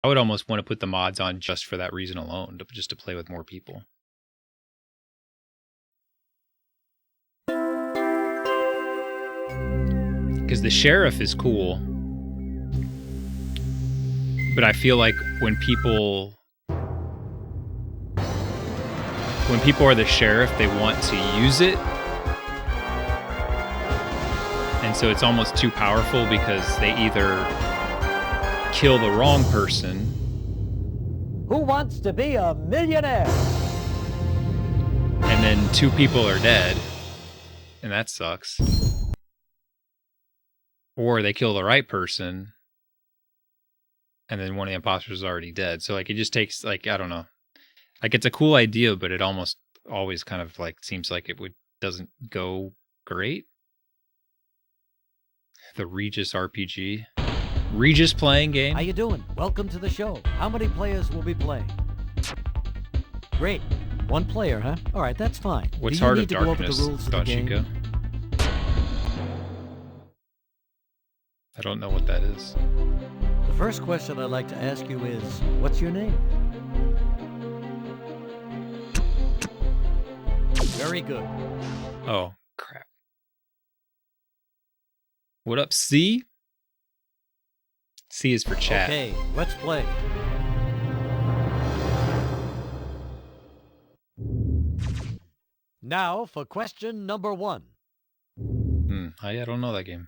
I would almost want to put the mods on just for that reason alone, just to play with more people. Because the sheriff is cool, but I feel like when people are the sheriff, they want to use it, and so it's almost too powerful because they either kill the wrong person. Who wants to be a millionaire? And then 2 people are dead, and that sucks. Or they kill the right person, and then one of the imposters is already dead. So, like, it just takes, like, I don't know. Like, it's a cool idea, but it almost always kind of, like, seems like it doesn't go great. The Regis RPG. Regis playing game. How you doing? Welcome to the show. How many players will be playing? Great. 1 player, huh? All right, that's fine. What's Do you Heart need of to go over Darkness, the rules of the game? Dachiko? I don't know what that is. The first question I'd like to ask you is, what's your name? Very good. Oh, crap. What up, C? C is for chat. Okay, let's play. Now for question number 1. I don't know that game.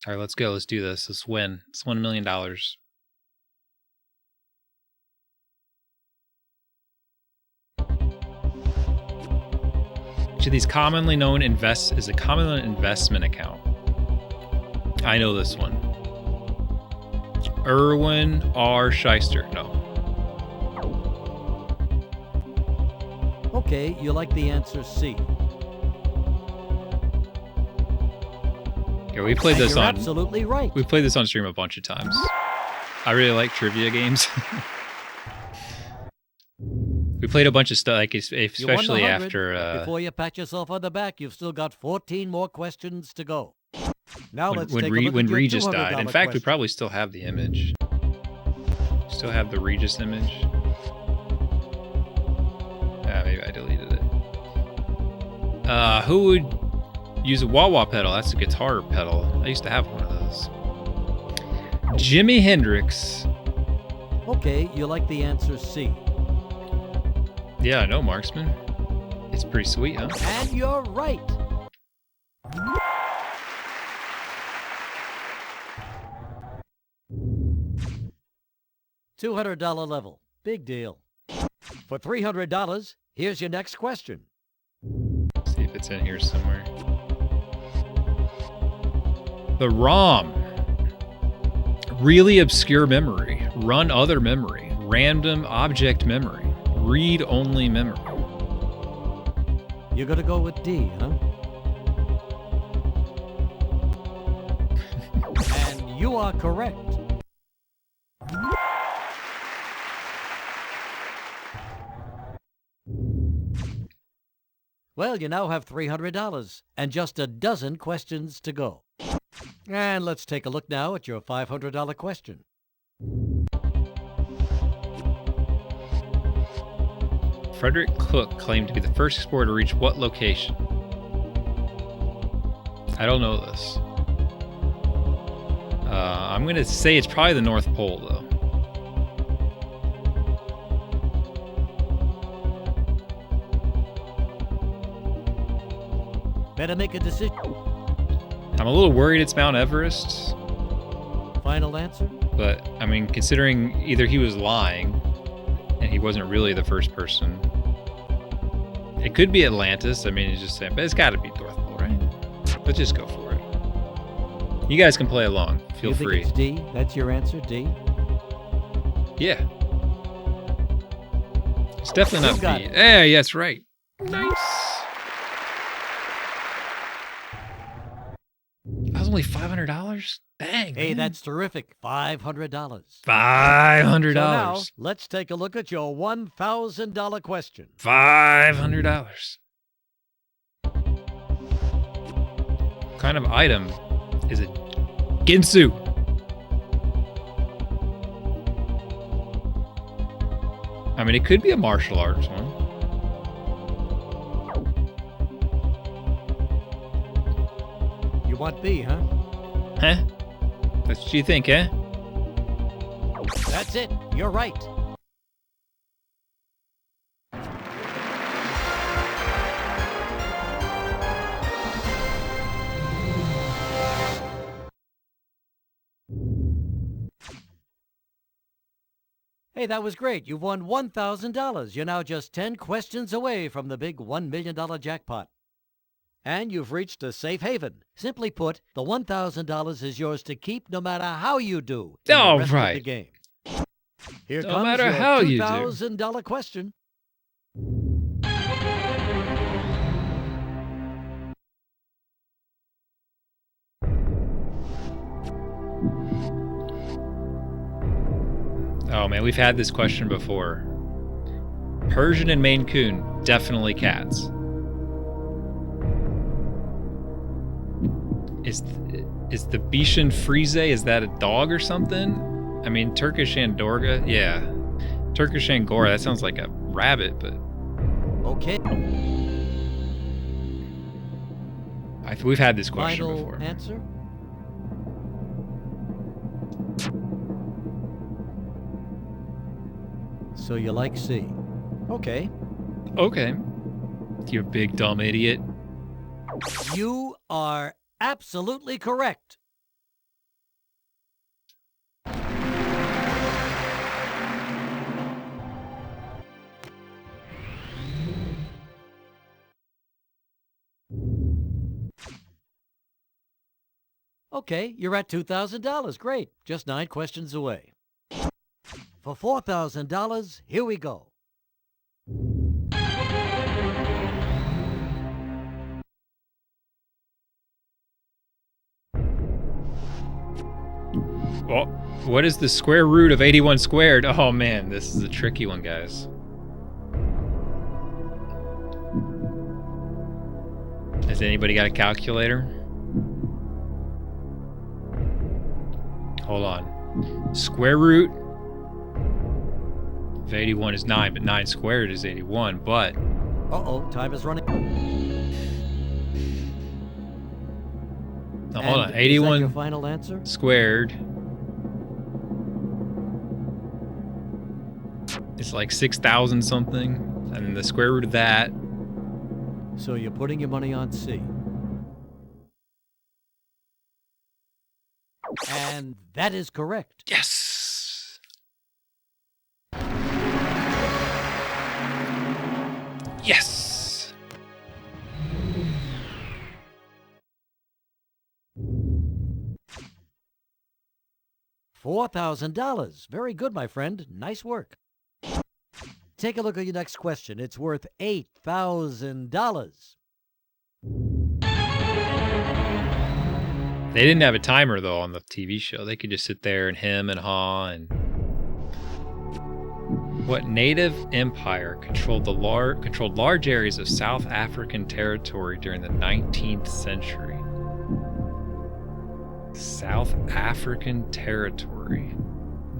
All right, let's go. Let's do this. Let's win. Let's win $1 million. Which of these commonly known is a common investment account? I know this one. Erwin R. Shyster. No. Okay, you like the answer C. Yeah, we played this You're on. absolutely right. We played this on stream a bunch of times. I really like trivia games. We played a bunch of stuff, like especially after. Before you pat yourself on the back, you've still got 14 more questions to go. Now let's take a look when at your Regis died. In fact, we question. probably still have the image. Still have the Regis image. Maybe I deleted it. Who would use a wah-wah pedal? That's a guitar pedal. I used to have one of those. Jimi Hendrix. Okay, you like the answer C. Yeah, I know, Marksman. It's pretty sweet, huh? And you're right. $200 level. Big deal. For $300, here's your next question. See if it's in here somewhere. The ROM. Really obscure memory. Run other memory. Random object memory. Read-only memory. You're gonna go with D, huh? And you are correct. Well, you now have $300 and just a dozen questions to go. And let's take a look now at your $500 question. Frederick Cook claimed to be the first explorer to reach what location? I don't know this. I'm going to say it's probably the North Pole, though. Better make a decision. I'm a little worried it's Mount Everest, Final answer? but, I mean, considering either he was lying and he wasn't really the first person. It could be Atlantis. I mean, it's just saying, but it's got to be North Pole, right? Let's just go for it. You guys can play along. Feel You think free. it's D? That's your answer, D? Yeah. It's definitely You not got B. it. Hey, that's right. Nice. That was only $500? Dang. Hey, man. that's terrific. $500. $500. So now, let's take a look at your $1,000 question. $500. What kind of item is it? Ginsu. I mean, it could be a martial arts one. You want B, huh? Huh? That's what you think, eh? That's it. You're right. Hey, that was great. You've won $1,000. You're now just 10 questions away from the big $1 million jackpot. And you've reached a safe haven. Simply put, the $1,000 is yours to keep no matter how you do in the rest of the game. Here No comes matter your how you do. $2,000 question. Oh man, we've had this question before. Persian and Maine Coon, definitely cats. Is the Bichon Frise, is that a dog or something? I mean, Turkish Angora, yeah. Turkish Angora, that sounds like a rabbit, but... Okay. We've had this question Final before. answer? So you like C. Okay. Okay. You big dumb idiot. You are absolutely correct. Okay, you're at $2,000. Great. Just 9 questions away. For $4,000, here we go. Well, what is the square root of 81 squared? Oh man, this is a tricky one, guys. Has anybody got a calculator? Hold on. Square root of 81 is 9, but 9 squared is 81, but... Uh-oh, time is running. No, hold on. Is that 81 your final answer? squared is like 6,000 something, and then the square root of that... So you're putting your money on C. And that is correct. Yes! Yes! $4,000. Very good, my friend. Nice work. Take a look at your next question. It's worth $8,000. They didn't have a timer, though, on the TV show. They could just sit there and hem and haw and... What native empire controlled large areas of South African territory during the 19th century? South African territory.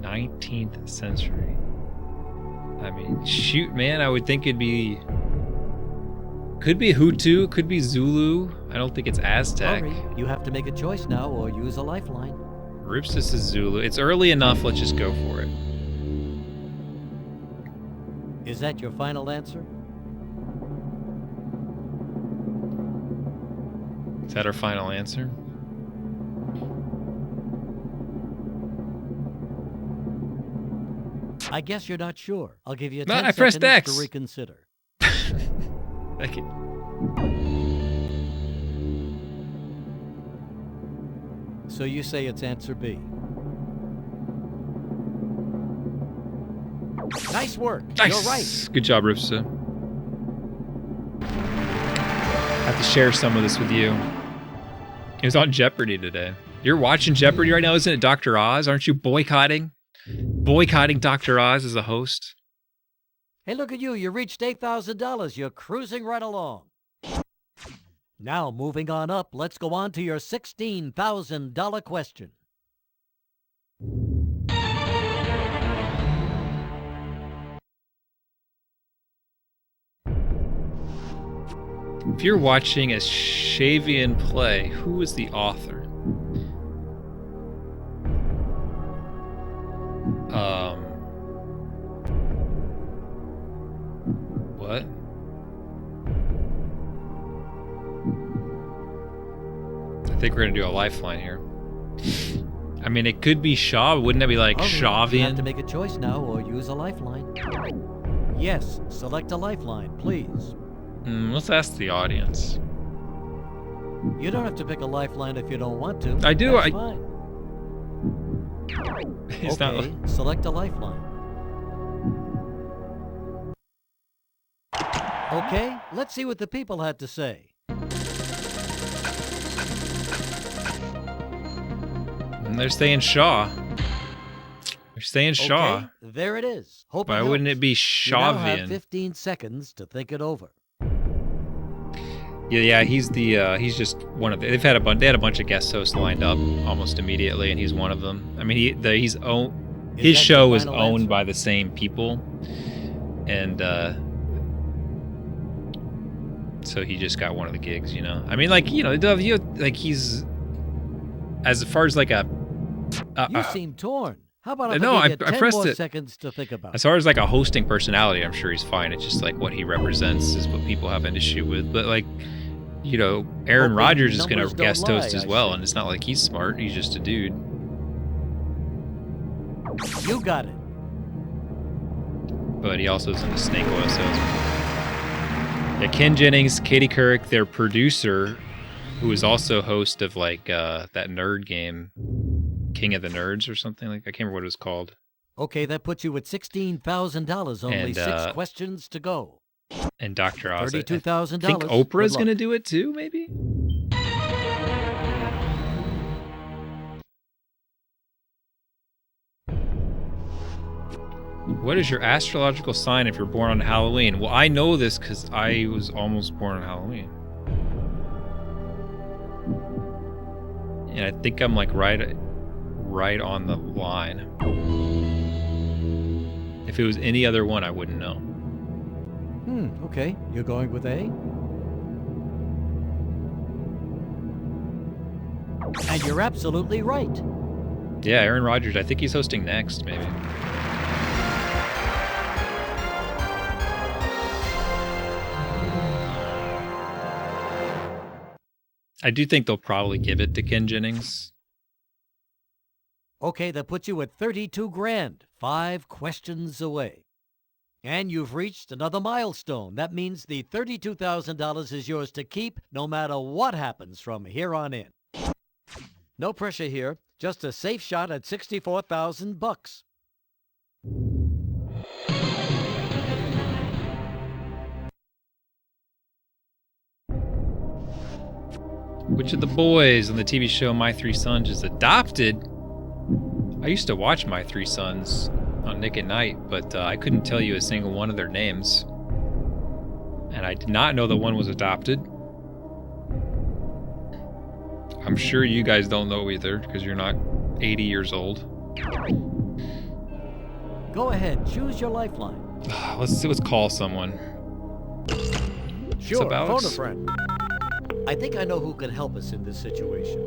19th century. I mean, shoot, man, I would think it'd be... Could be Hutu, could be Zulu. I don't think it's Aztec. Hurry. You have to make a choice now or use a lifeline. Ripsis is Zulu. It's early enough, let's just go for it. Is that your final answer? Is that our final answer? I guess you're not sure. I'll give you No, 10 I pressed seconds X. to reconsider. Thank you. So you say it's answer B. Nice work. Nice. You're right. Good job, Ripsa. I have to share some of this with you. It was on Jeopardy today. You're watching Jeopardy right now, isn't it, Dr. Oz? Aren't you boycotting Dr. Oz as a host? Hey, look at you. You reached $8,000. You're cruising right along. Now, moving on up, let's go on to your $16,000 question. If you're watching a Shavian play, who is the author? What? I think we're gonna do a lifeline here. I mean, it could be Shaw. Wouldn't it be like Shavian? You have to make a choice now or use a lifeline. Yes, select a lifeline, please. Let's ask the audience. You don't have to pick a lifeline if you don't want to. I do. That's fine. It's okay, not. select a lifeline. Okay, let's see what the people had to say. They're saying Shaw. They're saying Shaw. Okay, there it is. Hope Why wouldn't it be You now have Shavian? 15 seconds to think it over. Yeah, he's the he's just one of the, they had a bunch of guest hosts lined up almost immediately, and he's one of them. I mean, his show is owned by the same people, and so he just got one of the gigs, you know. I mean, like, you know, like he's as far as like a you seem torn. How about if no, I give you I 10 pressed more it. seconds to think about? As far as like a hosting personality, I'm sure he's fine. It's just like what he represents is what people have an issue with. But like, you know, Aaron Hoping Rodgers is going numbers to don't guest host lie, as I well, see. and it's not like he's smart. He's just a dude. You got it. But he also isn't a snake oil salesman. Yeah, Ken Jennings, Katie Couric, their producer, who is also host of like that nerd game, King of the Nerds or something like. I can't remember what it was called. Okay, that puts you at $16,000. Only And, 6 questions to go. And Dr. Oz. I $32,000. think Oprah's Good going to luck. do it too, maybe? What is your astrological sign if you're born on Halloween? Well, I know this because I was almost born on Halloween. And I think I'm like right on the line. If it was any other one, I wouldn't know. Okay. You're going with A? And you're absolutely right. Yeah, Aaron Rodgers. I think he's hosting next, maybe. I do think they'll probably give it to Ken Jennings. Okay, that puts you at 32 grand, 5 questions away. And you've reached another milestone. That means the $32,000 is yours to keep no matter what happens from here on in. No pressure here, just a safe shot at $64,000. Which of the boys on the TV show My Three Sons is adopted? I used to watch My Three Sons on Nick at Night, but I couldn't tell you a single one of their names. And I did not know that one was adopted. I'm sure you guys don't know either, because you're not 80 years old. Go ahead, choose your lifeline. Let's call someone. Sure, What's up, Alex? phone a friend. I think I know who can help us in this situation.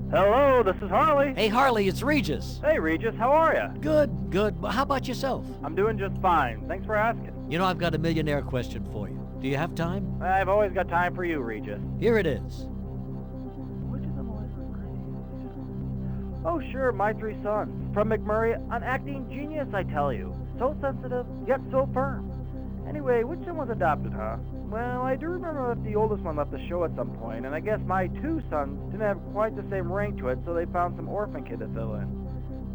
Hello, this is Harley. Hey, Harley, it's Regis. Hey, Regis, how are you? Good, good. How about yourself? I'm doing just fine. Thanks for asking. You know, I've got a millionaire question for you. Do you have time? I've always got time for you, Regis. Here it is. Which of them was great? Oh, sure, My Three Sons. From McMurray, an acting genius, I tell you. So sensitive, yet so firm. Anyway, which one was adopted, huh? Well, I do remember that the oldest one left the show at some point, and I guess my 2 sons didn't have quite the same ring to it, so they found some orphan kid to fill in.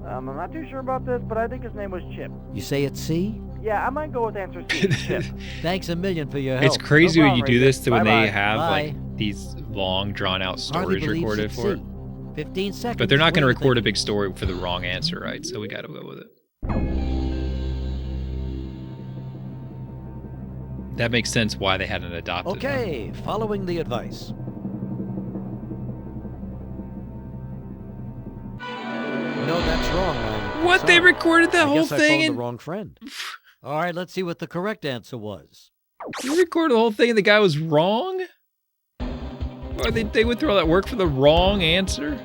I'm not too sure about this, but I think his name was Chip. You say it's C? Yeah, I might go with answer C, Chip. Thanks a million for your help. It's crazy No when you problem, do this Regis. to when they Bye-bye. have Bye. like these long drawn out Harley stories believes recorded it's for it. C. 15 seconds. But they're not What going to do you record a think? big story for the wrong answer, right? So we got to go with it. That makes sense why they hadn't adopted him. Okay, following the advice. No, that's wrong. I'm What? They sorry. recorded the I whole guess I thing? phoned And the wrong friend. All right, let's see what the correct answer was. You recorded the whole thing and the guy was wrong? Or they went through all that work for the wrong answer?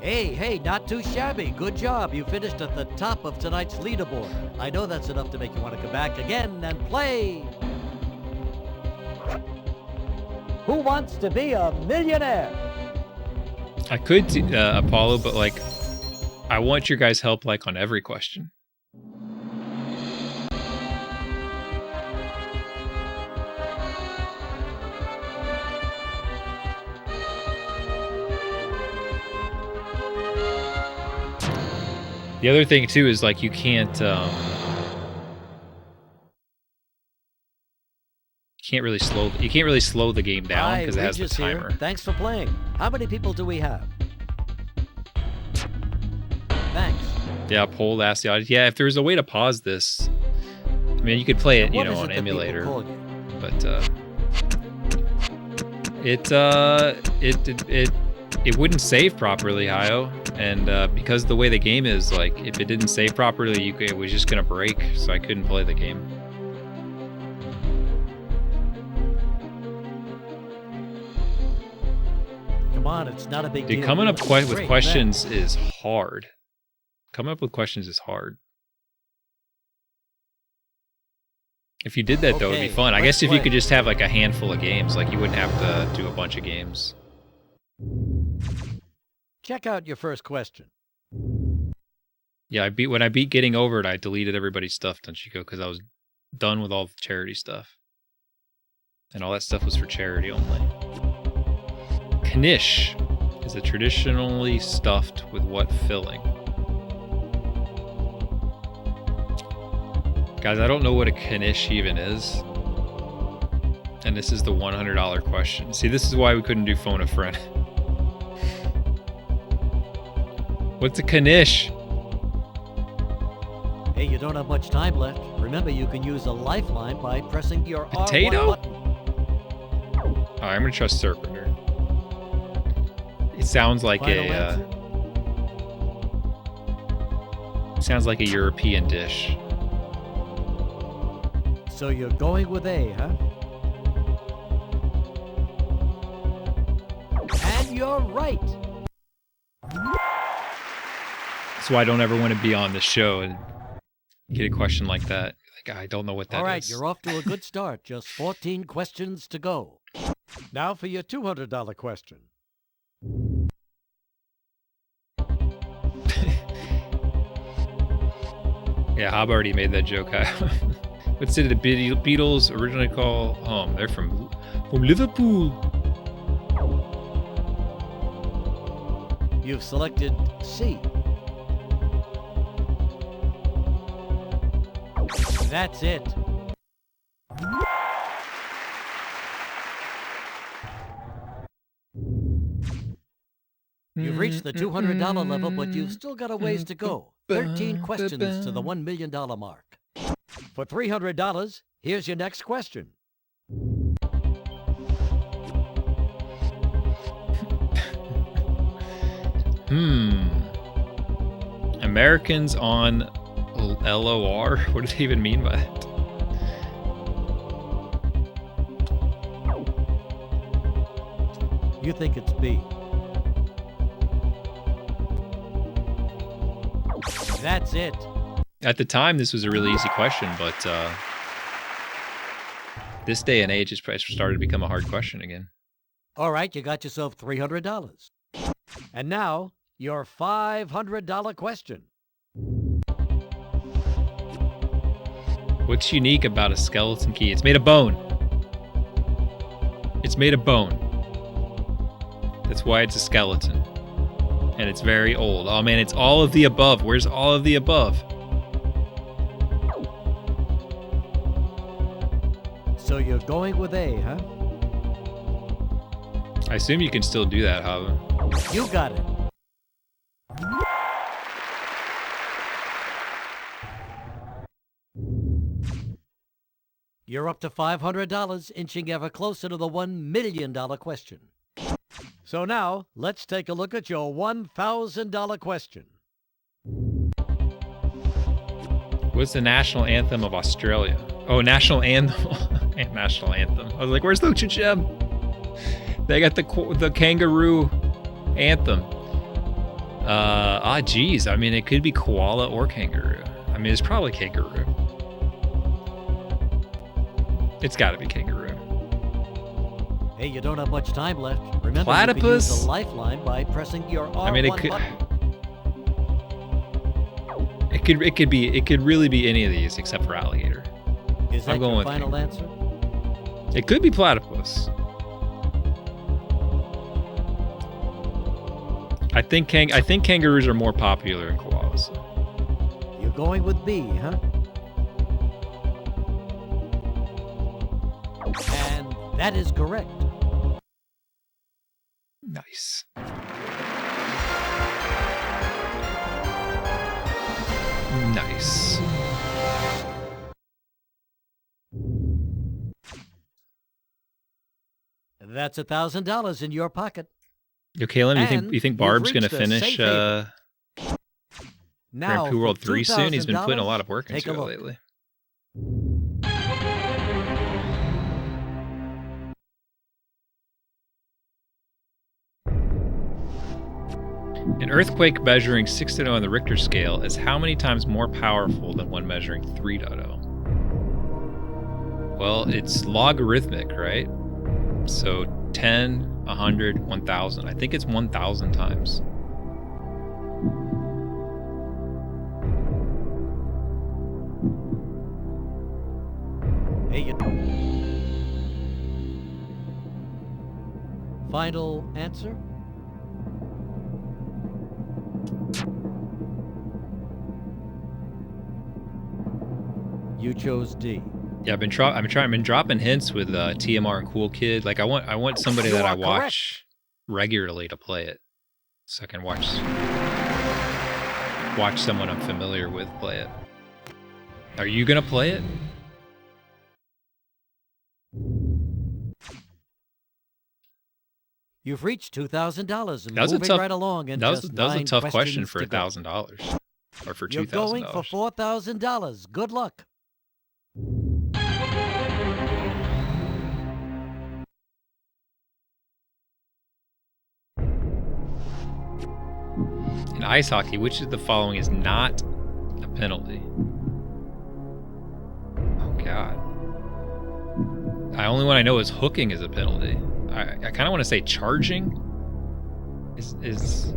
Hey, not too shabby. Good job. You finished at the top of tonight's leaderboard. I know that's enough to make you want to come back again and play. Who wants to be a millionaire? I could, Apollo, but like, I want your guys' help like on every question. The other thing too is like you can't really slow the game down because it has the timer. Here. Thanks for playing. How many people do we have? Thanks. Yeah, poll ask the audience. Yeah, if there was a way to pause this, I mean, you could play it, you know, on emulator, but it wouldn't save properly, Hayo, and because the way the game is, like, if it didn't save properly, it was just gonna break, so I couldn't play the game. Come on, it's not a big deal. Dude, coming up with questions is hard. Coming up with questions is hard. If you did that, though, it'd be fun. I guess if you could just have, like, a handful of games, like, you wouldn't have to do a bunch of games. Check out your first question. Yeah, when I beat Getting Over It, I deleted everybody's stuff, don't you go? Because I was done with all the charity stuff. And all that stuff was for charity only. Knish is it traditionally stuffed with what filling? Guys, I don't know what a knish even is. And this is the $100 question. See, this is why we couldn't do Phone a Friend. What's a knish? Hey, you don't have much time left. Remember, you can use a lifeline by pressing your potato? R1 button. Alright, I'm gonna trust Serpenter. It sounds like sounds like a European dish. So you're going with A, huh? And you're right. That's why I don't ever want to be on the show and get a question like that. Like, I don't know what that is. All right, you're off to a good start. Just 14 questions to go. Now for your $200 question. Yeah, Hob already made that joke. What city did the Beatles originally call home? They're from Liverpool. You've selected C. That's it. You've reached the $200 level, but you've still got a ways to go. 13 questions to the $1 million mark. For $300, here's your next question. Americans on LOR? What do they even mean by that? You think it's B. That's it. At the time, this was a really easy question, but this day and age, it's started to become a hard question again. All right, you got yourself $300. And now, your $500 question. What's unique about a skeleton key? It's made of bone. It's made of bone. That's why it's a skeleton. And it's very old. Oh man, it's all of the above. Where's all of the above? So you're going with A, huh? I assume you can still do that, Hava. You got it. You're up to $500, inching ever closer to the $1 million question. So now, let's take a look at your $1,000 question. What's the national anthem of Australia? Oh, national anthem. National anthem. I was like, where's the Gem? They got the kangaroo anthem. Geez. I mean, it could be koala or kangaroo. I mean, it's probably kangaroo. It's got to be kangaroo. Hey, you don't have much time left. Remember, Platypus? you can use a lifeline by pressing your R1 I mean, it could. button. It could really be any of these except for alligator. Is that I'm going your with final answer? It could be platypus. I think kangaroos are more popular than koalas. You're going with B, huh? And that is correct. Nice. Nice. That's $1,000 in your pocket. Yo, Caleb, you And think you've Barb's gonna reached a finish safe haven. Now, Grand Prix World for 3 soon? He's been putting a $2,000, lot of work take a into it look. lately. An earthquake measuring 6.0 on the Richter scale is how many times more powerful than one measuring 3.0? Well, it's logarithmic, right? So 10, 100, 1,000. I think it's 1,000 times. Hey, final answer? You chose D. Yeah, I've been dropping hints with TMR and Cool Kid. Like I want somebody You that I are watch regularly to play it, so I can watch someone I'm familiar with play it. Are you gonna play it? You've reached $2,000 and That was a moving tough- right along in That was just a 9 tough question questions for to go. $1,000 or for You're going for $2,000. $4,000. Good luck. In ice hockey, which of the following is not a penalty? Oh God. The only one I know is hooking is a penalty. I kind of want to say charging is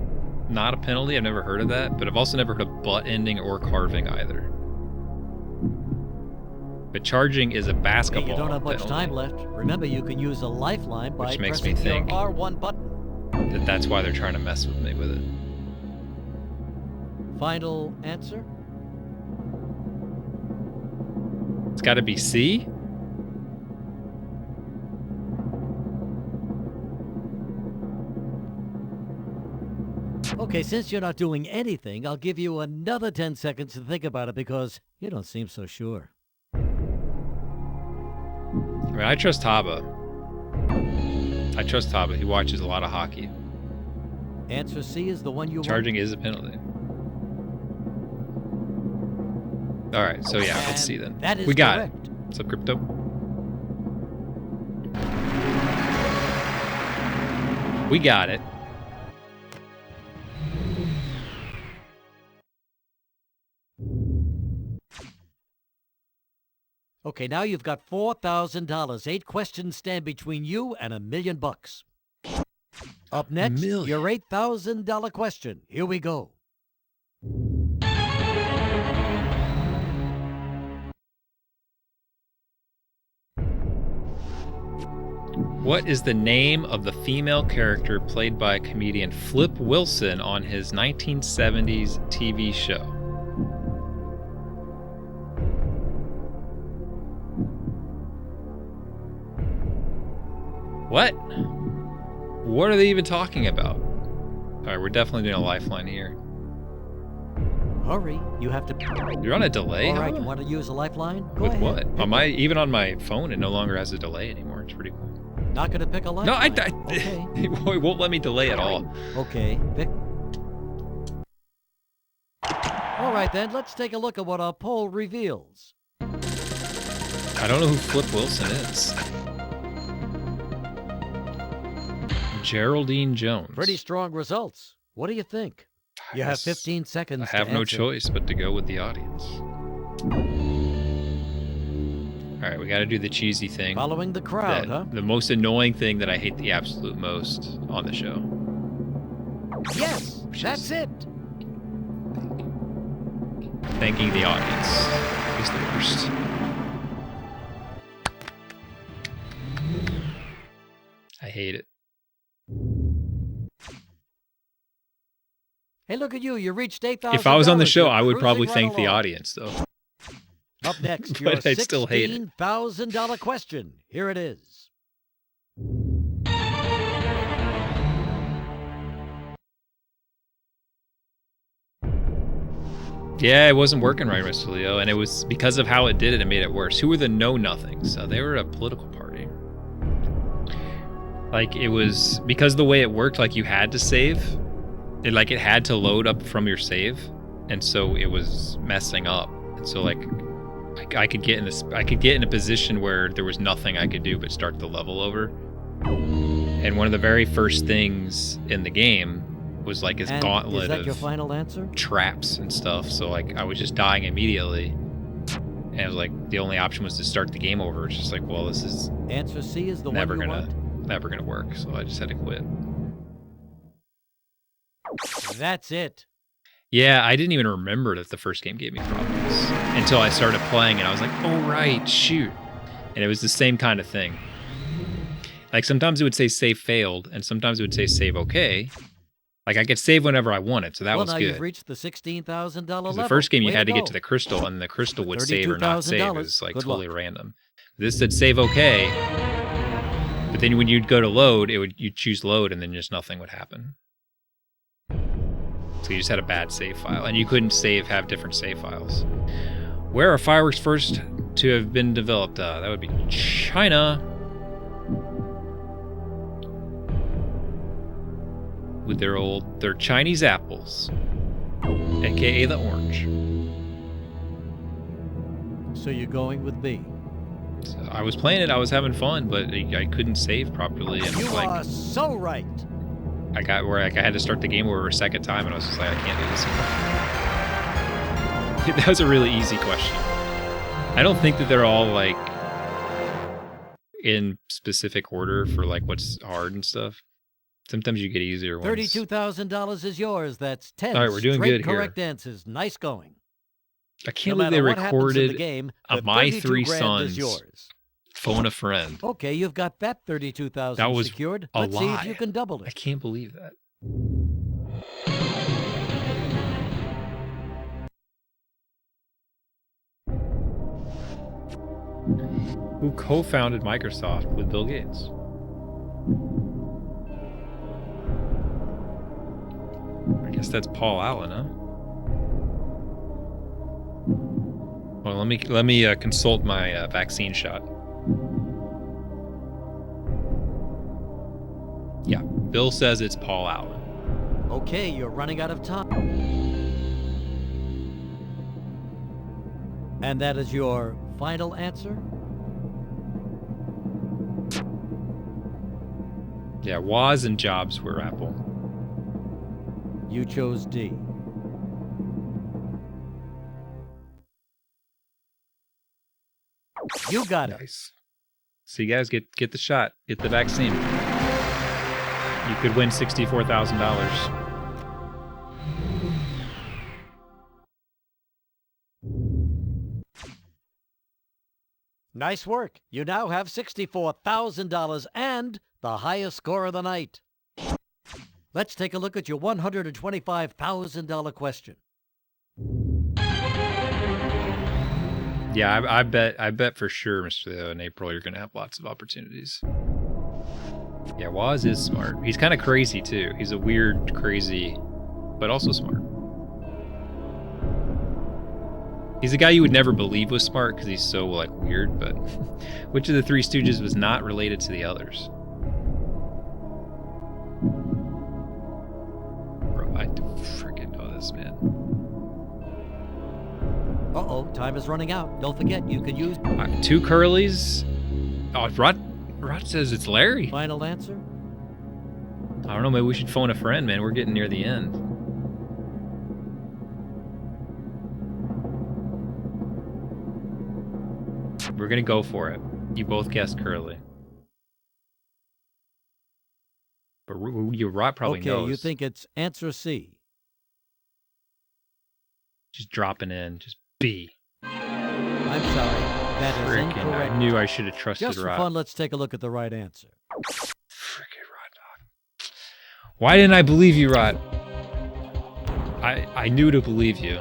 not a penalty. I've never heard of that, but I've also never heard of butt ending or carving either. But charging is a Hey, basketball you don't have much penalty. time left. Remember, you can use a lifeline by Which makes me pressing think your R1 button. That's why they're trying to mess with me with it. Final answer? It's got to be C. Okay, since you're not doing anything, I'll give you another 10 seconds to think about it because you don't seem so sure. I mean, I trust Haba. He watches a lot of hockey. Answer C is the one you Charging is a penalty. All right, so yeah, let's see then. That is We got correct. it. What's up, Crypto? We got it. Okay, now you've got $4,000. 8 questions stand between you and $1 million. Up next, million. your $8,000 question. Here we go. What is the name of the female character played by comedian Flip Wilson on his 1970s TV show? What? What are they even talking about? All right, we're definitely doing a lifeline here. Hurry, you have to... You're on a delay? All right, huh? you want to use a lifeline? Go With ahead. what? Pick On one. even on my phone, it no longer has a delay anymore. It's pretty cool. Not going to pick a No, lifeline. I Okay. it won't let me delay at all. Okay, pick... All right, then, let's take a look at what our poll reveals. I don't know who Flip Wilson is. Geraldine Jones. Pretty strong results. What do you think? You have 15 seconds I have to no answer. choice but to go with the audience. All right, we got to do the cheesy thing. Following the crowd, huh? The most annoying thing that I hate the absolute most on the show. Yes, that's it. Thanking the audience is the worst. I hate it. Hey, look at you. You reached $8,000. If I was on the show, You're I would probably cruising right thank the along. audience, though. Up next, But your I'd still hate it. $16,000 question. Here it is. Yeah, it wasn't working right, Mr. Leo, and it was because of how it did it, it made it worse. Who were the know-nothings? So they were a political party. Like, it was, because the way it worked, like, you had to save. It had to load up from your save, and so it was messing up. And so, like, I could get in a position where there was nothing I could do but start the level over. And one of the very first things in the game was like this gauntlet is that of your final answer? traps and stuff. So like I was just dying immediately, and it was like the only option was to start the game over. It's just like, well, this is Answer C is the never one you gonna work. So I just had to quit. want? That's it. Yeah, I didn't even remember that the first game gave me problems until I started playing, and I was like, oh right, shoot. And it was the same kind of thing. Like sometimes it would say save failed, and sometimes it would say save okay. Like I could save whenever I wanted, so that was now good. you've reached the $16,000 level. The first game you Way had to go. get to the crystal, and the crystal would save or not save. It was like Good totally luck. random. This said save okay, but then when you'd go to load, you'd choose load, and then just nothing would happen. So you just had a bad save file, and you couldn't have different save files. Where are fireworks first to have been developed? That would be China. With their Chinese apples, aka the orange. So you're going with B. So I was playing it, I was having fun, but I couldn't save properly, and You are so right. I got where I had to start the game over a second time, and I was just like, I can't do this anymore. That was a really easy question. I don't think that they're all like in specific order for like what's hard and stuff. Sometimes you get easier ones. $32,000 is yours. That's 10 All right, we're doing straight good here. correct answers. Nice going. I can't No believe they matter what happens in recorded the game, a the My 32 Three grand Sons is yours. phone a friend. Okay, you've got that 32,000 That was secured. a Let's see lie. if you can double I it. can't believe that. Who co-founded Microsoft with Bill Gates? I guess that's Paul Allen, huh? Well, let me consult my vaccine shot. Yeah, Bill says it's Paul Allen. Okay, you're running out of time. And that is your final answer? Yeah, Woz and Jobs were Apple. You chose D. You got it. Nice. So you guys get the shot, get the vaccine. You could win $64,000. Nice work. You now have $64,000 and the highest score of the night. Let's take a look at your $125,000 question. Yeah, I bet for sure, Mr. Leo, in April you're gonna have lots of opportunities. Yeah, Woz is smart. He's kind of crazy too. He's a weird, crazy, but also smart. He's a guy you would never believe was smart because he's so like weird, but which of the Three Stooges was not related to the others? Bro, I freaking know this, man. Uh-oh, time is running out. Don't forget, you can use 2 Curlies. Oh, Rod says it's Larry. final answer. I don't know, maybe we should phone a friend, man. We're getting near the end. We're gonna go for it. You both guessed Curly. But Rod probably okay, knows. you think it's answer C. Just dropping in, just B. I'm sorry, that is Freaking, incorrect. I knew I should have trusted Just for Rod. fun, let's take a look at the right answer. Freaking Rod Dog. Why didn't I believe you, Rod? I knew to believe you.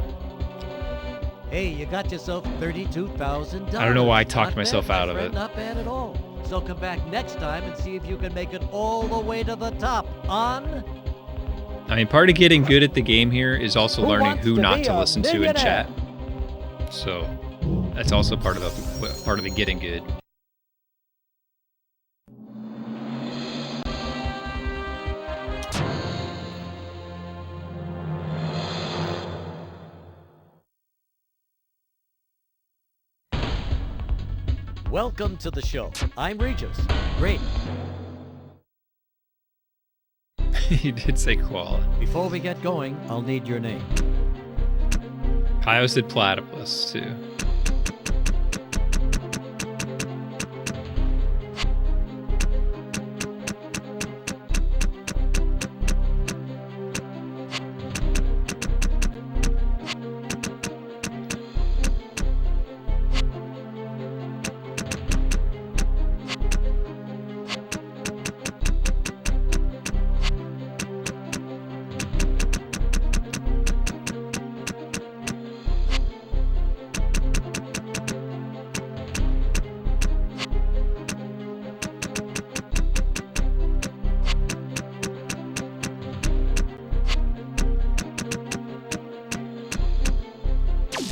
Hey, you got yourself $32,000. I don't know why I talked Not myself bad, out of my friend, it. Not bad at all. So come back next time and see if you can make it all the way to the top on... I mean, part of getting good at the game here is also Who learning wants who to not be to a listen to in millionaire? chat. So that's also part of the getting good. Welcome to the show. I'm Regis. Great. He did say koala. Before we get going, I'll need your name. Kyle said platypus too.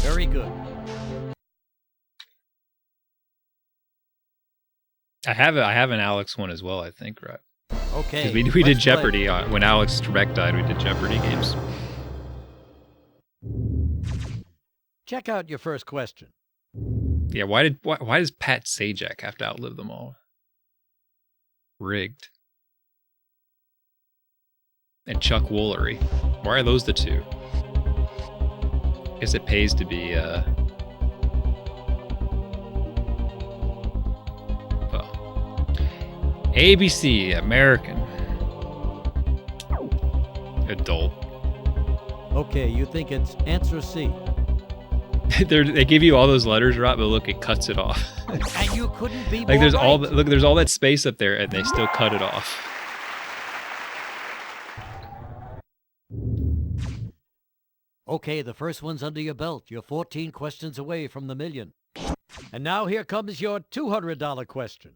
Very good. I have an Alex one as well, I think, right? Okay. Because we did let's play. Jeopardy when Alex Trebek died. We did Jeopardy games. Check out your first question. Yeah, why does Pat Sajak have to outlive them all? Rigged. And Chuck Woolery. Why are those the two? I guess it pays to be well, ABC American adult. Okay, you think it's answer C. They give you all those letters, right? But look, it cuts it off. And you couldn't be Like more there's right. all look, there's all that space up there, and they still cut it off. Okay, the first one's under your belt. You're 14 questions away from the million. And now here comes your $200 question.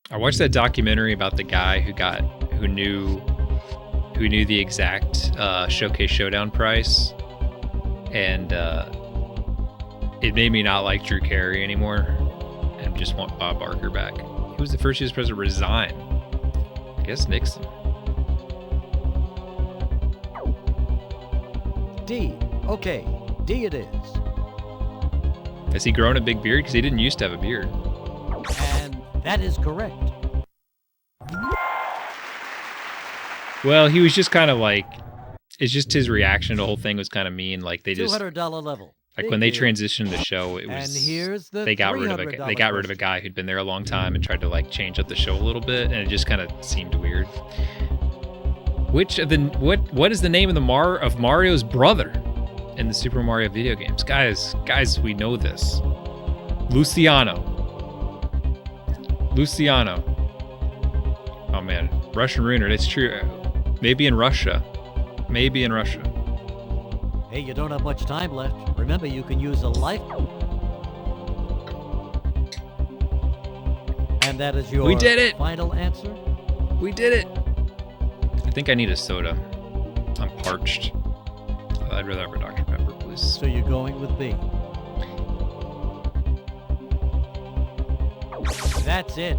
I watched that documentary about the guy who knew the exact Showcase Showdown price, and it made me not like Drew Carey anymore, and just want Bob Barker back. He was the first U.S. president to resign. I guess Nixon. D. Okay, D it is. Has he grown a big beard? Because he didn't used to have a beard. And that is correct. Well, he was just kind of like, it's just his reaction to the whole thing was kind of mean. Like they just, $200 level. like Big when they deal. transitioned the show, it was. And here's the they got rid of $300 a guy who'd been there a long time and tried to like change up the show a little bit, and it just kind of seemed weird. Which of the what is the name of Mario's brother in the Super Mario video games? Guys, we know this. Luciano. Oh man, Russian Ruiner. That's true. Maybe in Russia. Hey, you don't have much time left. Remember, you can use a life. And that is your We did it! final answer? We did it. I think I need a soda. I'm parched. I'd rather have a Dr. Pepper, please. So you're going with B. That's it.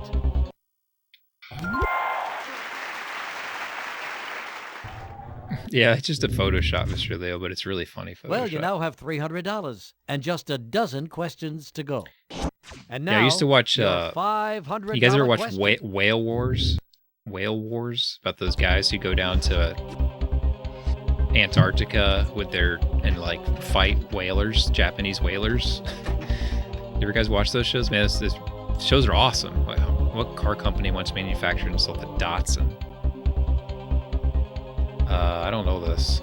Yeah, it's just a Photoshop, Mr. Leo, but it's really funny Photoshop. Well, you now have $300 and just a dozen questions to go. And now, I used to watch. your $500 You guys ever watch question. Whale Wars? Whale Wars, about those guys who go down to Antarctica with and like fight whalers, Japanese whalers. You ever guys watch those shows? Man, this shows are awesome. Like, what car company once manufactured and sold the Datsun? I don't know this.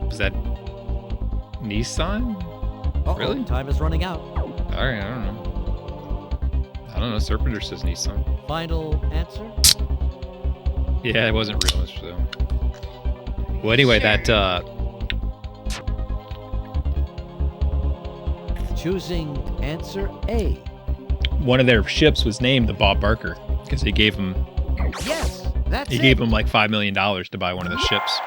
Was that Nissan? Uh-oh, Really? Time is running out. All right, I don't know. Serpenter says Nissan. Final answer? Yeah, it wasn't real, so. Well, anyway, that Choosing answer A. one of their ships was named the Bob Barker because he gave him Yes, that's it. gave him like $5 million to buy one of the ships.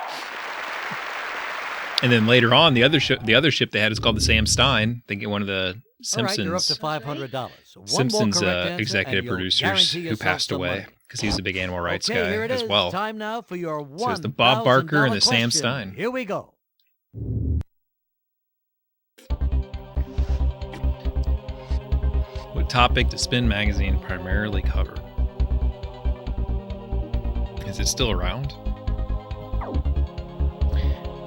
And then later on, the other ship they had is called the Sam Stein. They get one of the All right, you're up to Simpsons $500. Simpsons One more correct answer, executive and you'll producers guarantee who yourself passed some away money. because he was a big animal rights Okay, here guy it as is. well. Time now for your So it's the Bob Barker and the Sam question. Stein. Here we go. What topic does Spin Magazine primarily cover? Is it still around?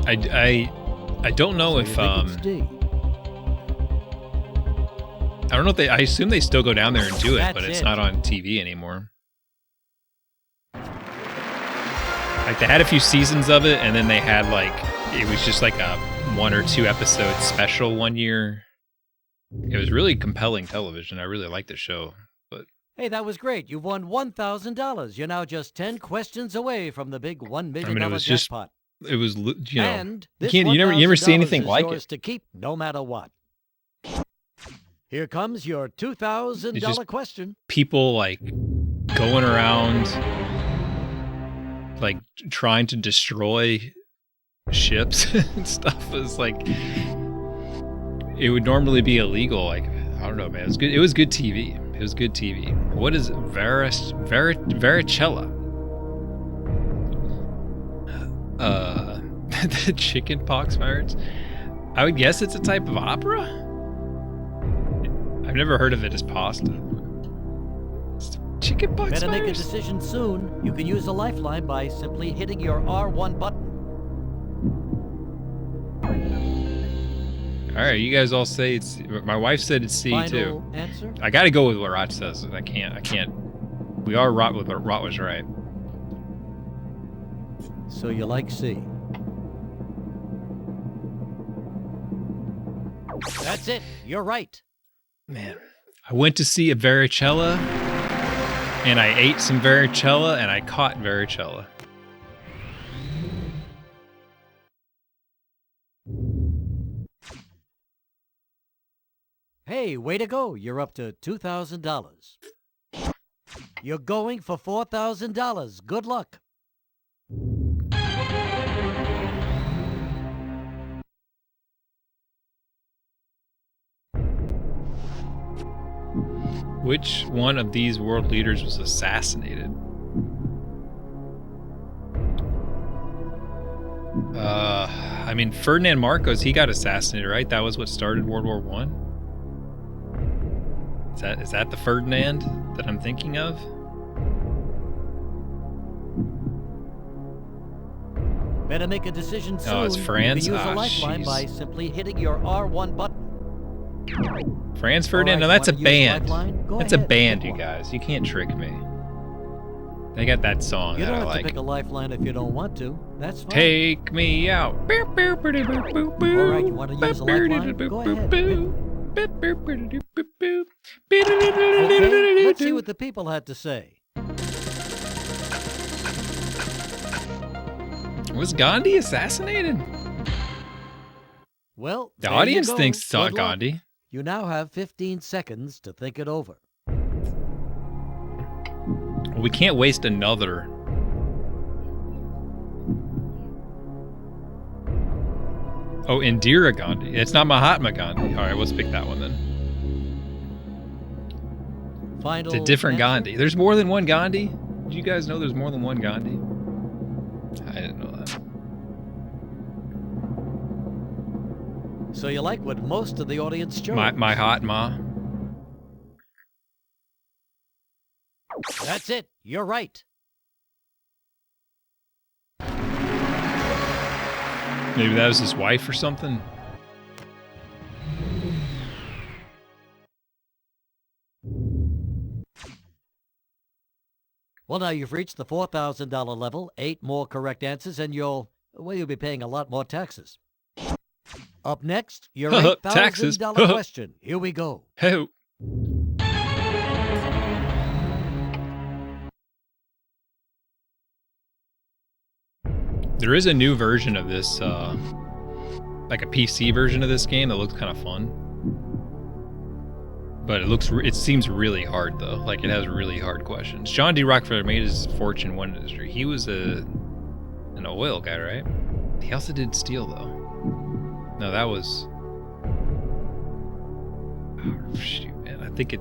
I don't know So if you think it's D? I don't know if I assume they still go down there and do it, That's but it's it. not on TV anymore. Like they had a few seasons of it, and then they had like it was just like a 1 or 2 episode special one year. It was really compelling television. I really liked the show, but Hey, that was great. You won $1,000. You're now just 10 questions away from the big $1 million it was just, jackpot. it was you know And this you never see $1,000 anything is like yours it. to keep no matter what. Here comes your $2,000 just- question. People like going around like trying to destroy ships and stuff is like it would normally be illegal. Like I don't know, man. It was good. It was good TV. It was good TV. What is varicella? The chicken pox virus. I would guess it's a type of opera. I've never heard of it as pasta. It's chicken pox Better make a virus. decision soon. You can use a lifeline by simply hitting your R1 button. All right, you guys all say it's. My wife said it's C Final too. answer? I got to go with what Rot says. I can't. We are Rot with what Rot was right. So you like C. That's it. You're right. Man, I went to see a varicella, and I ate some varicella, and I caught varicella. Hey, way to go. You're up to $2,000. You're going for $4,000. Good luck. Which one of these world leaders was assassinated? I mean, Ferdinand Marcos, he got assassinated, right? That was what started World War One. Is that the Ferdinand that I'm thinking of? Better make a decision soon. Oh, it's France? You can use Ah, a lifeline jeez. by simply hitting your R1 button. Franz All Ferdinand? right, No, that's a you wanna use band. lifeline? Go That's a ahead, band, pick you one. guys. You can't trick me. They got that song You that don't I have like. to pick a lifeline if you don't want to. That's fine. Take me out. All right, you want to use a lifeline? Go ahead. Okay, let's see what the people had to say. Was Gandhi assassinated? Well, The there you audience go. thinks it's Good luck. Gandhi. You now have 15 seconds to think it over. We can't waste another. Oh, Indira Gandhi. It's not Mahatma Gandhi. All right, let's pick that one then. Final It's a different answer? Gandhi. There's more than one Gandhi. Did you guys know there's more than one Gandhi? I didn't know that. So you like what most of the audience chose? My hot ma. That's it. You're right. Maybe that was his wife or something. Well, now you've reached the $4,000 level. 8 more correct answers, and you'll be paying a lot more taxes. Up next, your Taxes. $8,000 question. Here we go. Hey. There is a new version of this, like a PC version of this game that looks kind of fun. But it seems really hard though. Like it has really hard questions. John D. Rockefeller made his fortune in one industry. He was an oil guy, right? He also did steel though. No, that was. Oh, shoot, man. I think it.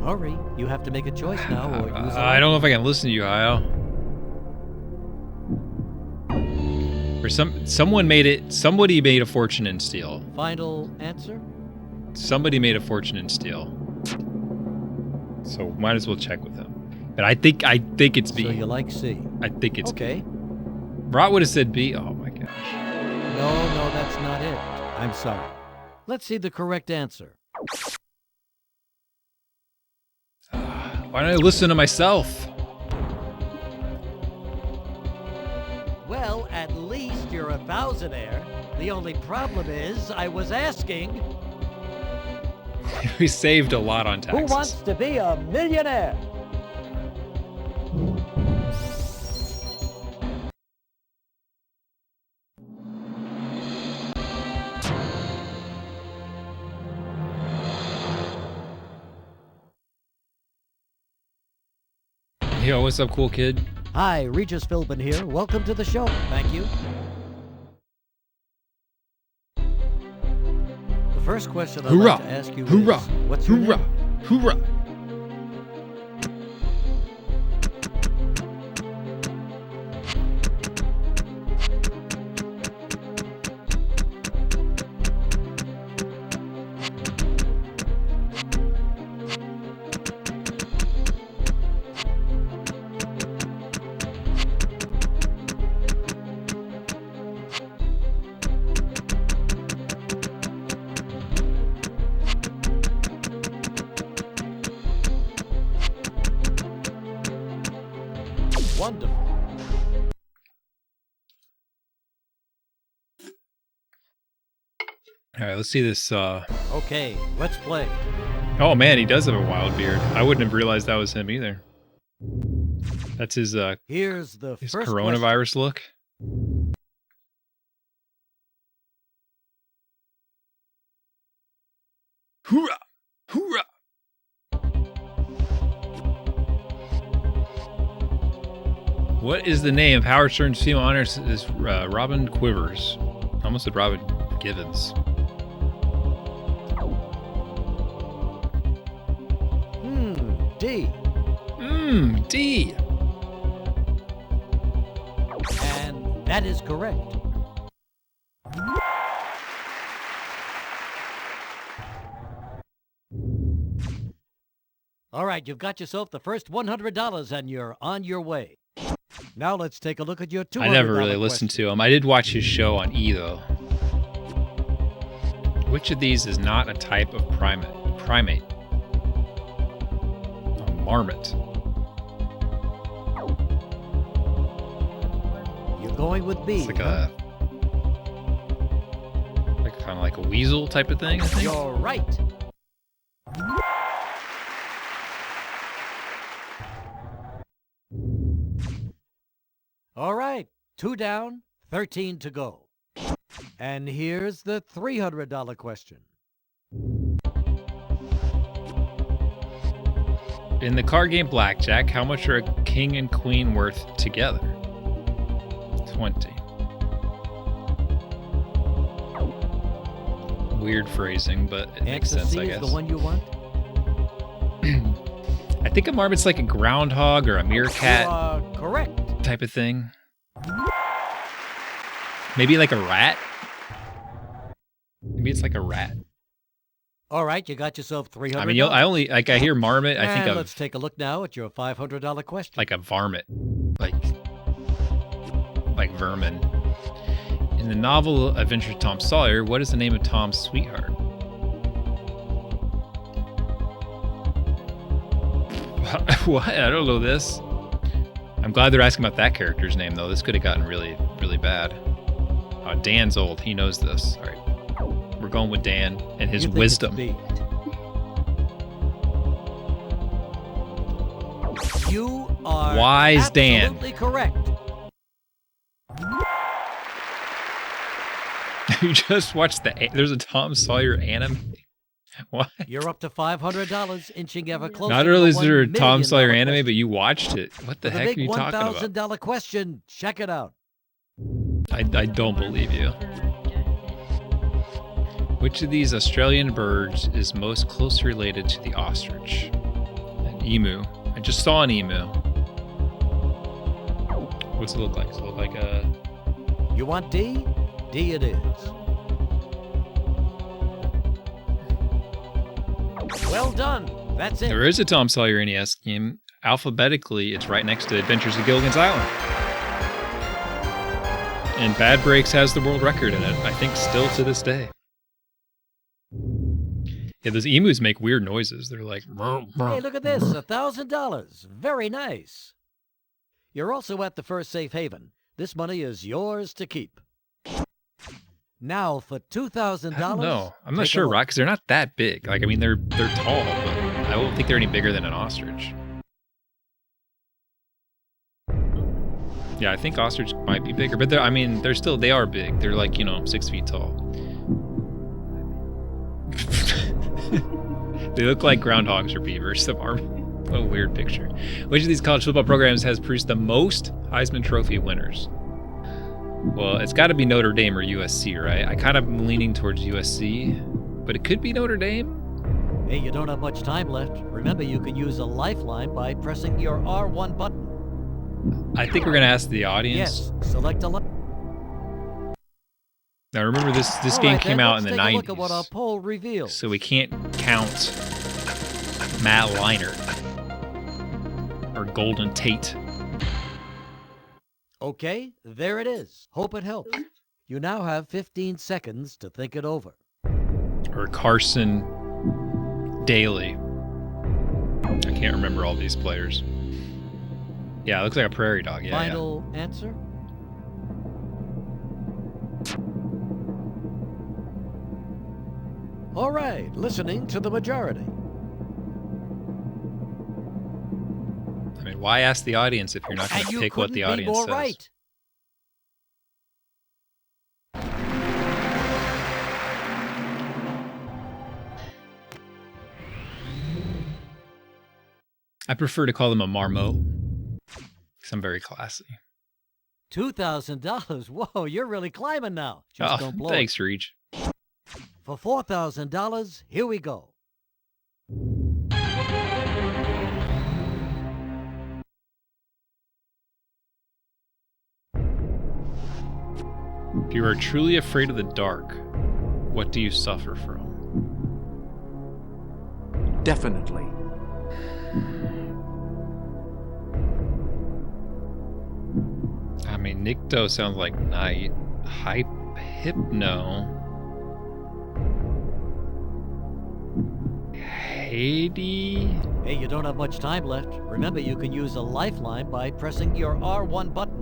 Hurry, you have to make a choice now, or use. I don't know if I can listen to you, Hayo. Or somebody made a fortune in steel. Final answer? Somebody made a fortune in steel. So might as well check with him. But I think it's B. So you like C? I think it's okay. B. Rot would have said B. Oh my gosh. No, that's not it. I'm sorry. Let's see the correct answer. Why don't I listen to myself? Well, at least you're a thousandaire. The only problem is I was asking... We saved a lot on taxes. Who wants to be a millionaire? Yo, what's up, cool kid? Hi, Regis Philbin here. Welcome to the show. Thank you. The first question I'd like to ask you is, what's your name? Hoorah! Wonderful. All right, let's see this. Okay, let's play. Oh man, he does have a wild beard. I wouldn't have realized that was him either. That's his Here's the his first coronavirus look. Hoorah! Hoorah! What is the name of Howard Stern's female honors? Is Robin Quivers? I almost said Robin Givens. D. D. And that is correct. All right, you've got yourself the first $100 and you're on your way. Now let's take a look at your $200 I never really listened to him. I did watch his show on E, though. Which of these is not a type of primate? A marmot. You're going with B. It's like kind of like a weasel type of thing, I think. You're right. All right, 2 down, 13 to go. And here's the $300 question. In the card game Blackjack, how much are a king and queen worth together? 20. Weird phrasing, but it makes sense, C I guess. is the one you want? I think a marmot's like a groundhog or a You meerkat are correct. type of thing. Maybe like a rat. Maybe it's like a rat. All right, you got yourself $300. I mean, I only like I hear marmot. I think And of let's take a look now at your $500 question. like a varmint, like vermin. In the novel Adventures of Tom Sawyer, what is the name of Tom's sweetheart? What? I don't know this. I'm glad they're asking about that character's name, though. This could have gotten really, really bad. Dan's old. He knows this. All right. We're going with Dan and his You think wisdom. it's B. You are Wise Dan. absolutely correct. You just watched there's a Tom Sawyer anime. What? You're up to $500, inching ever closer. Not to only the is there a $1 Tom million Sawyer anime, question. but you watched it. What the For the heck are big you talking about? $1,000 question, check it out. I don't believe you. Which of these Australian birds is most closely related to the ostrich? An emu. I just saw an emu. What's it look like? Does it look like a... You want D? D it is. Well done. That's it. There is a Tom Sawyer NES game. Alphabetically, it's right next to Adventures of Gilligan's Island. And Bad Breaks has the world record in it, I think still to this day. Yeah, those emus make weird noises. They're like... Hey, look at this. $1,000. Very nice. You're also at the first safe haven. This money is yours to keep. Now for $2,000. I don't know. I'm not take a sure, look. Rock, because they're not that big. Like, I mean, they're tall, but I don't think they're any bigger than an ostrich. Yeah, I think ostrich might be bigger, but they are big. They're like, 6 feet tall. They look like groundhogs or beavers. Some are a weird picture. Which of these college football programs has produced the most Heisman Trophy winners? Well, it's got to be Notre Dame or USC, right? I kind of am leaning towards USC, but it could be Notre Dame. Hey, you don't have much time left. Remember, you can use a lifeline by pressing your R1 button. I think we're gonna ask the audience. Yes, select a line. Now remember, this All game right, came then, out in let's the take a look at what our 90s, poll reveals. so we can't count Matt Leinart or Golden Tate. Okay, there it is. Hope it helps. You now have 15 seconds to think it over. Or Carson Daly. I can't remember all these players. Yeah, it looks like a prairie dog. Yeah. Final answer? All right, listening to the majority. I mean, why ask the audience if you're not going And to you pick what the couldn't be audience more says? right. I prefer to call them a marmot, because I'm very classy. $2,000. Whoa, you're really climbing now. Just don't blow Thanks, Reach. it. For $4,000, here we go. If you are truly afraid of the dark, what do you suffer from? Definitely. I mean, Nikto sounds like night. Hypno. Haiti? Hey, you don't have much time left. Remember, you can use a lifeline by pressing your R1 button.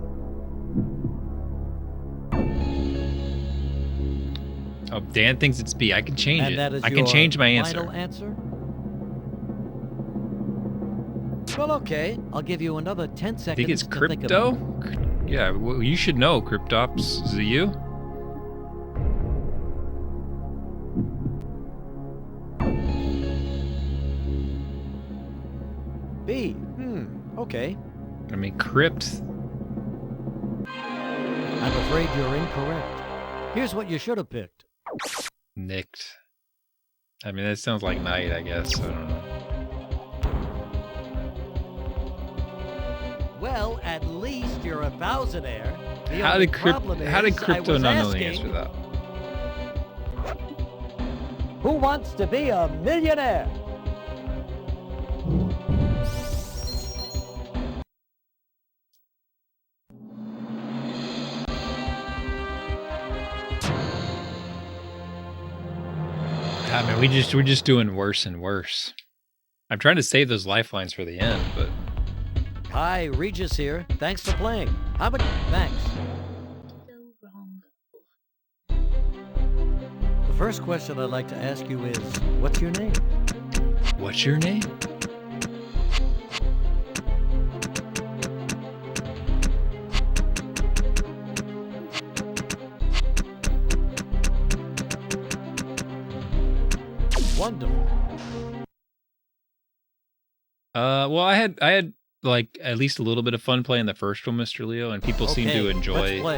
Oh, Dan thinks it's B. I can change And it. that is I your can change my final answer. answer? Well, okay. I'll give you another 10 seconds I think it's to think about it. crypto? Yeah, well, you should know, Cryptops. Is it you? B. Okay. I mean, Crypt. I'm afraid you're incorrect. Here's what you should have picked. Nicked. I mean, that sounds like night, I guess. I don't know. Well, at least you're a thousandaire. The How only did problem how did is I crypto was not know the asking, answer to that? who wants to be a millionaire? God, man, we're just doing worse and worse. I'm trying to save those lifelines for the end, but Hi, Regis here. Thanks for playing. How about thanks? So wrong. The first question I'd like to ask you is, what's your name? what's your name? Wonderful. Well, I had like at least a little bit of fun playing the first one, Mr. Leo, and people seem to Let's enjoy play.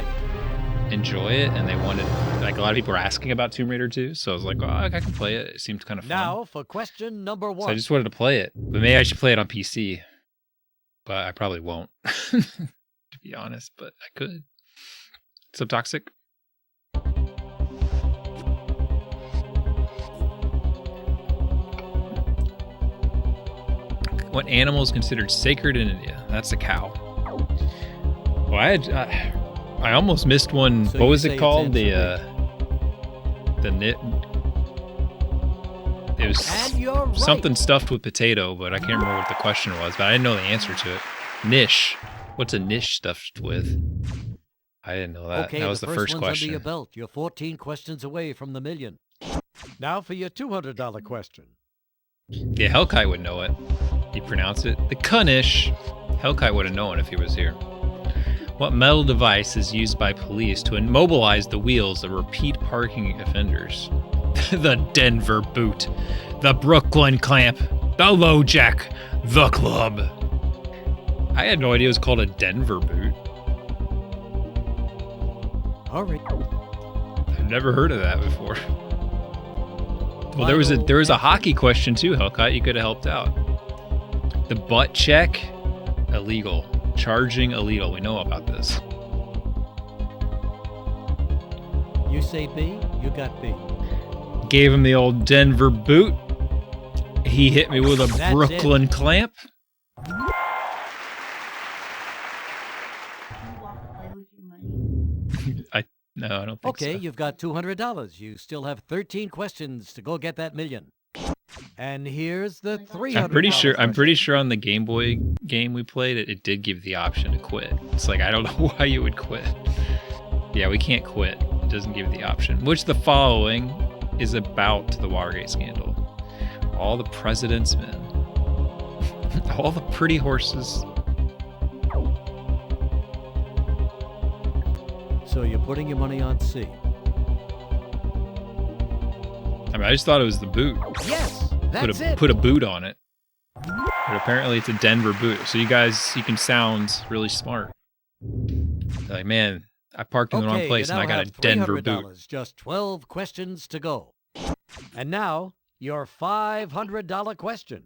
it, and they wanted, like, a lot of people were asking about Tomb Raider 2, so I was like, oh, I can play it. It seemed kind of fun. Now for question number So I one. just wanted to play it, but maybe I should play it on PC, but I probably won't, to be honest. But I could. Subtoxic. What animal is considered sacred in India? That's a cow. Well, I almost missed one. So What you was say it it's called? answer The knit. It was And you're right. something stuffed with potato, but I can't remember what the question was. But I didn't know the answer to it. Niche. What's a niche stuffed with? I didn't know that. Okay, That was the first one's under question. your belt. You're 14 questions away from the million. Now for your $200 question. Yeah, Hellkite would know it. You pronounce it the Kunish. Hellkite would have known if he was here. What metal device is used by police to immobilize the wheels of repeat parking offenders? The Denver boot, the Brooklyn clamp, the low jack, the club. I had no idea it was called a Denver boot. All right. I've never heard of that before. Well, there was a hockey question too, Hellkite. You could have helped out. The butt check, illegal. Charging, illegal. We know about this. You say B, you got B. Gave him the old Denver boot. He hit me with a That's Brooklyn clamp. You walk away with your money. No, I don't think Okay, so. you've got $200. You still have 13 questions to go get that million. And here's the $300. I'm pretty sure on the Game Boy game we played, it did give the option to quit. It's like, I don't know why you would quit. Yeah, we can't quit. It doesn't give the option. Which the following is about the Watergate scandal. All the president's men. All the pretty horses. So you're putting your money on C. I mean, I just thought it was the boot. Yes, that's it. Put a boot on it. But apparently it's a Denver boot. So you can sound really smart. Like, man, I parked in the wrong place you and I now got a have Denver $300. boot. Just 12 questions to go. And now, your $500 question.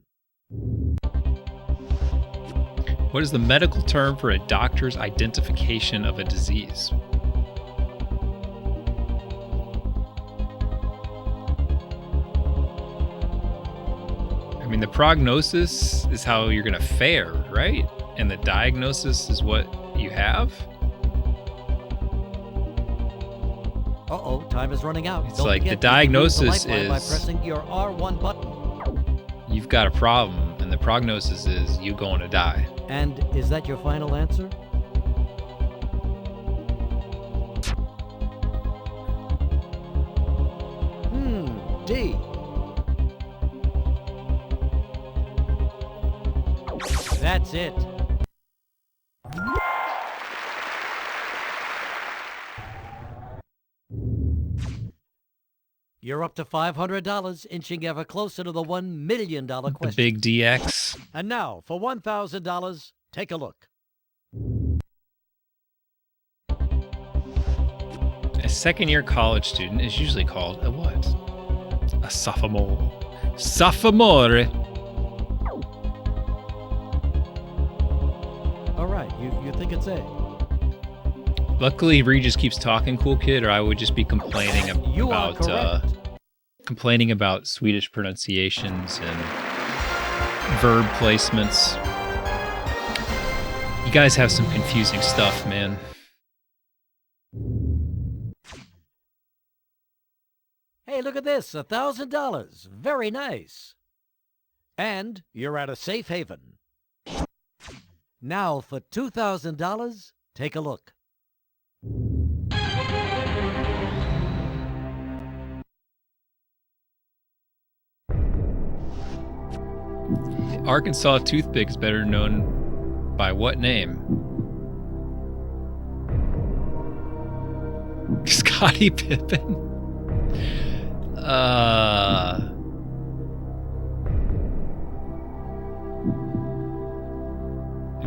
What is the medical term for a doctor's identification of a disease? I mean, the prognosis is how you're going to fare, right? And the diagnosis is what you have? Uh-oh, time is running out. It's Don't like the forget, you can use the diagnosis lifeline by is- pressing your R1 button. You've got a problem, and the prognosis is you going to die. And is that your final answer? D. That's it. You're up to $500, inching ever closer to the $1 million The question. big DX. And now, for $1,000, take a look. A second-year college student is usually called a what? A sophomore. Sophomore. All right, think it's A. Luckily, Regis keeps talking, cool kid, or I would just be complaining You are about correct. Swedish pronunciations and verb placements. You guys have some confusing stuff, man. Hey, look at this, $1,000. Very nice. And you're at a safe haven. Now for $2,000, take a look. Arkansas toothpick is better known by what name? Scottie Pippen?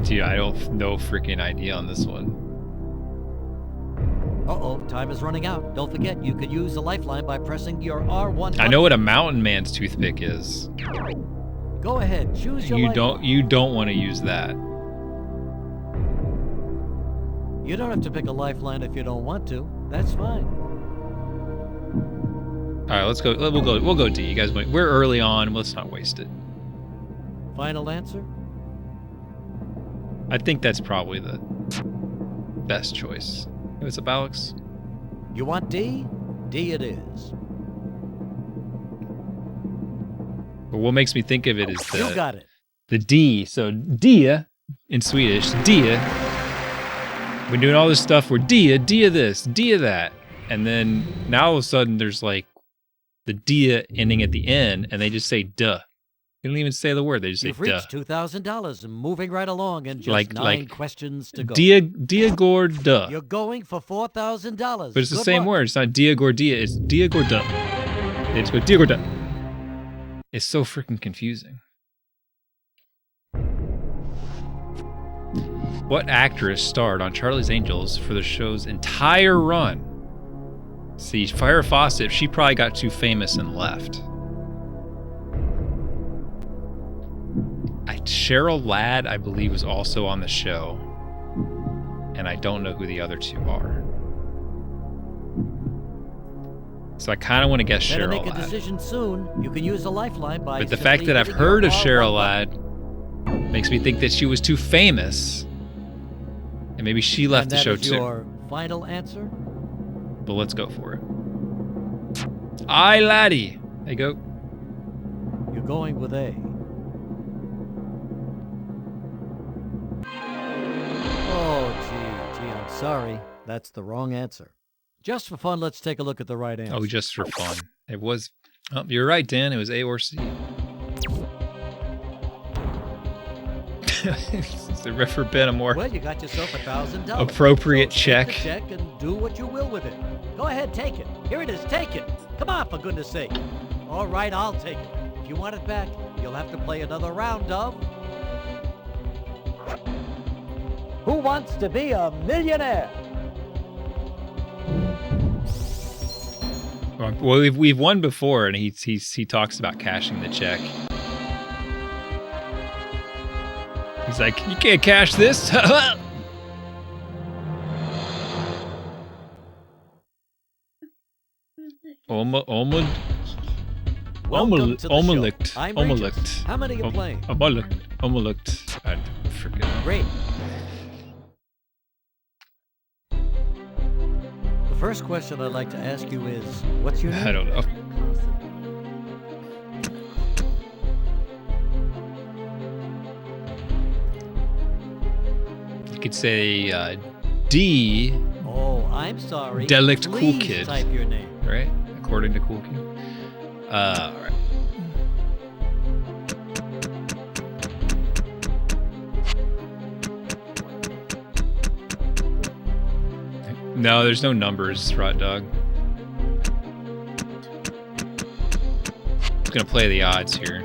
Dude, I don't no freaking idea on this one. Uh-oh, time is running out. Don't forget, you could use a lifeline by pressing your R1 button. I know what a mountain man's toothpick is. Go ahead, choose your lifeline. You don't want to use that. You don't have to pick a lifeline if you don't want to. That's fine. All right, let's go. We'll go D. You guys, we're early on. Let's not waste it. Final answer? I think that's probably the best choice. What's up, Alex? You want D? D it is. But what makes me think of it is You got it. the D. So dia in Swedish, dia. We're doing all this stuff. We're dia this, dia that, and then now all of a sudden there's like the dia ending at the end, and they just say duh. They don't even say the word. They just You've say duh. reached $2,000 and moving right along, and just nine questions to go. Dia gor duh. You're going for $4,000. But it's the same word. It's not dia gor dia. It's dia gor duh. They just go dia gor duh. It's so freaking confusing. What actress starred on Charlie's Angels for the show's entire run? See, Farrah Fawcett, she probably got too famous and left. Cheryl Ladd, I believe, was also on the show. And I don't know who the other two are. So I kind of want to guess Better Cheryl make a Ladd. decision soon. You can use a lifeline by. But the fact that I've heard of Cheryl Ladd makes me think that she was too famous. And maybe she left the show too. Your final answer? But let's go for it. Aye, laddie. There you go. You're going with A. Oh, gee, I'm sorry. That's the wrong answer. Just for fun, let's take a look at the right answer. Oh, just for fun. It was... Oh, you're right, Dan. It was A or C. It's the River Benamore. Well, you got yourself $1,000. Appropriate so check. Take the check and do what you will with it. Go ahead, take it. Here it is. Take it. Come on, for goodness sake. All right, I'll take it. If you want it back, you'll have to play another round of... Who Wants to Be a Millionaire? Well, we've won before, and he talks about cashing the check. He's like, you can't cash this. Welcome to the Omelette. show. I'm Regis. How many are you playing? Omelette. I forget. Great. The first question I'd like to ask you is, what's your name? I don't know. You could say D. Oh, I'm sorry. Delict Cool Please Kid. type your name. Right? According to Cool Kid. All right. No, there's no numbers, Rot Dog. Just gonna play the odds here.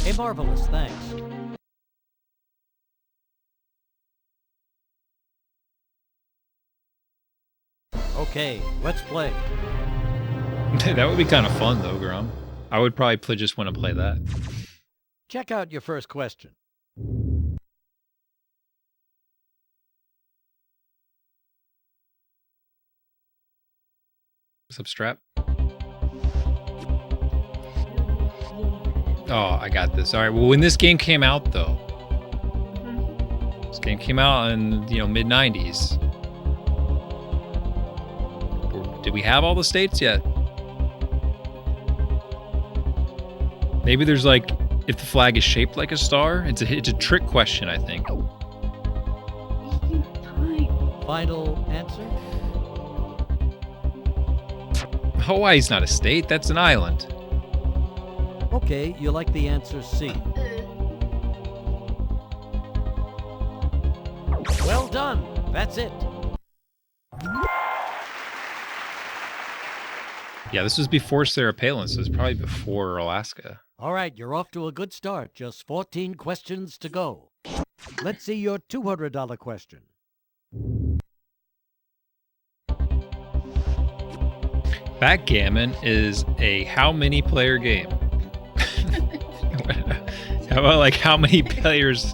Hey, marvelous, thanks. Okay, let's play. That would be kind of fun, though, Grum. I would probably just want to play that. Check out your first question. What's up, Strap? Really Oh, I got this. All right. Well, when this game came out, though, good. this game came out in mid '90s. Did we have all the states yet? Maybe there's like, if the flag is shaped like a star. It's a trick question, I think. Taking time. Final answer? Hawaii's not a state. That's an island. Okay, you like the answer C. Well done. That's it. Yeah, this was before Sarah Palin, so it's probably before Alaska. All right, you're off to a good start. Just 14 questions to go. Let's see your $200 question. Backgammon is a how many player game? How about like how many players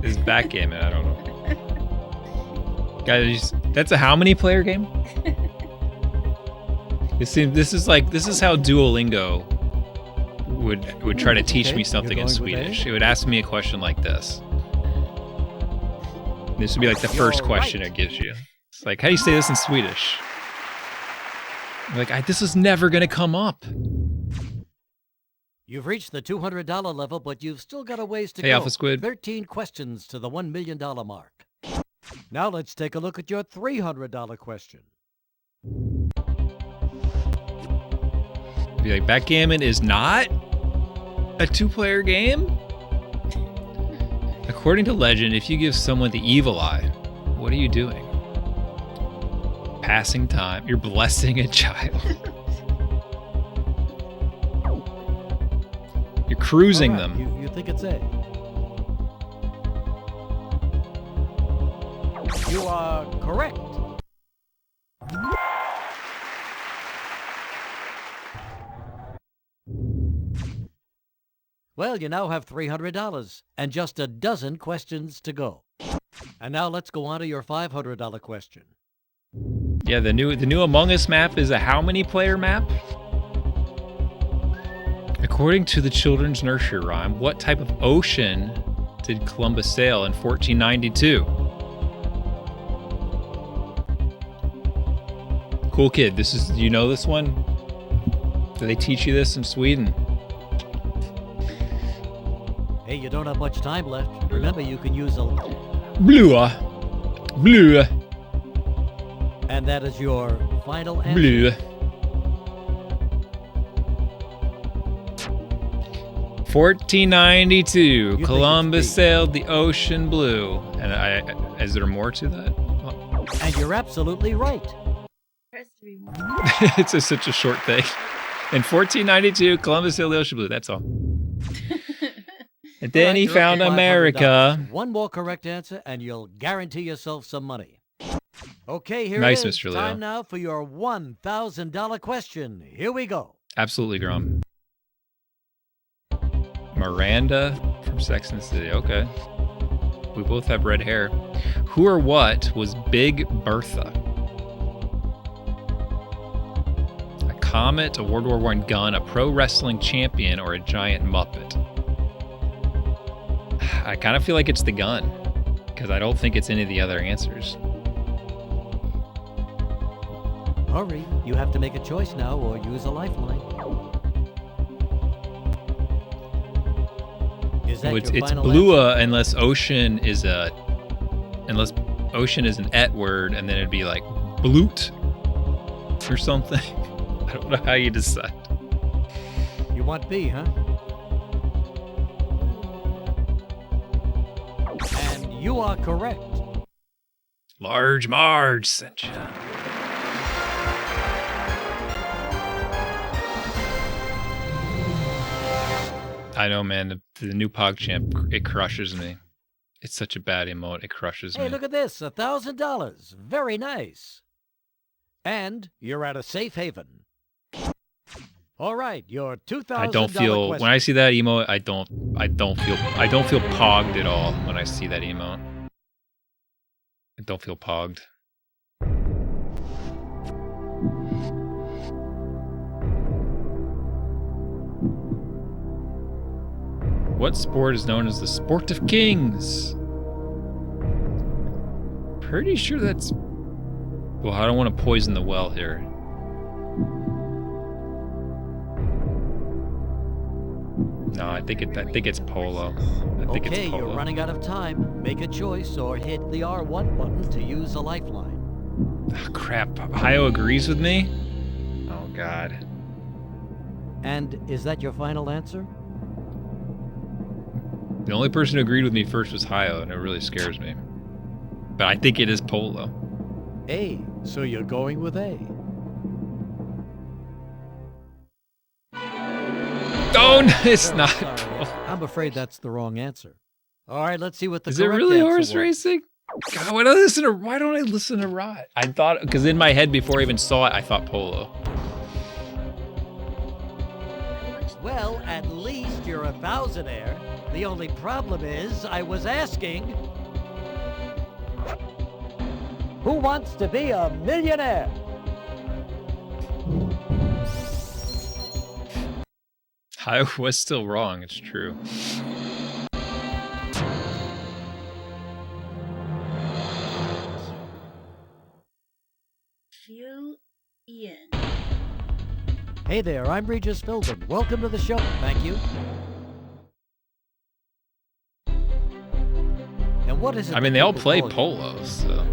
is backgammon? I don't know. Guys, that's a how many player game? This is how Duolingo would try to teach Okay, me something you're in going with A? Swedish. It would ask me a question like this. This would be like the first You're question right. it gives you. It's like, how do you say this in Swedish? I'm like, this is never gonna come up. You've reached the $200 level, but you've still got a ways to Hey, go. Alpha Squid. 13 questions to the $1 million mark. Now let's take a look at your $300 question. Be like, backgammon is not a two-player game? According to legend, if you give someone the evil eye, what are you doing? Passing time. You're blessing a child. You're cruising All right, them. You think it's A? You are correct. Well, you now have $300 and just a dozen questions to go. And now let's go on to your $500 question. Yeah, the new Among Us map is a how many player map? According to the children's nursery rhyme, what type of ocean did Columbus sail in 1492? Cool kid. You know this one? Do they teach you this in Sweden? Hey, you don't have much time left. Remember, you can use a... Blue. Blue. And that is your final answer. Blue. 1492. You think it's Columbus B. sailed the ocean blue. And is there more to that? And you're absolutely right. Press 3 more. It's such a short thing. In 1492, Columbus sailed the ocean blue. That's all. And then All right, he you're up to found $500. America. One more correct answer, and you'll guarantee yourself some money. Okay, here Nice, it is. Mr. Leo. Time now for your $1,000 question. Here we go. Absolutely, Grum. Miranda from Sex and the City. Okay. We both have red hair. Who or what was Big Bertha? A comet, a World War I gun, a pro wrestling champion, or a giant Muppet? I kind of feel like it's the gun, because I don't think it's any of the other answers. Hurry. You have to make a choice now or use a lifeline. Is that It's your final blua unless ocean is an et word, and then it'd be like bloot or something. I don't know how you decide. answer? You want B, huh? And you are correct. Large Marge sent you. I know, man. The new PogChamp, it crushes me. It's such a bad emote. It crushes Hey, me. look at this. $1,000. Very nice. And you're at a safe haven. All right, your $2,000 I don't feel question. when I see that emote. I don't feel pogged at all when I see that emote. I don't feel pogged. What sport is known as the sport of kings? Pretty sure that's. Well, I don't want to poison the well here. No, I think it's polo. I think Okay, it's polo. you're running out of time. Make a choice or hit the R1 button to use a lifeline. Oh, crap. Ohio agrees with me? Oh, God. And is that your final answer? The only person who agreed with me first was Ohio, and it really scares me. But I think it is polo. A. So you're going with A. Oh, no, it's Very not. sorry. I'm afraid that's the wrong answer. All right, let's see what the Is it correct really answer horse was. racing? God, why don't I listen to Rod? I thought, because in my head before I even saw it, I thought polo. Well, at least you're a thousandaire. The only problem is I was asking, who wants to be a millionaire? I was still wrong, it's true. Fill in. Hey there, I'm Regis Philbin. Welcome to the show. Thank you. And what is it? I mean, that they all people play call you? polo, so.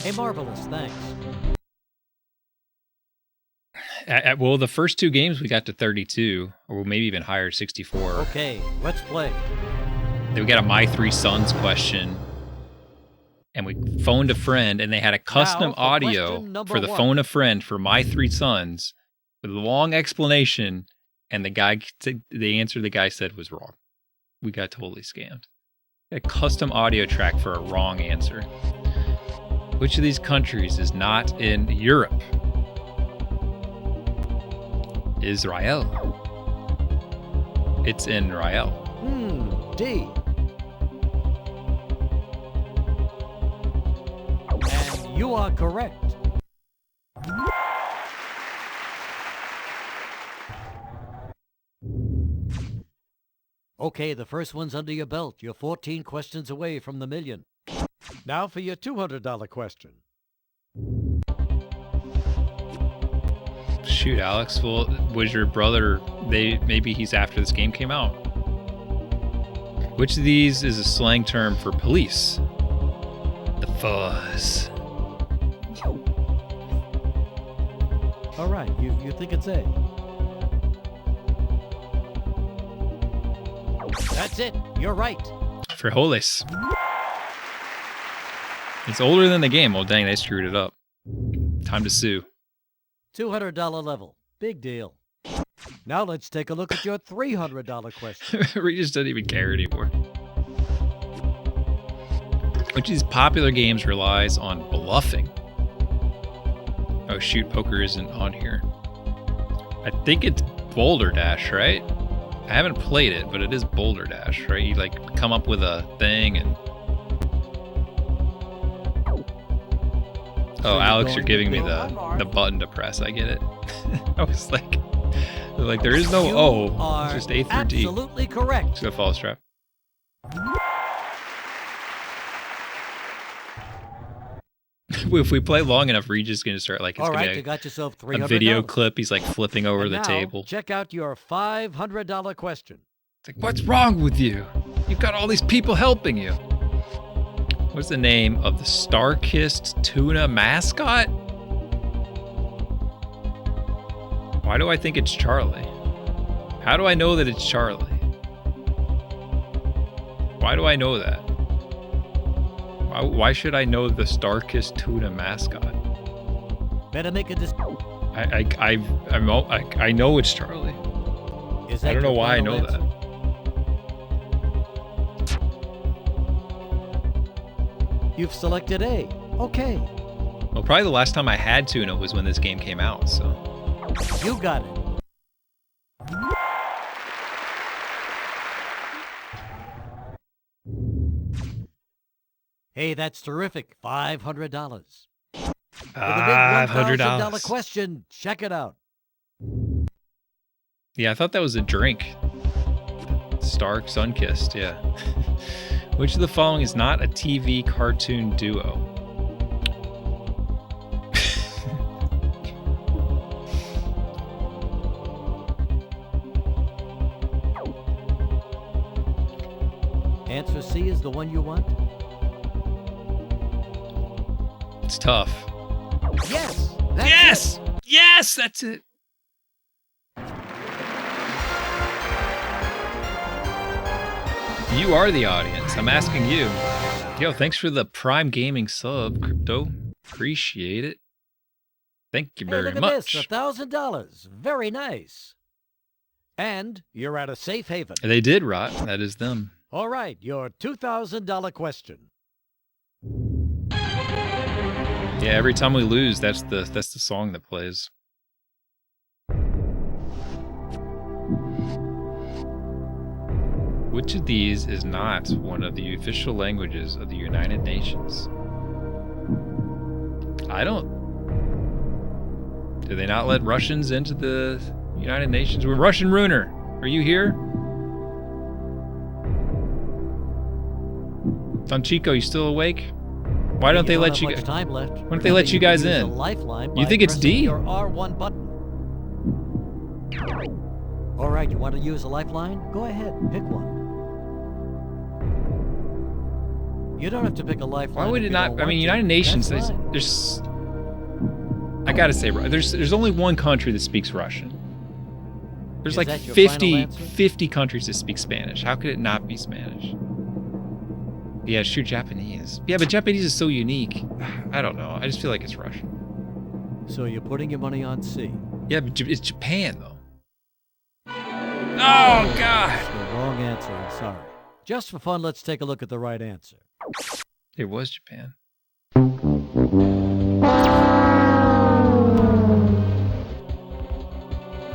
Hey, marvelous, thanks. Well, the first two games we got to 32, or maybe even higher, 64. Okay, let's play. Then we got a My Three Sons question. And we phoned a friend, and they had a custom for audio question number for the one. phone a friend for My Three Sons with a long explanation. And the answer the guy said was wrong. We got totally scammed. A custom audio track for a wrong answer. Which of these countries is not in Europe? Israel. It's in Israel. D. And you are correct. Okay, the first one's under your belt. You're 14 questions away from the million. Now for your $200 question. Shoot, Alex, well, was your brother, maybe he's after this game came out. Which of these is a slang term for police? The fuzz. All right, you think it's A. That's it. You're right. Frijoles. It's older than the game. Oh, dang, they screwed it up. Time to sue. $200 level. Big deal. Now let's take a look at your $300 question. Regis doesn't even care anymore. Which of these popular games relies on bluffing? Oh shoot, poker isn't on here. I think it's Boulder Dash, right? I haven't played it, but it is Boulder Dash, right? You like come up with a thing and... So Oh, you're Alex, going you're giving me with the button to press. I get it. I was like there is no You O. are It's just A through D. absolutely correct. Just gonna follow strap. If we play long enough, Regis is gonna start like it's All gonna right, be you got yourself a $300. video clip. He's like flipping over And the now, table. check out your $500 question. It's like, what's wrong with you? You've got all these people helping you. What's the name of the Star-Kissed tuna mascot? Why do I think it's Charlie? How do I know that it's Charlie? Why do I know that? Why should I know the Starkist tuna mascot? Better make a decision. I know it's Charlie. Is I that don't know your why I final know answer? that. You've selected A. Okay, Well, probably the last time I had tuna was when this game came out, so. you got it. Hey, that's terrific. $500. For the big $1,000 $500. question, check it out. Yeah, I thought that was a drink. Stark Sunkissed, yeah. Which of the following is not a TV cartoon duo? Answer C is the one you want? It's tough. Yes! That's Yes! it. Yes, that's it. You are the audience. I'm asking you. Yo, thanks for the Prime Gaming sub, Crypto. Appreciate it. Thank you Hey, very look at much. this, $1,000. Very nice. And you're at a safe haven. They did rot. That is them. All right, your $2,000 question. Yeah, every time we lose, that's the song that plays. Which of these is not one of the official languages of the United Nations? I don't. Do they not let Russians into the United Nations? We're Russian Runer. Are you here? Tonchico, you still awake? Why don't they let you? Much time left. Why don't they let you guys in? You think it's D? Your R1 button. All right, you want to use a lifeline? Go ahead, pick one. You don't have to pick a lifeline. Why would if it you not? don't I want mean, to. United Nations. That's fine. There's. I gotta say, there's only one country that speaks Russian. There's Is like that your 50 final answer? 50 countries that speak Spanish. How could it not be Spanish? Yeah, it's true Japanese. Yeah, but Japanese is so unique. I don't know. I just feel like it's Russian. So you're putting your money on C. Yeah, but it's Japan though. Oh God! That's the wrong answer. I'm sorry. Just for fun, let's take a look at the right answer. It was Japan.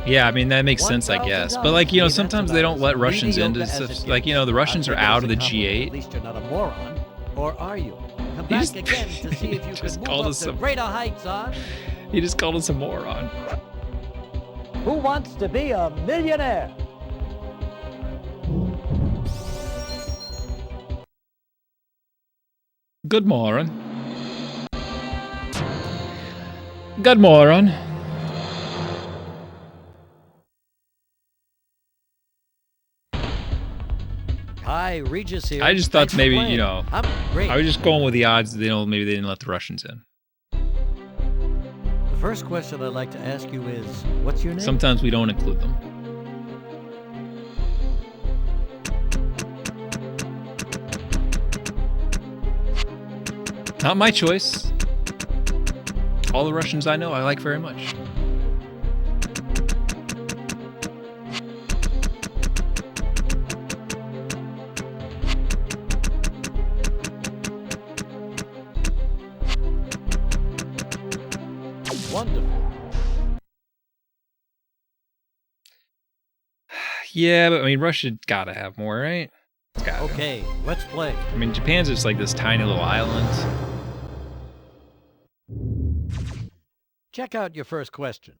Yeah, I mean that makes sense, I guess. But like, you know, $1,000. sometimes they don't let Russians into Mediocre as stuff. it Like, you gets. know, the Russians I'll are give it out as of a the compliment. G8. At least you're not a moron, or are you? Come He back just- again to see if you just can called move up us to a- greater heights, on. He just called us a moron. Who wants to be a millionaire? Good morning. Good morning. Hi, Regis here. I just thought Thanks for maybe, playing. you know, I'm great. I was just going with the odds. You know, maybe they didn't let the Russians in. The first question I'd like to ask you is, what's your name? Sometimes we don't include them. Not my choice. All the Russians I know, I like very much. Wonderful. Yeah, but I mean, Russia gotta have more, right? It's gotta. Okay, let's play. I mean, Japan's just like this tiny little island. Check out your first question.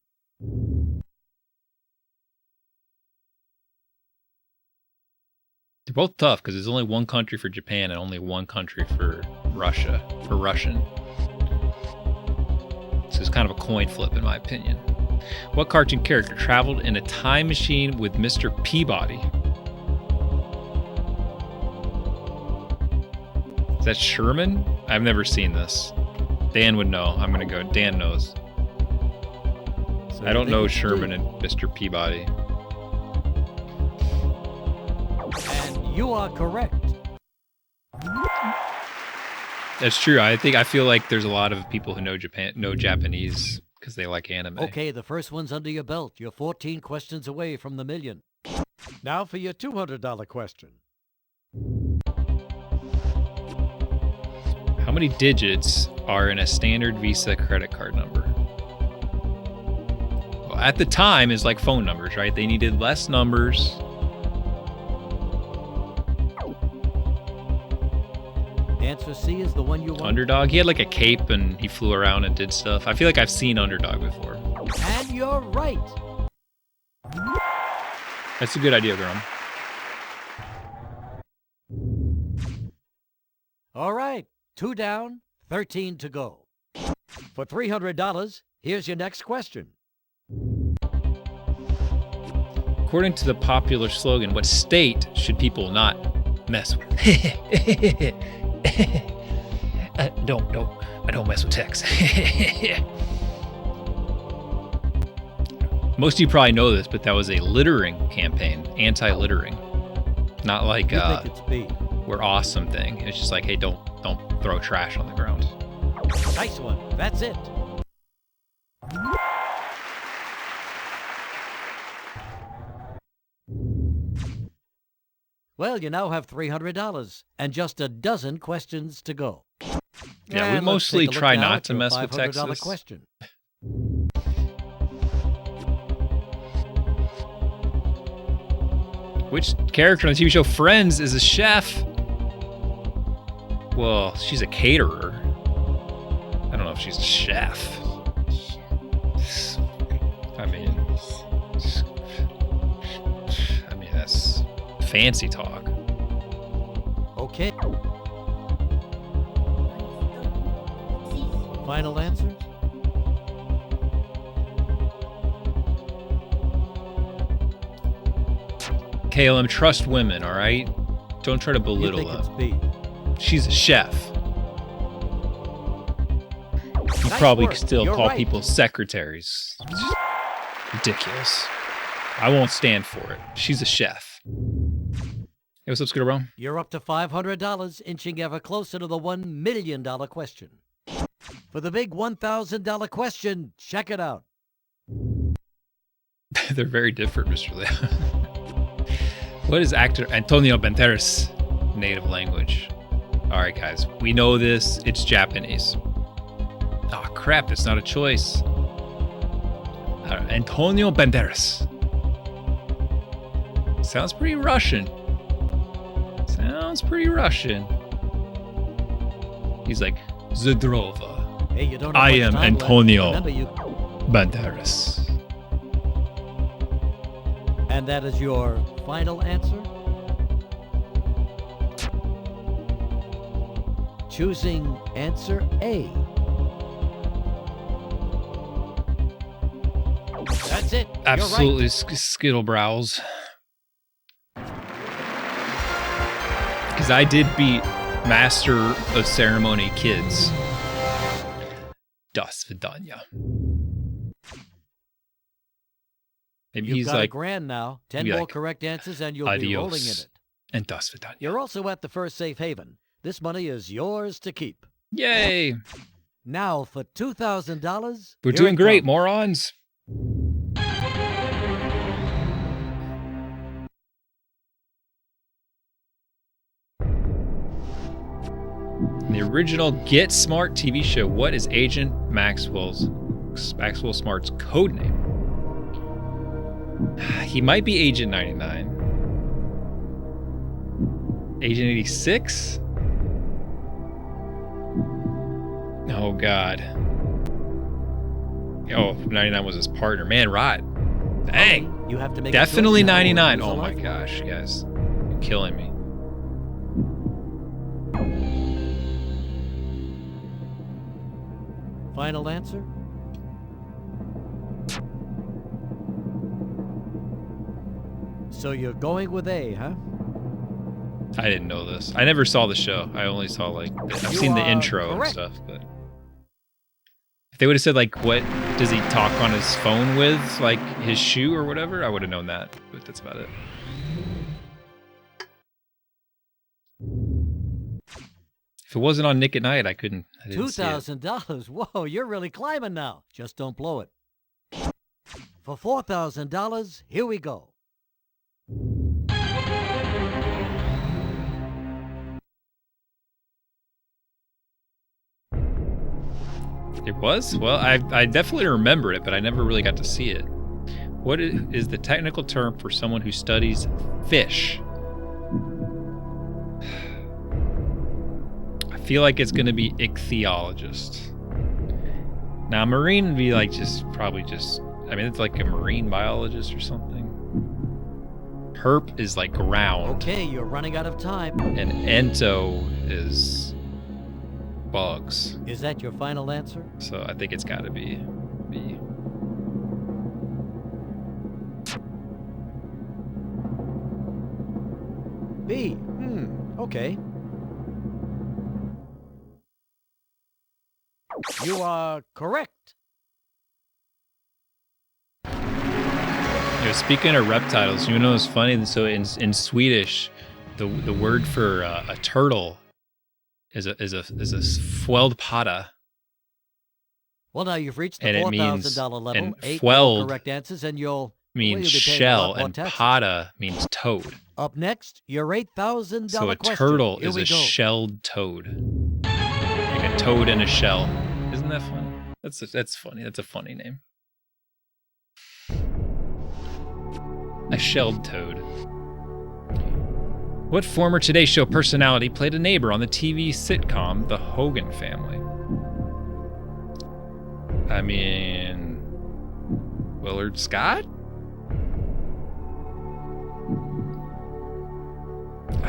They're both tough because there's only one country for Japan and only one country for Russia, for Russian. So it's kind of a coin flip, in my opinion. What cartoon character traveled in a time machine with Mr. Peabody? Is that Sherman? I've never seen this. Dan would know. I'm going to go. Dan knows. So I you don't think know it's D. Sherman and Mr. Peabody. And you are correct. That's true. I feel like there's a lot of people who know Japanese because they like anime. Okay, the first one's under your belt. You're 14 questions away from the million. Now for your $200 question. How many digits are in a standard Visa credit card number? Well, at the time, is like phone numbers, right? They needed less numbers. Answer C is the one you want. Underdog. He had like a cape and he flew around and did stuff. I feel like I've seen Underdog before. And you're right. That's a good idea, Grum. All right, 2 down, 13 to go. For $300, here's your next question. According to the popular slogan, what state should people not mess with? I don't mess with Tex. Most of you probably know this, but that was a littering campaign, anti-littering. Not like You think it's B. we're awesome thing. It's just like, hey, don't throw trash on the ground. Nice one. That's it. Well, you now have $300 and just a dozen questions to go. Yeah, we And let's mostly take a look try now not at to your mess with $500 Texas. question. Which character on the TV show Friends is a chef? Well, she's a caterer. I don't know if she's a chef. I mean, that's fancy talk. Okay. Final answer? KLM, trust women, all right? Don't try to You belittle think it's them. B. She's a chef. You Nice probably work. still You're call right. people secretaries. It's just ridiculous. I won't stand for it. She's a chef. Hey, what's up, Scooter Bro? You're up to $500, inching ever closer to the $1 million question. For the big $1,000 question, check it out. They're very different, Mr. Leon. What is actor Antonio Banderas' native language? All right, guys, we know this. It's Japanese. Oh, crap, that's not a choice. Antonio Banderas. Sounds pretty Russian. Sounds pretty Russian. He's like, Zdrova. Hey, you don't have I much am time left. Antonio Remember you, Banderas. and that is your final answer? Choosing answer A. That's it. You're Absolutely, right. Skittle Brows. Because I did beat Master of Ceremony Kids. Das Vidanya. Maybe You've he's got like, a grand now. 10 maybe more like, correct answers, and you'll be rolling in adios. it. And Das Vidanya. You're also at the first safe haven. This money is yours to keep. Yay! Now for $2,000. We're here doing it great, comes. morons. In the original Get Smart TV show, what is Agent Maxwell Smart's code name? He might be Agent 99. Agent 86? Oh, God. Oh, 99 was his partner. Man, right. Dang. You have to make Definitely a choice now or 99. lose a Oh, my life. gosh, guys. You're killing me. Final answer? So you're going with A, huh? I didn't know this. I never saw the show. I only saw, like, I've You seen the are intro correct. and stuff, but if they would have said, like, what does he talk on his phone with, like, his shoe or whatever, I would have known that, but that's about it. If it wasn't on Nick at Night, I didn't see it. $2,000. Whoa, you're really climbing now. Just don't blow it. For $4,000, here we go. It was? Well, I definitely remember it, but I never really got to see it. What is the technical term for someone who studies fish? I feel like it's going to be ichthyologist. Now, marine would be like probably just, I mean, it's like a marine biologist or something. Herp is like ground. Okay, you're running out of time. And ento is bugs. Is that your final answer? So I think it's got to be B. B. Okay. You are correct. Speaking of reptiles, you know what's funny? So in Swedish, the word for a turtle is a sköldpadda. Well, now you've reached the And it means- $4,000 level. and 8 fweld correct answers, and you'll Means you'll be paying a lot shell more and taxes. padda means toad. Up next, your $8,000 So a question. turtle Here is we a go. shelled toad, like a toad in a shell. Isn't that funny? That's funny. That's a funny name. A shelled toad. What former Today Show personality played a neighbor on the TV sitcom The Hogan Family? I mean, Willard Scott?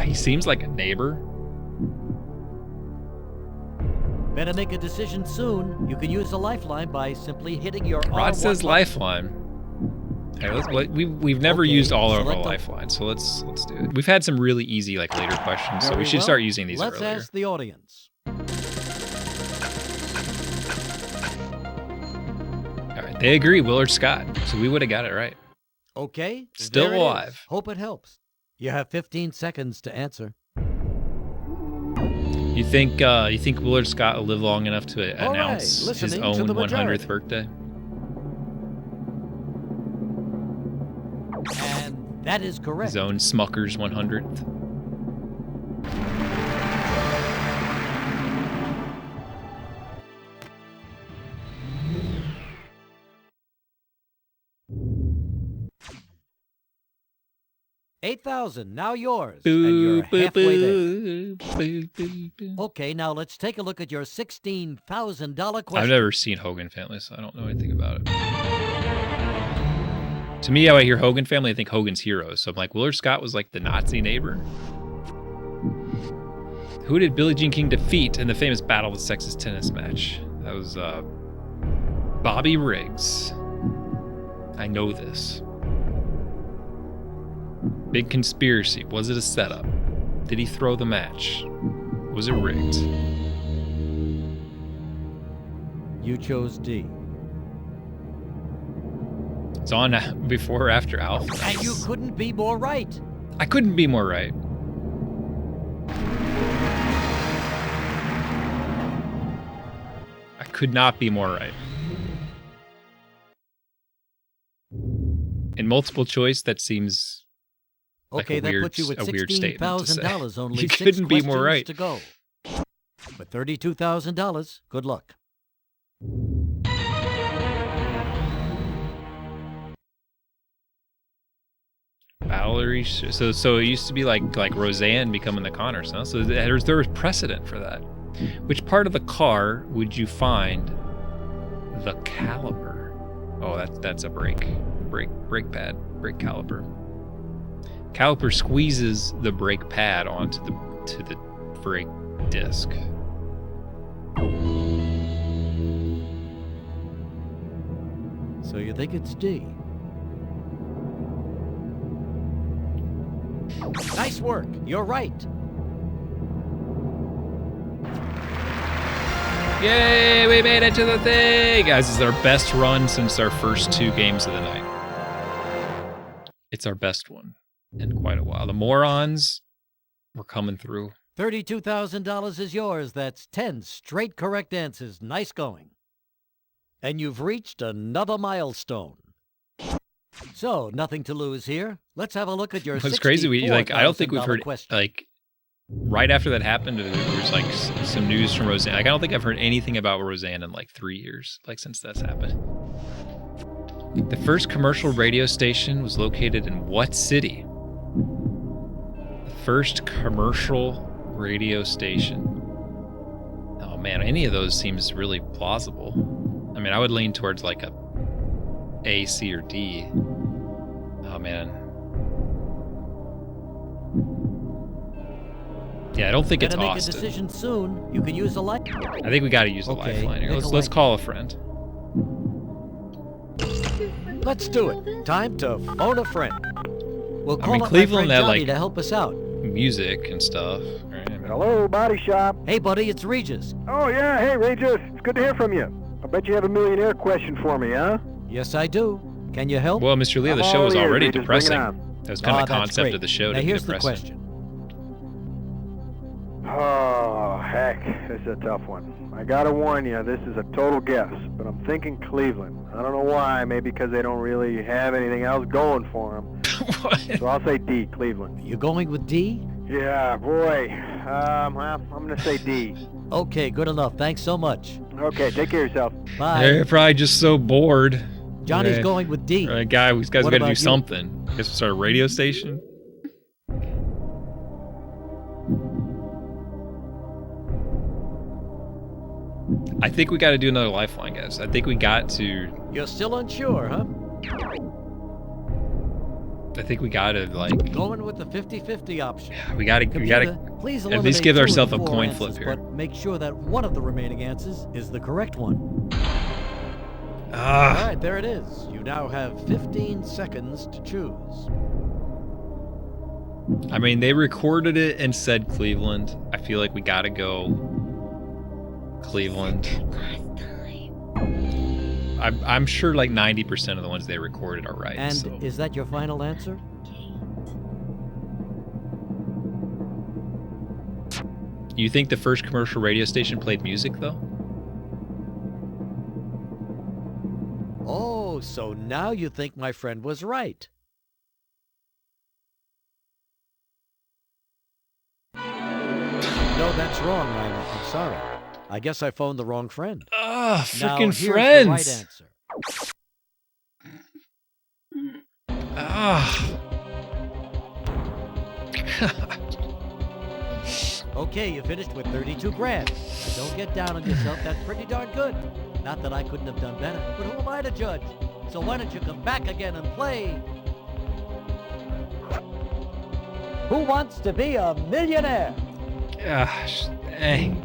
He seems like a neighbor. Better make a decision soon. You can use a lifeline by simply hitting your Rod R1 says button. lifeline. Okay, we've never Okay, used all of our select a- lifelines, so let's do it. We've had some really easy later questions, so we Very should well. start using these Let's earlier. ask the audience. All right, they agree, Willard Scott. So we would have got it right. Okay. Still there it is. alive. Hope it helps. You have 15 seconds to answer. You think Willard Scott will live long enough to All right, announce his listening to own the 100th majority. birthday? And that is correct. His own Smucker's 100th. $8,000, now yours. And you're halfway there. Okay, now let's take a look at your $16,000 question. I've never seen Hogan Family, so I don't know anything about it. To me, when I hear Hogan Family, I think Hogan's Heroes. So I'm like, Willard Scott was like the Nazi neighbor. Who did Billie Jean King defeat in the famous Battle of the Sexes tennis match? That was Bobby Riggs. I know this. Big conspiracy. Was it a setup? Did he throw the match? Was it rigged? You chose D. It's on before or after Alpha. And you couldn't be more right. I couldn't be more right. I could not be more right. In multiple choice, that seems like Okay, a that weird, puts you at a weird statement to say. $16,000. Only You 6 couldn't be more questions right. to go. With $32,000, good luck. Valerie, so it used to be like Roseanne becoming the Connors, huh? So there was precedent for that. Which part of the car would you find the caliper? Oh, that's a brake pad, brake caliper. Caliper squeezes the brake pad onto the brake disc. So you think it's D? Nice work. You're right. Yay, we made it to the thing! Guys, this is our best run since our first 2 games of the night. It's our best one in quite a while. The morons were coming through. $32,000 is yours. That's 10 straight correct answers. Nice going. And you've reached another milestone. So, nothing to lose here. Let's have a look at your It's crazy. I don't think we've $64,000 heard question. like right after that happened. There was like some news from Roseanne. Like I don't think I've heard anything about Roseanne in like 3 years. Like since that's happened. The first commercial radio station was located in what city? The first commercial radio station. Oh man, any of those seems really plausible. I mean, I would lean towards like A, C, or D. Oh man. Yeah, I don't think it's Better make Austin. a decision soon. You can use a light. I think we got to use the Okay, lifeline here. pick a Let's light. call a friend. Let's do it. Time to phone a friend. We'll I call mean, up Cleveland, my friend that, Johnny like- to help us out. Music and stuff. Right? I mean, Hello, body shop. Hey, buddy, it's Regis. Oh, yeah. Hey, Regis. It's good to hear from you. I bet you have a millionaire question for me, huh? Yes, I do. Can you help? well, Mr. Leo, the I'm show all was ears, already Regis. Bring it depressing. on. That was kind of the that's concept great. of the show Now, to be here's the depressing. question. Oh, heck. This is a tough one. I gotta warn you, this is a total guess, but I'm thinking Cleveland. I don't know why. Maybe because they don't really have anything else going for them. What? So I'll say D, Cleveland. You going with D? Yeah, boy. Well, I'm gonna say D. Okay, good enough. Thanks so much. Okay, take care of yourself. Bye. They're probably just so bored. Johnny's Yeah. going with D. Right, guy, these guys What got to about do you? something. I guess we'll start a radio station. I think we got to do another lifeline, guys. I think we got to. You're still unsure, huh? I think we got to like. Going with the 50-50 option. We got to. We got Computer, to. please at least eliminate give 2 of ourselves the a 4 coin flip answers, here. But make sure that one of the remaining answers is the correct one. All Ah, right, there it is. You now have 15 seconds to choose. I mean, they recorded it and said Cleveland. I feel like we got to go Cleveland. I'm sure like 90% of the ones they recorded are right. And so. is that your final answer? You think the first commercial radio station played music though? Oh, so now you think my friend was right. No, that's wrong. I'm sorry. I guess I phoned the wrong friend. Ah, Now, freaking here's friends. the right answer. Ah. Okay, you finished with 32 grand. Now, don't get down on yourself. That's pretty darn good. Not that I couldn't have done better, but who am I to judge? So why don't you come back again and play? Who wants to be a millionaire? Gosh, dang.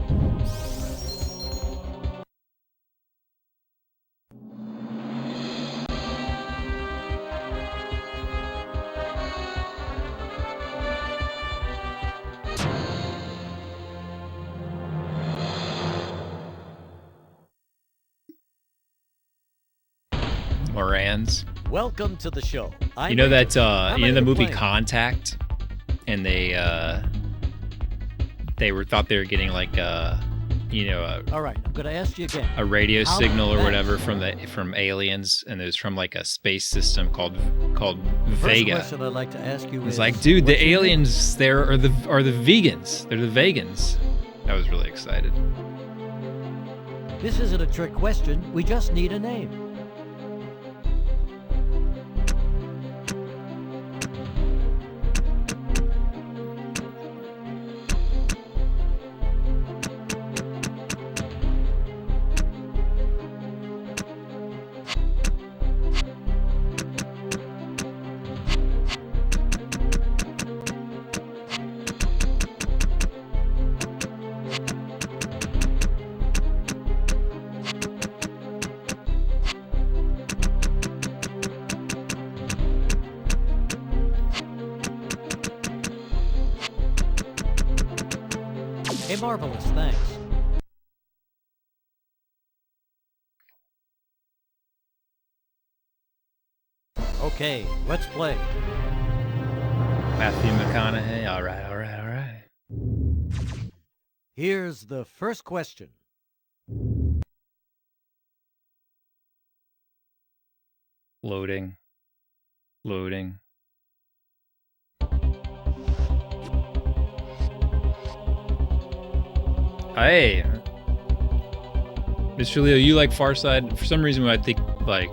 Moran's. Welcome to the show. I'm You know Rachel. that How you many know the are movie playing? Contact, and they thought they were getting like All right, I'm gonna ask you again. a radio How signal or fast? whatever from aliens, and it was from like a space system called The first Vega. question I'd like to ask you It's is, like, dude, the what's your name? aliens there are the vegans. They're the vegans. I was really excited. This isn't a trick question. We just need a name. Hey, marvelous, thanks. Okay, let's play. Matthew McConaughey. All right. Here's the first question. Loading. Loading. Hey. Mr. Leo, you like Far Side? For some reason, when I think like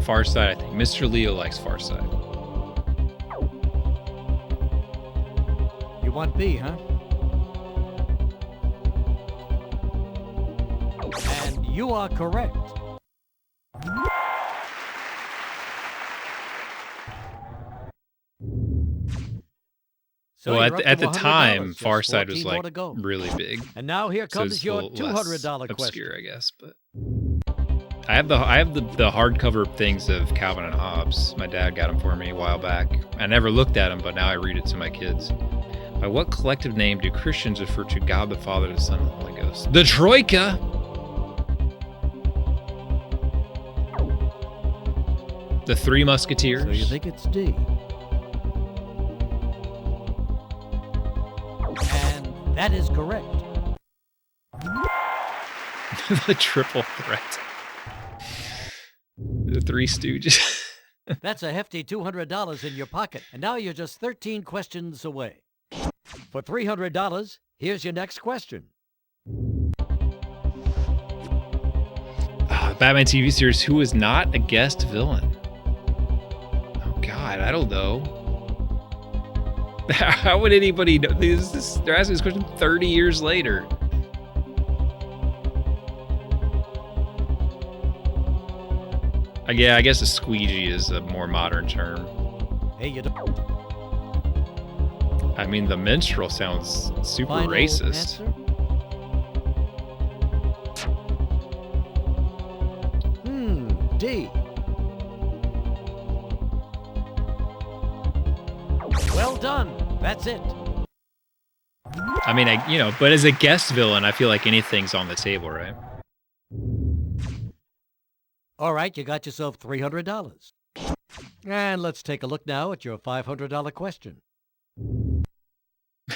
Far Side, I think Mr. Leo likes Far Side. You want B, huh? And you are correct. So Well, you're up at to the $100, time, just Far Side 14 was more like to go. really big. And now here So comes it's a your little less $200 question. obscure, I guess. But I have the hardcover things of Calvin and Hobbes. My dad got them for me a while back. I never looked at them, but now I read it to my kids. By what collective name do Christians refer to God the Father, the Son, and the Holy Ghost? The Troika. The Three Musketeers. So you think it's D. And that is correct. The Triple Threat. The Three Stooges. That's a hefty $200 in your pocket. And now you're just 13 questions away. For $300, here's your next question. Batman TV series, who is not a guest villain? Oh, God, I don't know. How would anybody know? They're asking this question 30 years later. Yeah, I guess a squeegee is a more modern term. Hey, you don't. I mean, the minstrel sounds super Final racist. answer? D. Well done. That's it. I mean, but as a guest villain, I feel like anything's on the table, right? All right, you got yourself $300. And let's take a look now at your $500 question.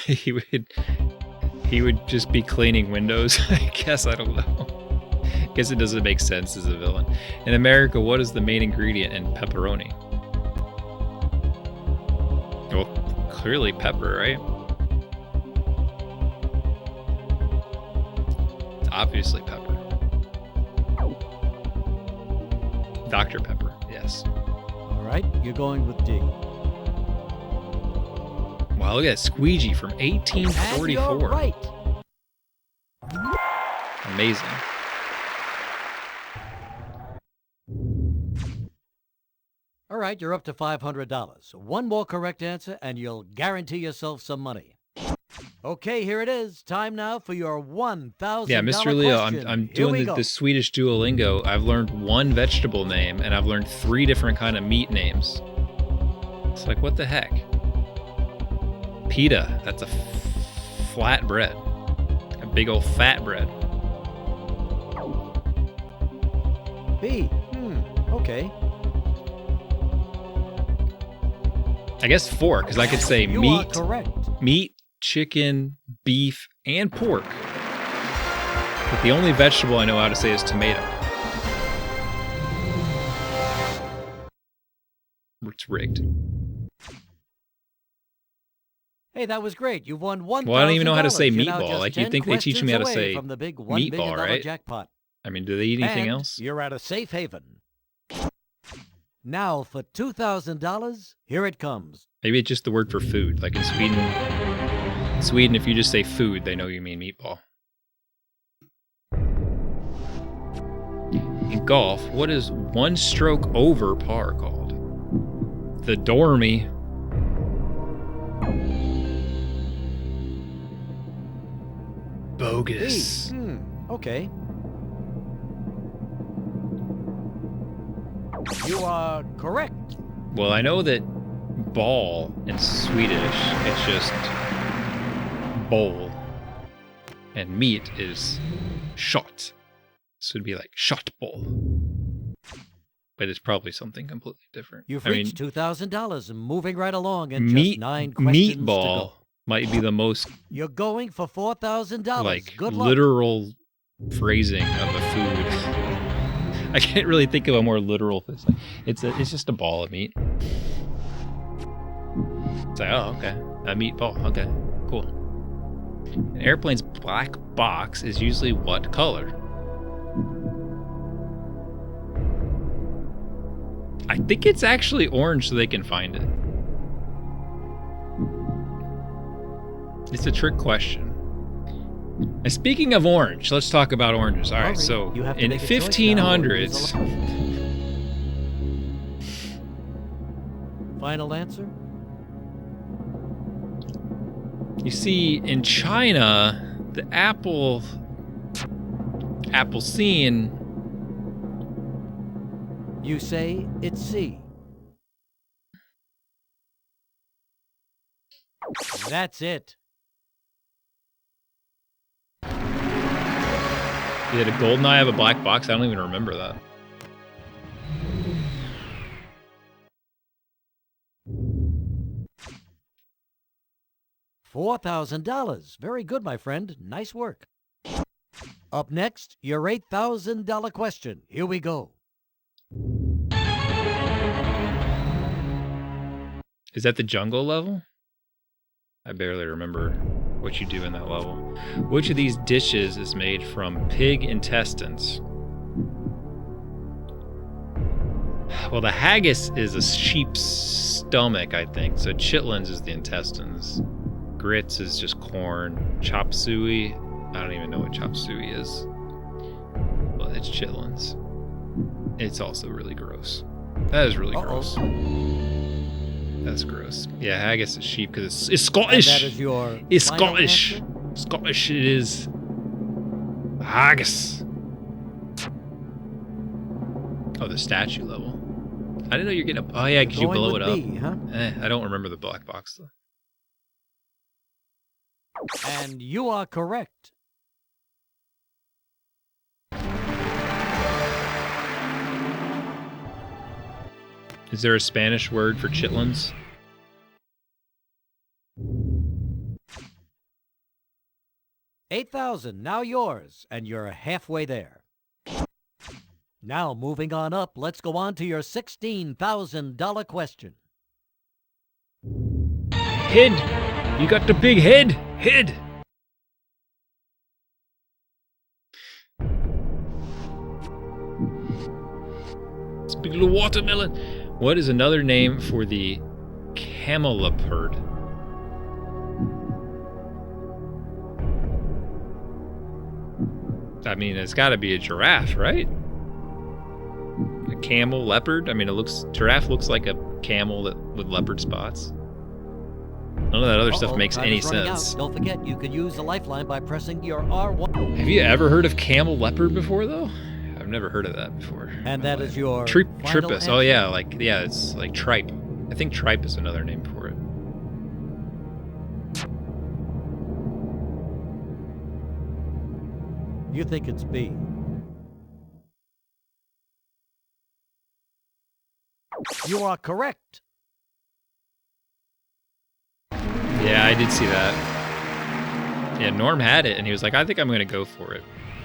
he would just be cleaning windows. I guess, I don't know. I guess it doesn't make sense as a villain. In America, what is the main ingredient in pepperoni? Well, clearly pepper, right? It's obviously pepper. Dr. Pepper, yes. All right, you're going with D. Wow, look at that squeegee from 1844. And you're right. Amazing. All right, you're up to $500. One more correct answer, and you'll guarantee yourself some money. Okay, here it is. Time now for your $1,000 Yeah, Mr. Leo, question. I'm Here we doing go. the Swedish Duolingo. I've learned one vegetable name, and I've learned 3 different kind of meat names. It's like, what the heck? Pita, that's a flat bread. A big old fat bread. B. Okay. I guess 4, because I could say You are meat, correct. meat, chicken, beef, and pork. But the only vegetable I know how to say is tomato. It's rigged. Hey, that was great. You've won $1,000. Well, I don't even know how to say You're now meatball. just Like, you'd 10 think they teach me how to questions away say from the big $1 meatball, million right? jackpot. I mean, do they eat anything And else? You're at a safe haven. Now for $2,000, here it comes. Maybe it's just the word for food. Like in Sweden, if you just say food, they know you mean meatball. In golf, what is one stroke over par called? The dormy. Bogus. Okay. You are correct. Well, I know that ball in Swedish, it's just bowl. And meat is shot. So it'd be like shot bowl. But it's probably something completely different. You've reached $2,000 and moving right along in just meat, 9 questions to meatball go. might be the most You're going for $4,000. like Good luck. literal phrasing of a food. I can't really think of a more literal thing. It's just a ball of meat. It's like, oh, okay, a meatball. Okay, cool. An airplane's black box is usually what color? I think it's actually orange so they can find it. It's a trick question. And speaking of orange, let's talk about oranges. All right, Hurry, so you have to in make a choice now or 1500s, Final answer? you see in China, the scene, You say it's C. That's it. did a golden eye have a black box? I don't even remember that. $4,000. Very good, my friend. Nice work. Up next, your $8,000 question. Here we go. Is that the jungle level? I barely remember what you do in that level. Which of these dishes is made from pig intestines? Well, the haggis is a sheep's stomach, I think. So chitlins is the intestines. Grits is just corn. Chop suey, I don't even know what chop suey is. But it's chitlins. It's also really gross. That is really gross. That's gross. Yeah, haggis is sheep because it's Scottish. And that is your It's final Scottish. answer? Scottish it is. Haggis. Oh, the statue level. I didn't know you're getting up. Oh yeah, because you Going blow with it up. B, huh? I don't remember the black box though. And you are correct. Is there a Spanish word for chitlins? $8,000, now yours, and you're halfway there. Now, moving on up, let's go on to your $16,000 question. Head! You got the big head! Head! It's a big little watermelon. What is another name for the camelopard? I mean, it's got to be a giraffe, right? A camel leopard? I mean, giraffe looks like a camel with leopard spots. None of that other stuff makes Time any is running out. sense. Don't forget, you can use the lifeline by pressing your R1. Have you ever heard of camel leopard before, though? I've never heard of that before. And that is your Trippus. final Oh answer? yeah, it's like tripe. I think tripe is another name for it. You think it's B. You are correct. Yeah, I did see that. Yeah, Norm had it, and he was like, I think I'm going to go for it.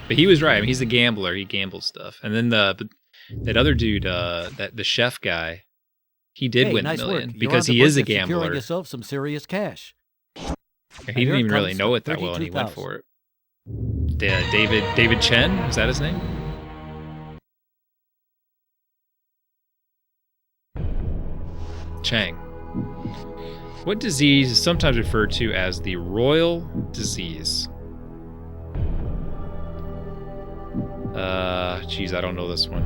But he was right. I mean, he's a gambler. He gambles stuff. And then that other dude, the chef guy, he did win nice a million work. because You're on he the is a brink of securing gambler. yourself some serious cash. He here didn't it even really comes, know it that well, and he went 32,000. for it. David Chen, is that his name? Chang. What disease is sometimes referred to as the royal disease? Geez, I don't know this one.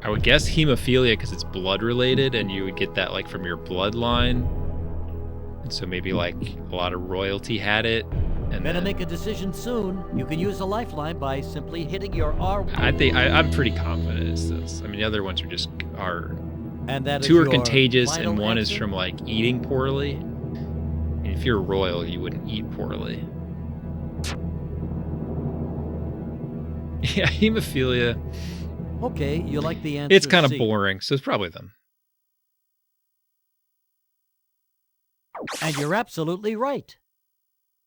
I would guess hemophilia because it's blood related, and you would get that like from your bloodline. And so maybe like a lot of royalty had it. And Better then, make a decision soon. You can use a lifeline by simply hitting your R1. I'm pretty confident it's this. I mean, the other ones are And that is two are your contagious, final and one is answer? from like eating poorly. And if you're royal, you wouldn't eat poorly. Yeah, hemophilia. Okay, you like the answer It's kind of C. boring, so it's probably them. And you're absolutely right.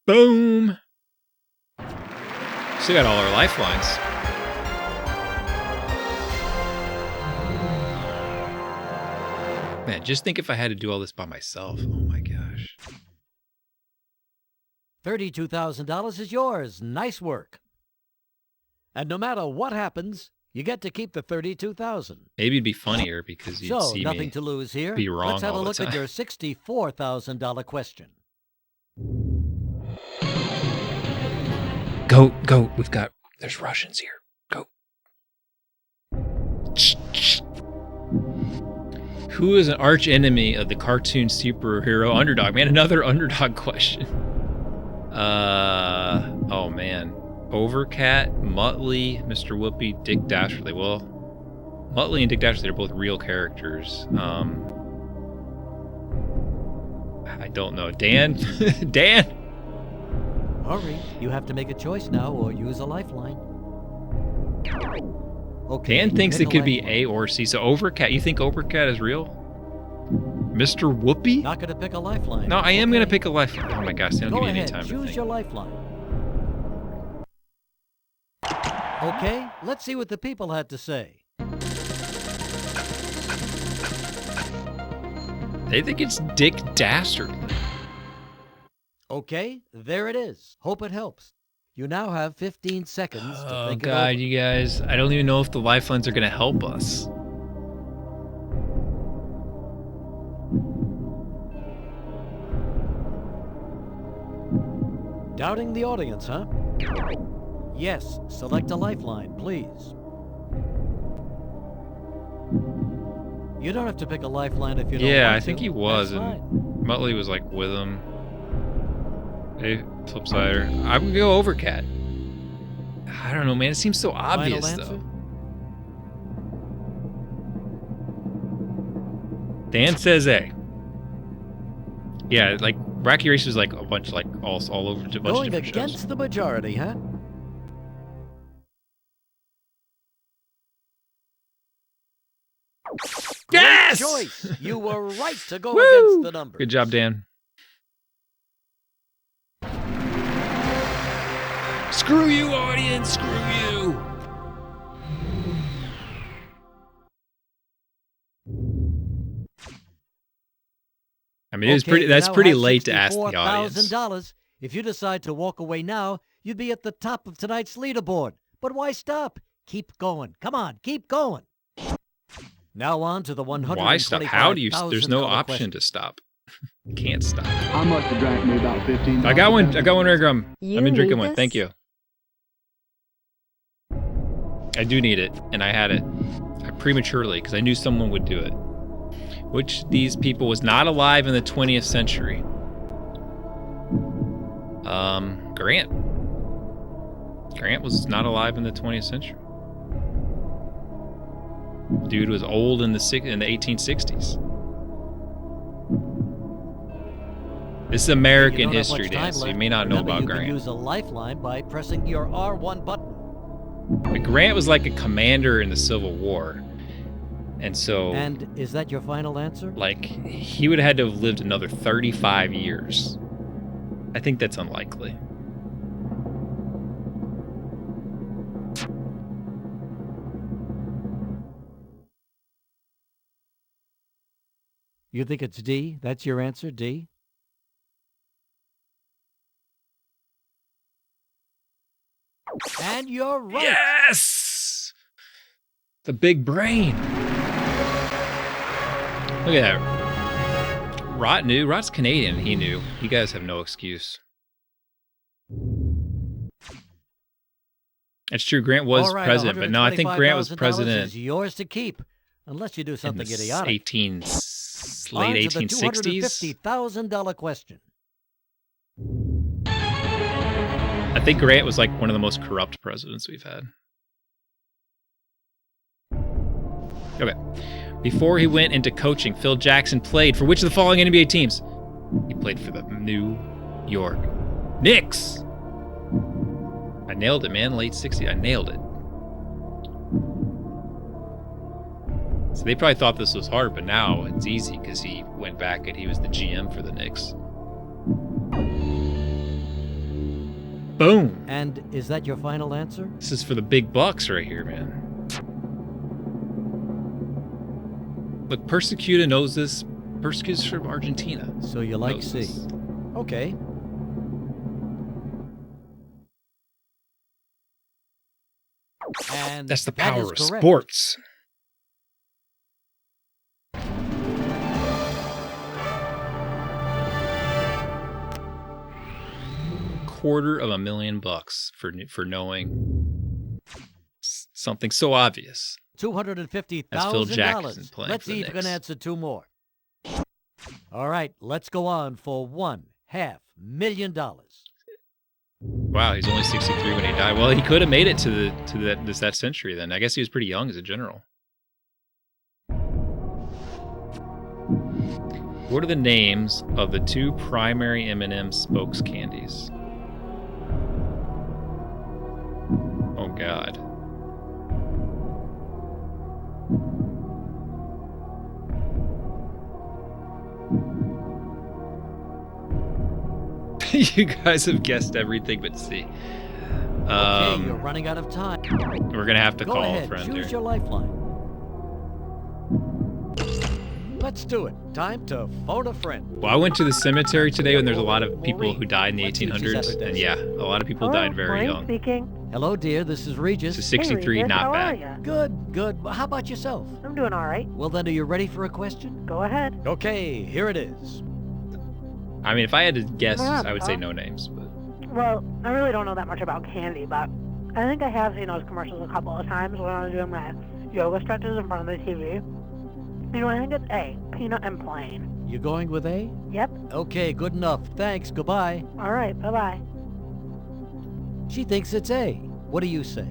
Boom. Still got all our lifelines. Man, just think if I had to do all this by myself. Oh my gosh. $32,000 is yours. Nice work. And no matter what happens, you get to keep the $32,000. Maybe it'd be funnier because you'd So, see nothing me to lose here. be wrong Let's have a all the look at time. your $64,000 question. Go. There's Russians here. Go. Who is an arch enemy of the cartoon superhero underdog? Man, another underdog question. Oh man. Overcat, Muttley, Mr. Whoopi, Dick Dastardly. Well, Muttley and Dick Dastardly are both real characters. I don't know. Dan? Dan? Hurry. You have to make a choice now or use a lifeline. Okay. Dan thinks pick it could be lifeline. A or C. So Overcat, you think Overcat is real? Mr. Whoopi? Not going to pick a lifeline. No, I am going to Okay. pick a lifeline. Oh my gosh, they don't Go give me any ahead. time to Choose think. your lifeline. Okay, let's see what the people had to say. They think it's Dick Dastardly. Okay, there it is. Hope it helps. You now have 15 seconds to Oh think it god, over. you guys. I don't even know if the lifelines are going to help us. Doubting the audience, huh? Yes, select a lifeline, please. You don't have to pick a lifeline if you don't Yeah, want I think to. he was, That's and fine. Muttley was like with him. Hey, Flipsider. I'm going to go Overcat. I don't know, man. It seems so obvious, Final answer? though. Dan says A. Yeah, like Wacky Race was like a bunch, like all over a bunch of Going different against shows. the majority, huh? Yes! Great choice. You were right to go Woo! against the numbers. Good job, Dan. Screw you, audience. Screw you. I mean, it was Okay, pretty. you That's now pretty have late to ask the audience. $64,000. If you decide to walk away now, you'd be at the top of tonight's leaderboard. But why stop? Keep going. Come on, keep going. Now on to the $125,000 Why stop? How do you? There's no option question. to stop. You can't stop. How much to drink me? About 15. I got one. I got one, Rare. You I've been drinking need one. Thank this? you. I do need it, and I had it prematurely because I knew someone would do it. Which these people was not alive in the 20th century? Grant. Grant was not alive in the 20th century. Dude was old in the 1860s. This is You American don't have history, much Dan, time so you left. may not know Remember, about you can Grant. use a lifeline by pressing your R1 button. But Grant was like a commander in the Civil War. And so, And is that your final answer? like, he would have had to have lived another 35 years. I think that's unlikely. You think it's D? That's your answer, D? And you're right. Yes! The big brain. Look at that. Rot knew. Rot's Canadian. He knew. You guys have no excuse. That's true. Grant was All right, president, but no, I think Grant was $125,000 president is yours to keep, unless you do in something the idiotic. late On to the 1860s. $250,000 question. I think Grant was like one of the most corrupt presidents we've had. Okay. Before he went into coaching, Phil Jackson played for which of the following NBA teams? He played for the New York Knicks. I nailed it, man. Late 60s. I nailed it. So they probably thought this was hard, but now it's easy because he went back and he was the GM for the Knicks. Boom. And is that your final answer? This is for the big bucks right here, man. Look, Persecuta knows this. Persecuta's from Argentina. So you like Knows C. this. Okay. And That's the that power is of correct. sports. $250,000 for knowing something so obvious. That's Phil Jackson $250,000. playing Let's for the see if you Knicks. can answer 2 more. All right, let's go on for $500,000. Wow, he's only 63 when he died. Well, he could have made it to that century then. I guess he was pretty young as a general. What are the names of the 2 primary M&M spokes candies? Oh God. You guys have guessed everything but C. Okay, you're running out of time. We're gonna have to Go call ahead, a friend choose here. your lifeline. Let's do it. Time to phone a friend. Well, I went to the cemetery today and there's a lot of people Maureen, who died in the let's see if she's 1800s. at her And desk. yeah, a lot of people died very Maureen young. speaking. Hello, dear. This is Regis. So 63, Hey, Regis, not how bad. are ya? Good. How about yourself? I'm doing all right. Well, then, are you ready for a question? Go ahead. Okay, here it is. I mean, if I had to guess, Yeah, I would say huh? no names. But Well, I really don't know that much about candy, but I think I have seen those commercials a couple of times when I was doing my yoga stretches in front of the TV. You know, I think it's A, peanut and plain. You going with A? Yep. Okay, good enough. Thanks. Goodbye. All right. Bye-bye. She thinks it's A. What do you say?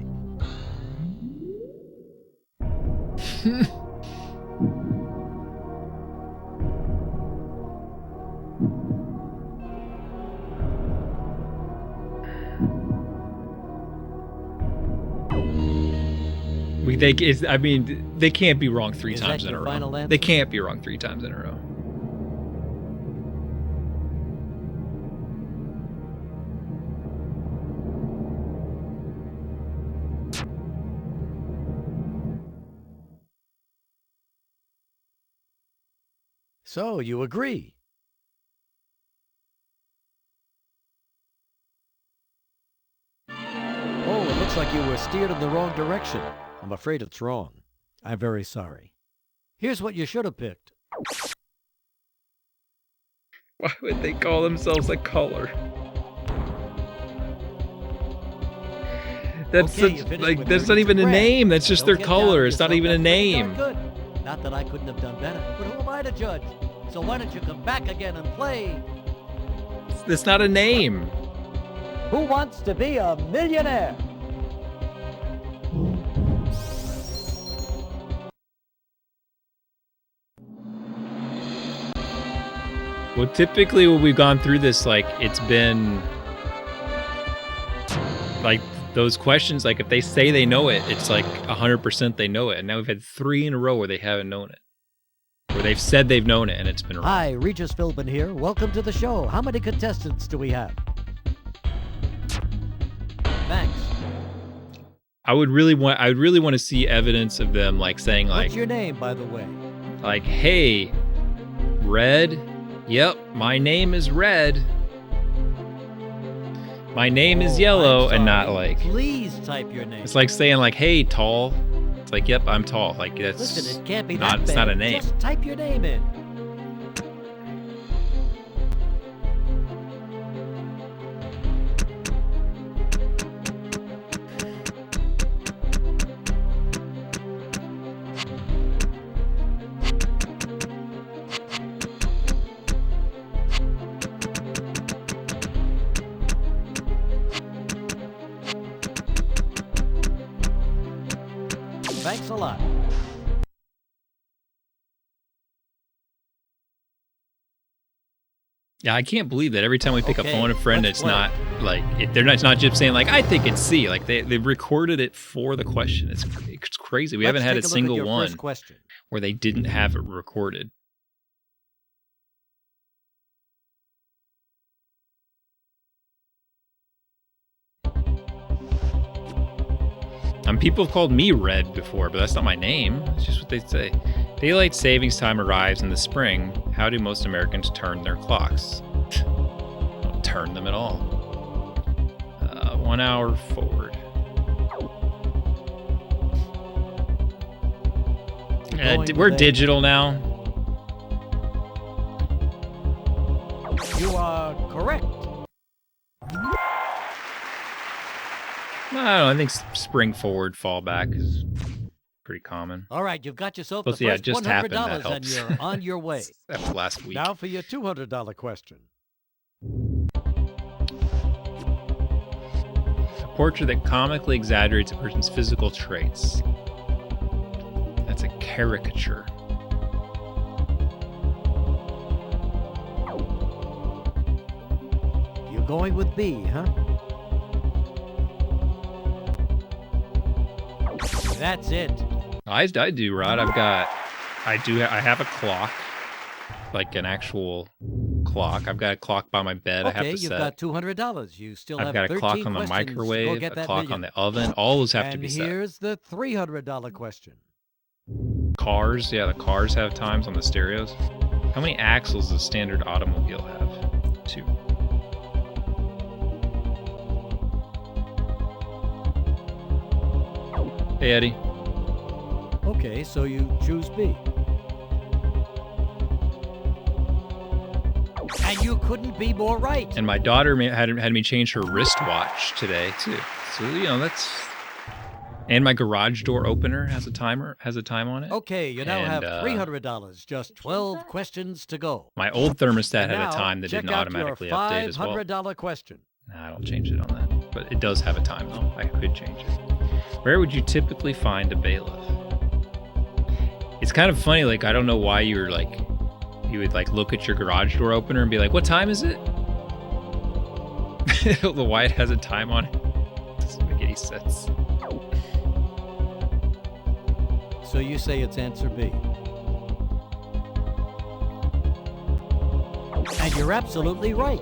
I mean, they can't be wrong 3 Is times that in a your row. final answer? They can't be wrong 3 times in a row. So, you agree? Oh, it looks like you were steered in the wrong direction. I'm afraid it's wrong. I'm very sorry. Here's what you should have picked. Why would they call themselves a color? That's Okay, you such, finished like with that's your not even a red. name. That's just Don't their get down on color. It's not yourself. even a That's pretty name. darn good. Not that I couldn't have done better, but who am I to judge? So why don't you come back again and play? It's not a name. Who wants to be a millionaire? Well, typically when we've gone through this, like, it's been like those questions, like if they say they know it, it's like 100% they know it. And now we've had 3 in a row where they haven't known it. Where they've said they've known it and it's been wrong. Hi, Regis Philbin here. Welcome to the show. How many contestants do we have? Thanks. I would really want to see evidence of them like saying like What's your name, by the way? like, hey, Red. Yep, my name is Red. My name is Oh, Yellow, I'm and not sorry. like Please type your name. it's like saying like, hey, Tall. It's like, yep, I'm tall. Like that's Listen, it can't be not. that It's not a bad. name. Just type your name in. Thanks a lot. Yeah, I can't believe that every time we pick up Okay, phone a friend, let's it's play. not like it's not just saying like I think it's C. Like they recorded it for the question. It's crazy. We haven't had a Let's take look at single your one first question. where they didn't have it recorded. People have called me Red before, but that's not my name. It's just what they say. Daylight savings time arrives in the spring. How do most Americans turn their clocks? Don't turn them at all. 1 hour forward. We're digital now. You are correct. I don't know. I think spring forward, fall back is pretty common. All right, you've got yourself Plus, the yeah, first it just happened. That $100 and helps. you're on your way. That was last week. Now for your $200 question. A portrait that comically exaggerates a person's physical traits. That's a caricature. You're going with B, huh? That's it. I do, Rod. I have a clock, like an actual clock. I've got a clock by my bed. I have Okay, to you've set. got $200. You still have I've got a 13 clock on the questions to microwave, go a get that clock million. on the oven. All those have to be And set. here's the $300 question. Cars, yeah, the cars have times on the stereos. How many axles does a standard automobile have? 2. Hey, Eddie. Okay, so you choose B. And you couldn't be more right. And my daughter had me change her wristwatch today too. So that's. And my garage door opener has a time on it. Okay, you now have And, $300. Just 12 questions to go. My old thermostat And had a now, time that check didn't out automatically your update as well. $500 question. Nah, I don't change it on that. But it does have a time though. I could change it. Where would you typically find a bailiff? It's kind of funny, like I don't know why you would like look at your garage door opener and be like, what time is it? Why it has a time on it. Doesn't make any sense. So you say it's answer B. And you're absolutely right.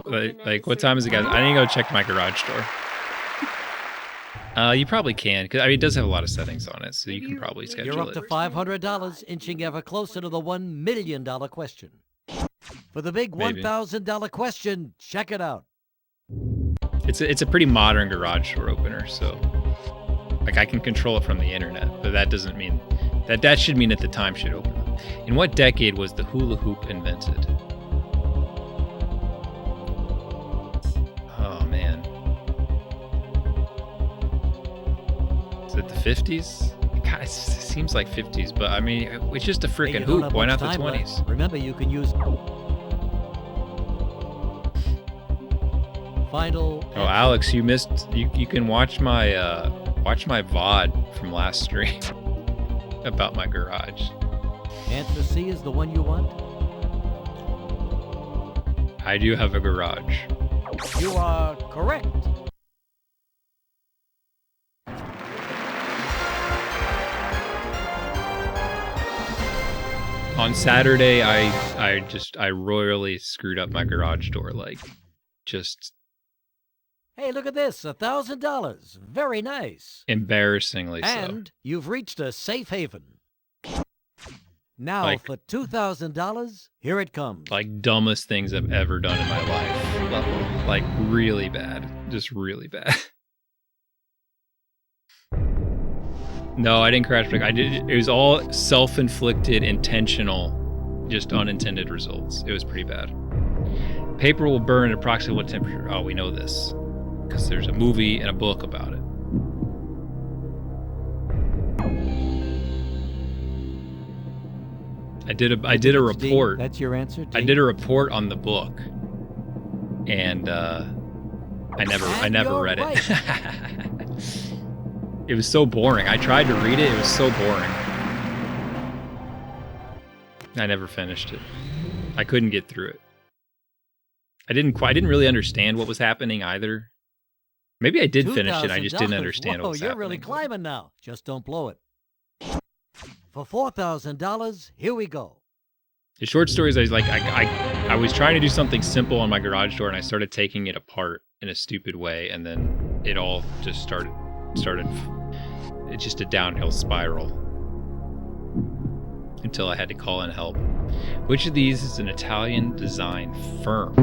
Like what time is it, guys? I need to go check my garage door. You probably can, because it does have a lot of settings on it, so you can probably schedule You're up it. to $500, inching ever closer to the $1 million question. For the big Maybe. $1,000 question, check it out. It's a pretty modern garage door opener, so like I can control it from the internet, but that doesn't mean that should mean that the time should open. In what decade was the hula hoop invented? Oh man. Is it the 50s? God, it seems like 50s, but I mean, it's just a Hey, freaking you don't hoop. have Why much not the time left. 20s? Remember, you can use final. Oh, Alex, you missed. You can watch my VOD from last stream about my garage. Answer C is the one you want. I do have a garage. You are correct. On Saturday, I royally screwed up my garage door, like, just Hey, look at this, $1,000. Very nice. embarrassingly so. And you've reached a safe haven. Now Like- for $2,000, here it comes. Like dumbest things I've ever done in my life. Level. Like really bad. Just really bad. No, I didn't crash. I did. It was all self-inflicted, intentional, just unintended results. It was pretty bad. Paper will burn at approximately what temperature? Oh, we know this because there's a movie and a book about it. I did a It's D. report. That's your answer, D? I did a report on the book, and I never And you're read right. it. It was so boring. I tried to read it. It was so boring. I never finished it. I couldn't get through it. I didn't really understand what was happening either. Maybe I did finish it. I just didn't $2,000. understand Whoa, what was you're happening. really climbing now. Just don't blow it. For $4,000, here we go. The short story is I was trying to do something simple on my garage door, and I started taking it apart in a stupid way, and then it all just started it's just a downhill spiral until I had to call in help. Which of these is an Italian design firm?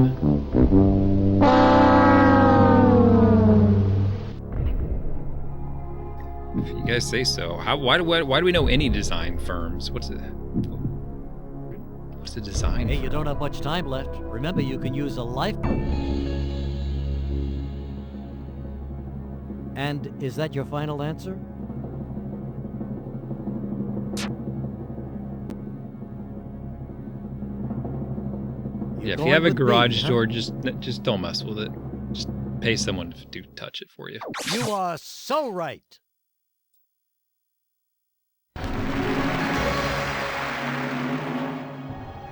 If you guys say so. Why do we know any design firms? What's the design? Hey, firm? you don't have much time left. Remember, you can use a life... And is that your final answer? Yeah, if you have a garage door, just don't mess with it. Just pay someone to touch it for you. You are so right.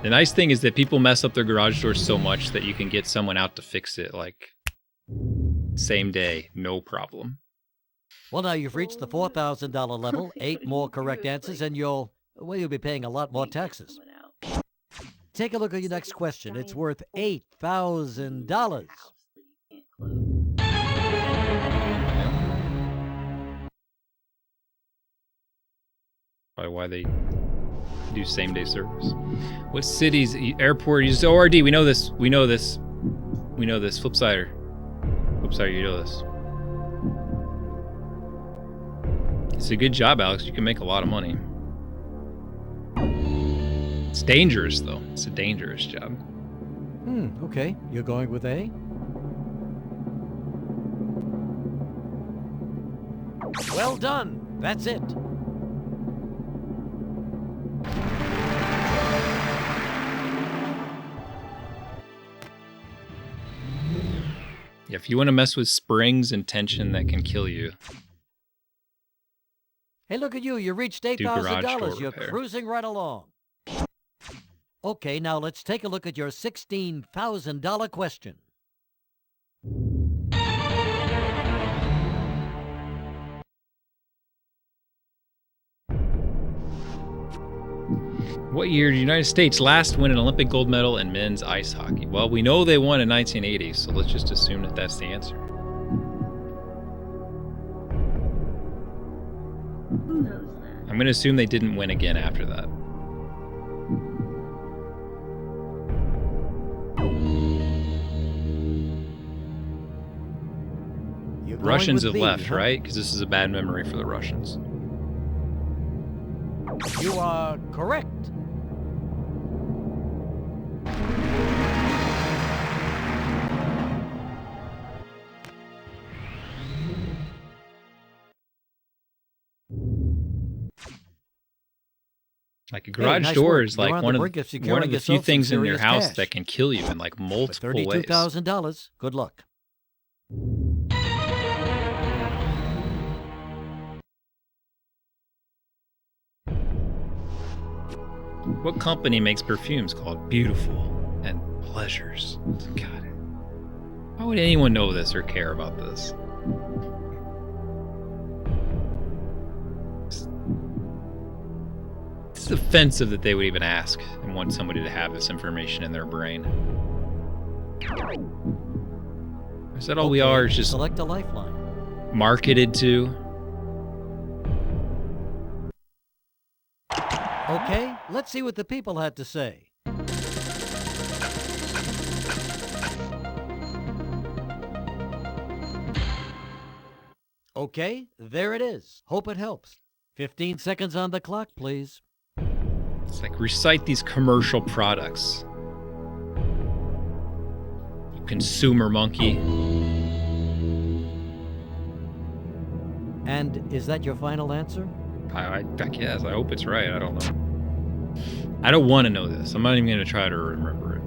The nice thing is that people mess up their garage doors so much that you can get someone out to fix it, like, same day, no problem. Well, now you've reached the $4,000 level. 8 more correct answers, and you'll be paying a lot more taxes. Take a look at your next question. It's worth $8,000. Probably why they do same-day service. What cities, airport uses ORD? We know this. We know this. We know this. Flipsider, you know this. It's a good job, Alex. You can make a lot of money. It's dangerous, though. It's a dangerous job. Okay. You're going with A? Well done. That's it. Yeah, if you want to mess with springs and tension, that can kill you. Hey, look at you. You reached $8,000. You're cruising right along. Okay, now let's take a look at your $16,000 question. What year did the United States last win an Olympic gold medal in men's ice hockey? Well, we know they won in 1980, so let's just assume that that's the answer. Who knows that? I'm going to assume they didn't win again after that. Russians have left, right? Because this is a bad memory for the Russians. You are correct. Like a garage nice door work. is like You're on one the of brink of the securing few yourself some things in your serious house cash. that can kill you in like For multiple ways. $32,000, good luck. What company makes perfumes called Beautiful and Pleasures? God, why would anyone know this or care about this? It's offensive that they would even ask and want somebody to have this information in their brain. Is that all we are? Is just select a lifeline. marketed to? Okay, let's see what the people had to say. Okay, there it is. Hope it helps. 15 seconds on the clock, please. It's like recite these commercial products. You consumer monkey. And is that your final answer? I guess. I hope it's right. I don't know. I don't want to know this. I'm not even going to try to remember it.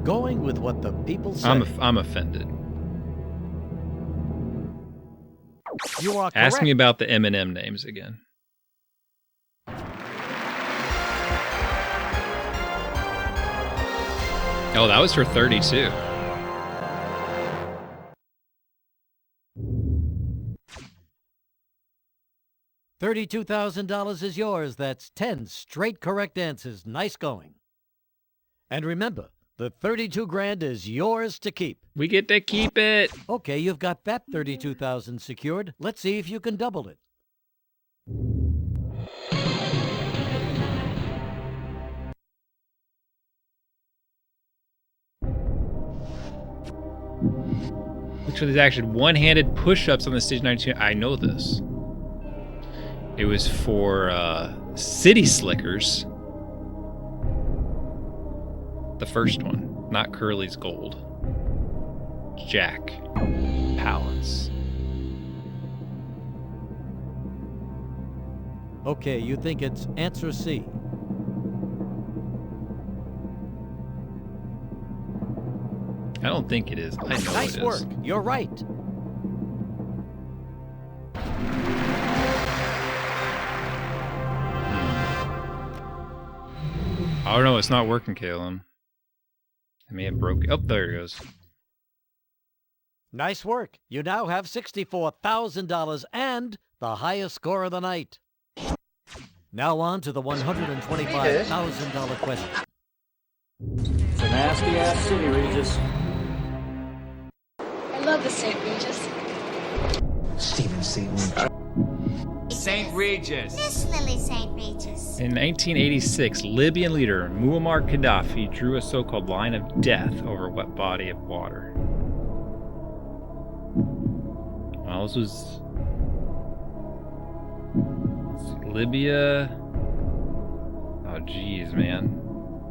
Going with what the people say. I'm offended. You are correct. Ask me about the M&M names again. Oh, that was for 32. $32,000 is yours. That's 10 straight correct answers. Nice going. And remember, the 32 grand is yours to keep. We get to keep it. Okay, you've got that 32,000 secured. Let's see if you can double it. Which one is actually one-handed push-ups on the stage 92? I know this. It was for City Slickers. The first one, not Curly's Gold. Jack Palance. Okay, you think it's answer C. I don't think it is. I know Nice it is. work. You're right. I don't know. It's not working, Caleb. I may have broke. Oh, there it goes. Nice work. You now have $64,000 and the highest score of the night. Now on to the $125,000 question. It's a nasty-ass city, Regis. I love the St. Regis. Stephen Seaton. St. Regis. Miss Lily St. Regis. In 1986, Libyan leader Muammar Gaddafi drew a so-called line of death over a wet body of water. Well, this was Libya. Oh, jeez, man.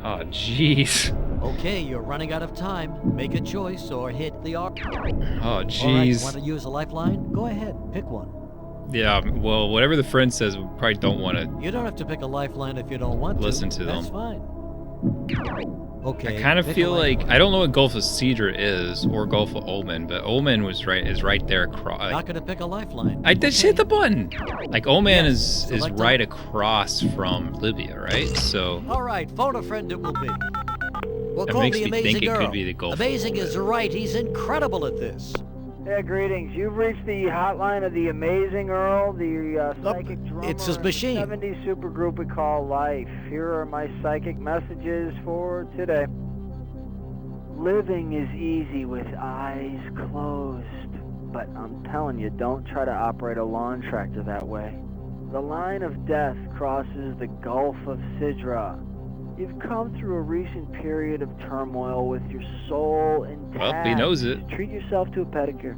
Oh, jeez. Okay, you're running out of time. Make a choice or hit the R. Oh, All right, jeez. want to use a lifeline? Go ahead, pick one. Yeah, well, whatever the friend says, we probably don't want to. You don't have to pick a lifeline if you don't want to. Listen to That's them. fine. Okay. I kind of pick a feel like lifeline. I don't know what Gulf of Cedra is or Gulf of Oman, but Oman is right there across. Not gonna pick a lifeline. I just hit the button. Like Oman Yes, is select right all. across from Libya, right? So All right, phone a friend it will be. We'll That call makes the me amazing think it girl. could be the Gulf of Amazing is Oman. right. He's incredible at this. Yeah, greetings. You've reached the hotline of the Amazing Earl, the psychic drummer it's his of machine. the 70s supergroup we call Life. Here are my psychic messages for today. Living is easy with eyes closed, but I'm telling you, don't try to operate a lawn tractor that way. The line of death crosses the Gulf of Sidra. You've come through a recent period of turmoil with your soul intact. Well, he knows it. Treat yourself to a pedicure.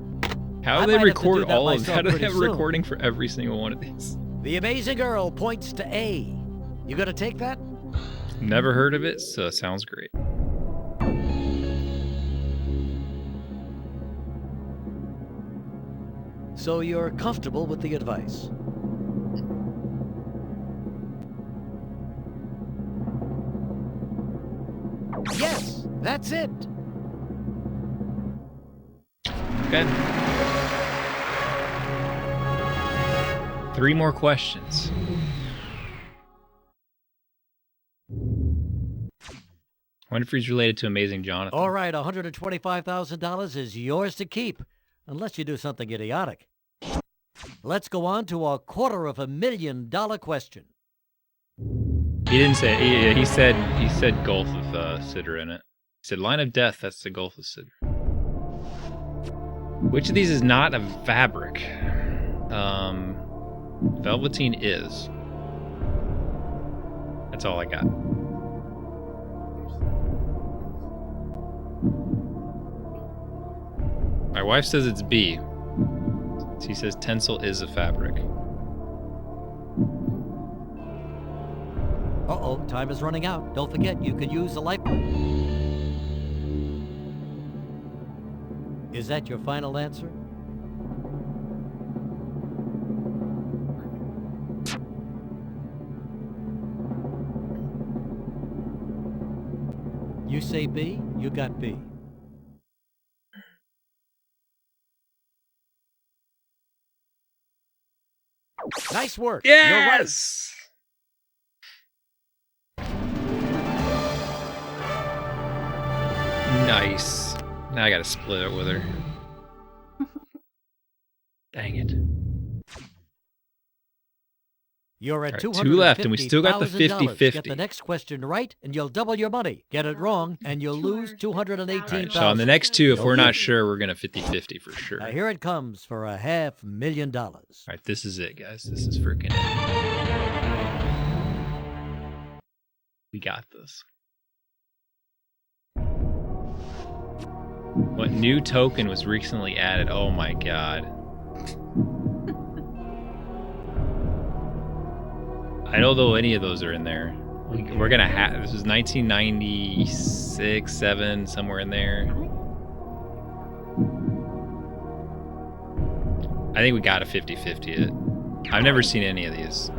How I do they might have to do record that all of them? myself How do they pretty have a soon. recording for every single one of these? The amazing girl points to A. You gonna take that? Never heard of it, so it sounds great. So you're comfortable with the advice? Yes, that's it. Okay. 3 more questions. I wonder if he's related to Amazing Jonathan. All right, $125,000 is yours to keep, unless you do something idiotic. Let's go on to a $250,000 question. He didn't say. He said Gulf of Sidra in it. He said line of death. That's the Gulf of Sidra. Which of these is not a fabric? Velveteen is. That's all I got. My wife says it's B. She says tencel is a fabric. Uh-oh, time is running out. Don't forget, you could use a lifeline. Is that your final answer? You say B, you got B. Nice work. You're right. Yes. Nice. Now I gotta split it with her. Dang it. You're at All right, 2 left, and we still got the $250,000. 50-50. Get the next question right, and you'll double your money. Get it wrong, and you'll lose $218,000. All right, so on the next two, if we're not sure, we're going to 50-50 for sure. Now here it comes for $500,000. All right, this is it, guys. This is freaking it. We got this. What new token was recently added? Oh my god. I don't know any of those are in there. We're gonna have, this is 1996, 7, somewhere in there. I think we got a 50-50 it. I've never seen any of these.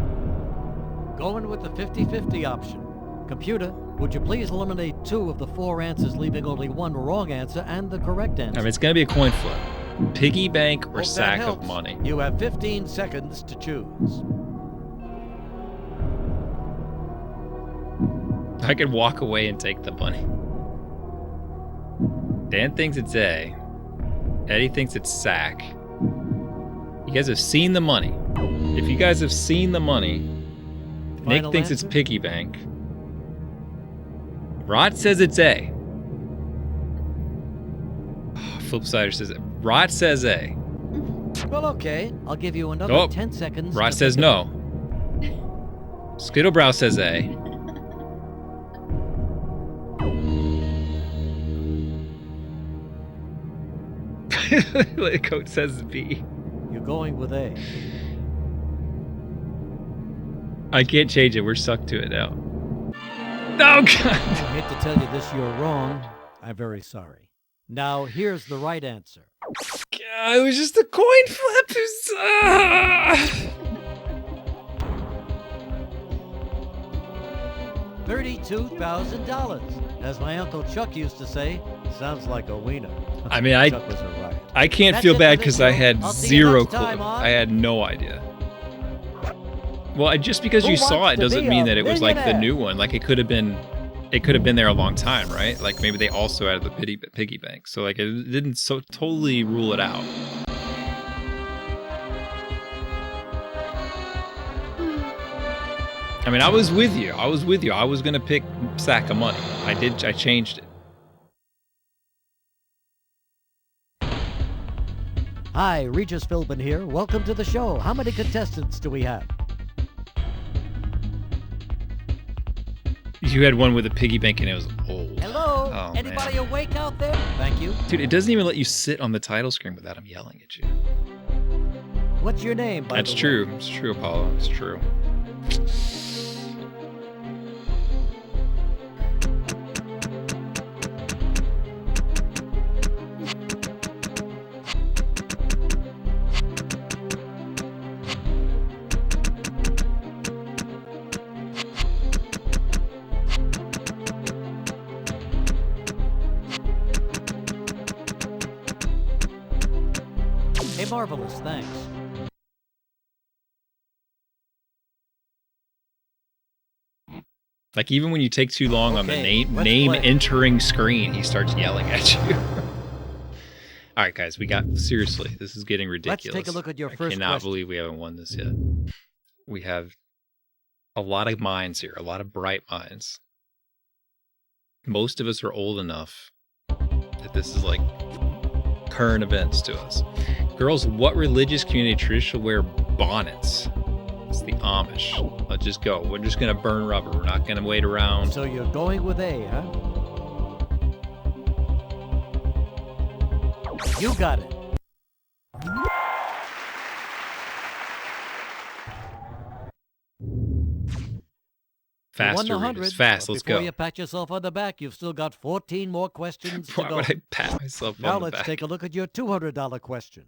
Going with the 50-50 option. Computer, would you please eliminate 2 of the 4 answers, leaving only 1 wrong answer and the correct answer? I mean, it's gonna be a coin flip. Piggy bank or Hope sack that of helps. money. You have 15 seconds to choose. I could walk away and take the money. Dan thinks it's A. Eddie thinks it's sack. You guys have seen the money. If you guys have seen the money, Nick Final thinks answer? it's piggy bank. Rod says it's A. Flipsider says Rod says A. Well, okay. I'll give you another Oh, 10 seconds. Rod to says think no. Skittlebrow says A. Coach says B. You're going with A. I can't change it. We're stuck to it now. Oh, God. I hate to tell you this, you're wrong. I'm very sorry. Now, here's the right answer. God, it was just a coin flip. $32,000. As my Uncle Chuck used to say, sounds like a wiener. I mean, Chuck was a riot. I can't That's feel it bad for because this I show. had I'll see you zero next clue. time on- I had no idea. Well, just because Who you saw wants it to doesn't be mean a that it was like the millionaire? new one. Like it could have been there a long time, right? Like maybe they also added the piggy bank. So like it didn't so totally rule it out. I mean, I was with you. I was gonna pick sack of money. I changed it. Hi, Regis Philbin here. Welcome to the show. How many contestants do we have? You had one with a piggy bank and it was old. Hello? Oh, Anybody man. awake out there? Thank you. Dude, it doesn't even let you sit on the title screen without him yelling at you. What's your name, by That's the way? true. It's true, Apollo. It's true. Hey, marvelous, thanks. Like even when you take too long on the Okay, name let's play. entering screen, he starts yelling at you. All right, guys, seriously, this is getting ridiculous. Let's take a look at your I first cannot question. believe we haven't won this yet. We have a lot of minds here, a lot of bright minds. Most of us are old enough that this is like current events to us. Girls, what religious community traditionally wear bonnets? It's the Amish. Let's just go. We're just gonna burn rubber. We're not gonna wait around. So you're going with A, huh? You got it. You won Faster, the readers. 100, Fast. but Let's before go. you pat yourself on the back, you've still got 14 more questions to Why go. would I pat myself Now on the let's back? take a look at your $200 question.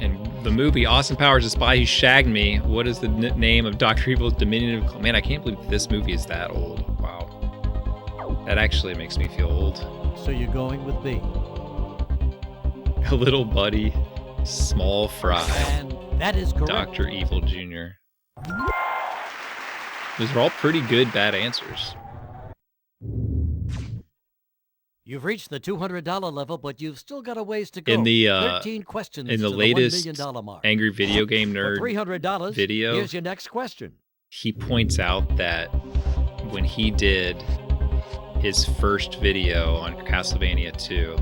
In the movie Austin Powers, the spy who shagged me. What is the name of Dr. Evil's diminutive? Man, I can't believe this movie is that old. Wow. That actually makes me feel old. So you're going with B. A little buddy, small fry. And that is correct. Dr. Evil Jr. Those are all pretty good bad answers. You've reached the $200 level, but you've still got a ways to go. In the 13 questions in the to latest the $1 million mark. Angry Video Game For Nerd $300, video, here's your next question. he points out that when he did his first video on Castlevania 2,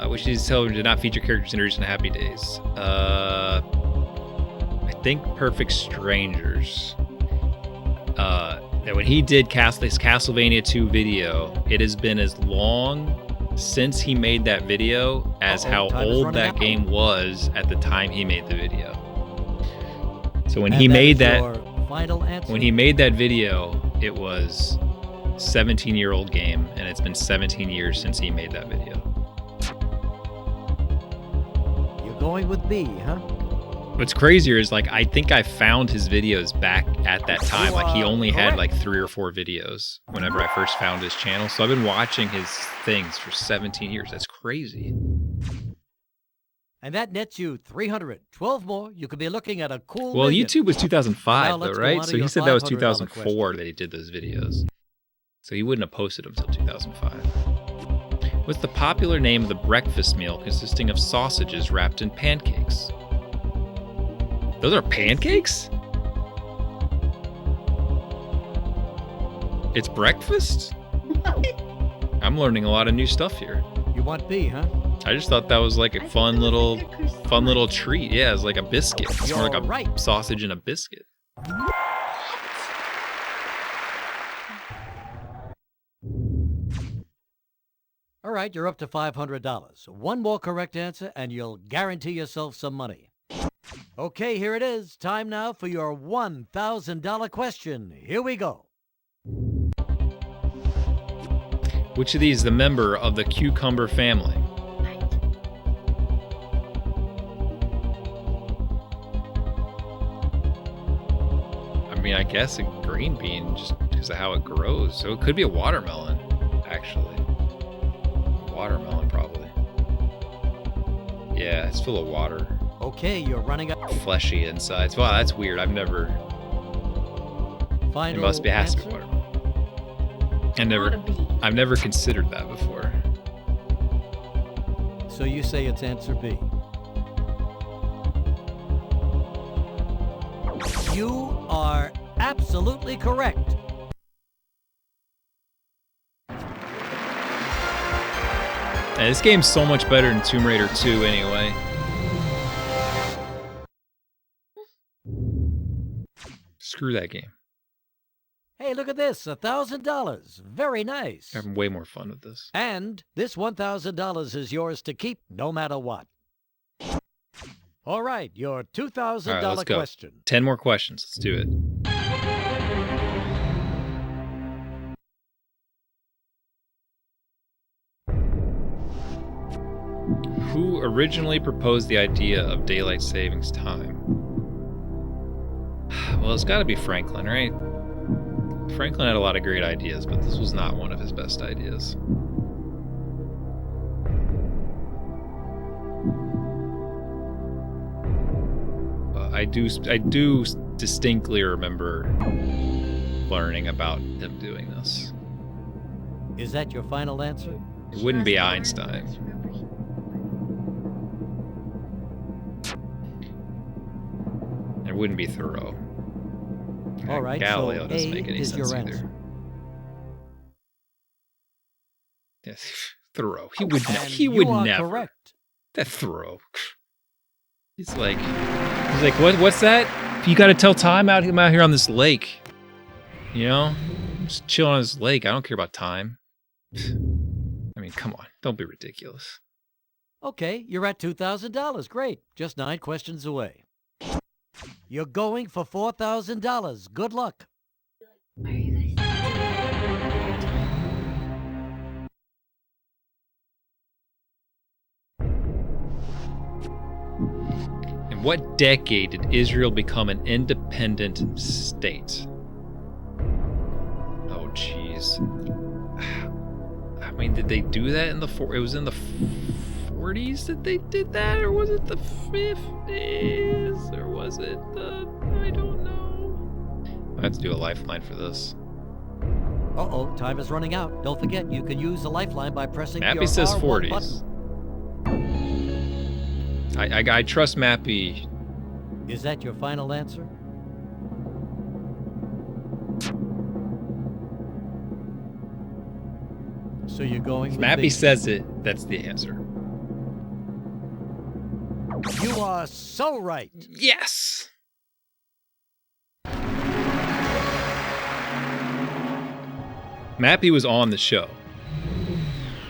which he told did not feature characters in recent Happy Days, I think Perfect Strangers, that when he did his Castlevania 2 video, it has been as long since he made that video as how old that game was at the time he made the video. So when he made that video, it was a 17-year-old game, and it's been 17 years since he made that video. You're going with B, huh? What's crazier is, like, I think I found his videos back at that time. Like, he only had like 3 or 4 videos whenever I first found his channel. So I've been watching his things for 17 years. That's crazy. And that nets you 300. 12 more. You could be looking at a cool Well, million. YouTube was 2005, Now though, right? So he said that was 2004 that he did those videos. So he wouldn't have posted them until 2005. What's the popular name of the breakfast meal consisting of sausages wrapped in pancakes? Those are pancakes? It's breakfast? I'm learning a lot of new stuff here. You want B, huh? I just thought that was like a fun little treat. Yeah, it's like a biscuit. It's more like a sausage and a biscuit. All right, you're up to $500. One more correct answer, and you'll guarantee yourself some money. Okay, here it is. Time now for your $1,000 question. Here we go. Which of these is the member of the cucumber family? I mean, I guess a green bean just because of how it grows. So it could be a watermelon, actually. Watermelon, probably. Yeah, it's full of water. Okay, you're running up. Fleshy insides. Wow, that's weird. I've never. Final it must be has to be answer? watermelon. I've never considered that before. So you say it's answer B. You are absolutely correct. And this game's so much better than Tomb Raider 2 anyway. Screw that game. Hey, look at this, $1,000. Very nice. I'm having way more fun with this. And this $1,000 is yours to keep no matter what. All right, your $2,000 All right, let's go. question. 10 more questions. Let's do it. Who originally proposed the idea of daylight savings time? Well, it's got to be Franklin, right? Franklin had a lot of great ideas, but this was not one of his best ideas. I do distinctly remember learning about him doing this. Is that your final answer? It wouldn't be Einstein. It wouldn't be Thoreau. All right, Galileo so doesn't A make any is your sense answer. either. Yes, Thoreau. He would. He You would are never. correct. That Thoreau. He's like, what's that? You got to tell time out. I'm out here on this lake. You know, just chilling on this lake. I don't care about time. I mean, come on, don't be ridiculous. Okay, you're at $2,000. Great. Just 9 questions away. You're going for $4,000. Good luck. In what decade did Israel become an independent state? Oh, jeez. I mean, did they do that in the it was in the 40s that they did that, or was it the 50s, or was it the? I don't know. I have to do a lifeline for this. Uh-oh, time is running out. Don't forget, you can use the lifeline by pressing Mappy your says R1 40s. button. I trust Mappy. Is that your final answer? So you're going If with Mappy B. says it, that's the answer. You are so right. Yes! Mappy was on the show,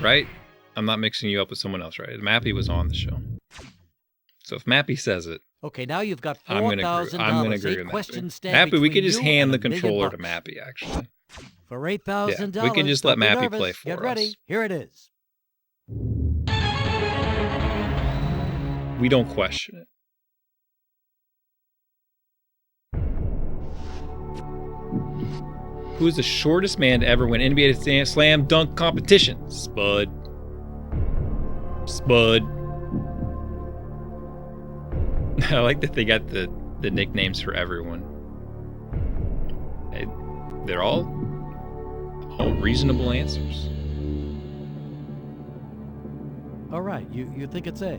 right? I'm not mixing you up with someone else, right? Mappy was on the show. So if Mappy says it, Okay, now you've got I'm gonna agree. I'm gonna $4,000. agree 8 with questions Mappy. stand Mappy, we between could just you hand and the $1 million controller to bucks. Mappy, actually. For $8,000, Yeah, we can just let don't be Mappy nervous. play for Get ready. us. Here it is. We don't question it. Who is the shortest man to ever win NBA slam dunk competition? Spud. Spud. I like that they got the nicknames for everyone. They're all reasonable answers. All right, you think it's A.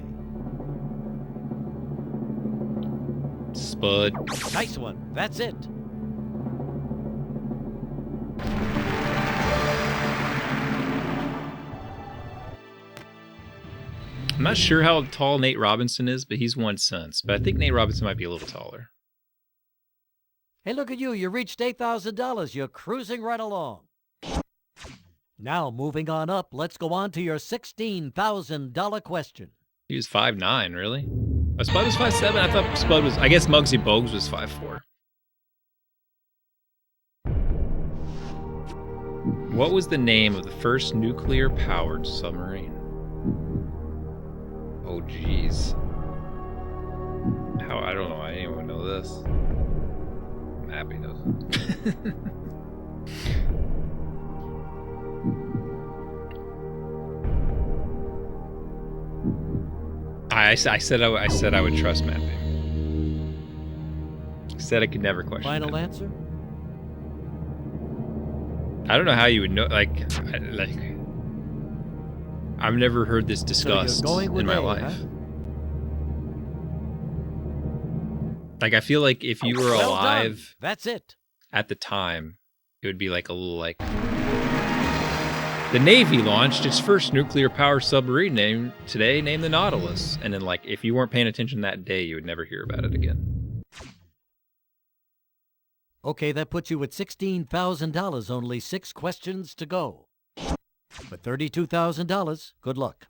Spud. Nice one. That's it. I'm not sure how tall Nate Robinson is, but he's won since. But I think Nate Robinson might be a little taller. Hey, look at you. You reached $8,000. You're cruising right along. Now, moving on up, let's go on to your $16,000 question. He was 5'9", really? Oh, Spud was 5'7". I thought Spud was... I guess Muggsy Bogues was 5'4". What was the name of the first nuclear-powered submarine? Oh, jeez. How? I don't know. I didn't even know this. I'm happy knows it. I said I would trust Mappy. I said I could never question. Final him. answer? I don't know how you would know. I've never heard this discussed in my life. Huh? Like, I feel like if you were Well alive done. That's it. at the time, it would be like a little like... The Navy launched its first nuclear-powered submarine named the Nautilus. And then, like, if you weren't paying attention that day, you would never hear about it again. Okay, that puts you at $16,000. Only 6 questions to go. For $32,000, good luck.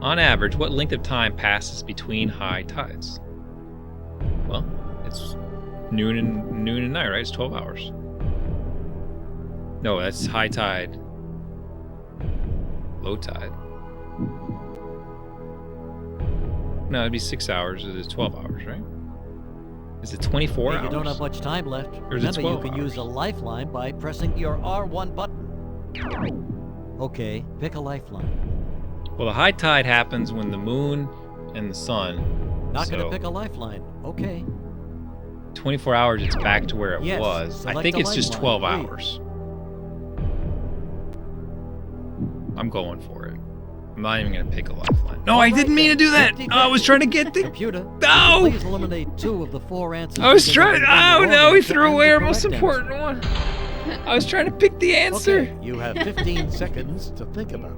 On average, what length of time passes between high tides? Well, it's noon and night, right? It's 12 hours. No, that's high tide. Low tide. No, it'd be 6 hours. It is 12 hours, right? Is it 24 hours? You don't have much time left. Or is it Remember, you 12 can use a hours? lifeline by pressing your R1 button. Okay, pick a lifeline. Well, the high tide happens when the moon and the sun. Not going to so pick a lifeline. Okay. 24 hours, it's back to where it Yes, was. I select think a it's just lifeline, 12 please. hours. I'm going for it. I'm not even going to pick a lifeline. No, I didn't mean to do that. I was trying to get the... Computer, No! please eliminate 2 of the 4 answers. I was given trying... in the Oh, order no, he to threw end away the our most correct important one. I was trying to pick the answer. Okay, you have 15 seconds to think about it.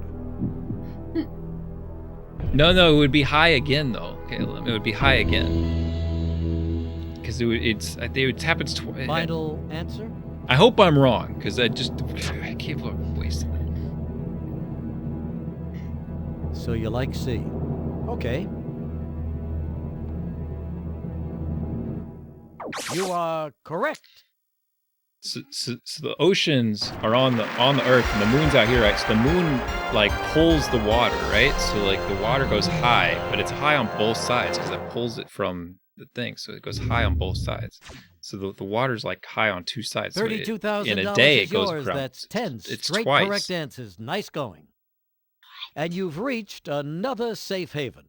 No, it would be high again, though. Okay, it would be high again. Because it happens twice. Final answer? I hope I'm wrong, because I can't believe I'm wasting it. So you like C. Okay. You are correct. So the oceans are on the Earth, and the moon's out here, right? So the moon like pulls the water, right? So like the water goes high, but it's high on both sides because it pulls it from the thing. So it goes high on both sides. So the water's like high on 2 sides. So $32,000 in a day it is goes yours. around. That's 10 It's straight twice. correct answers. Nice going. and you've reached another safe haven.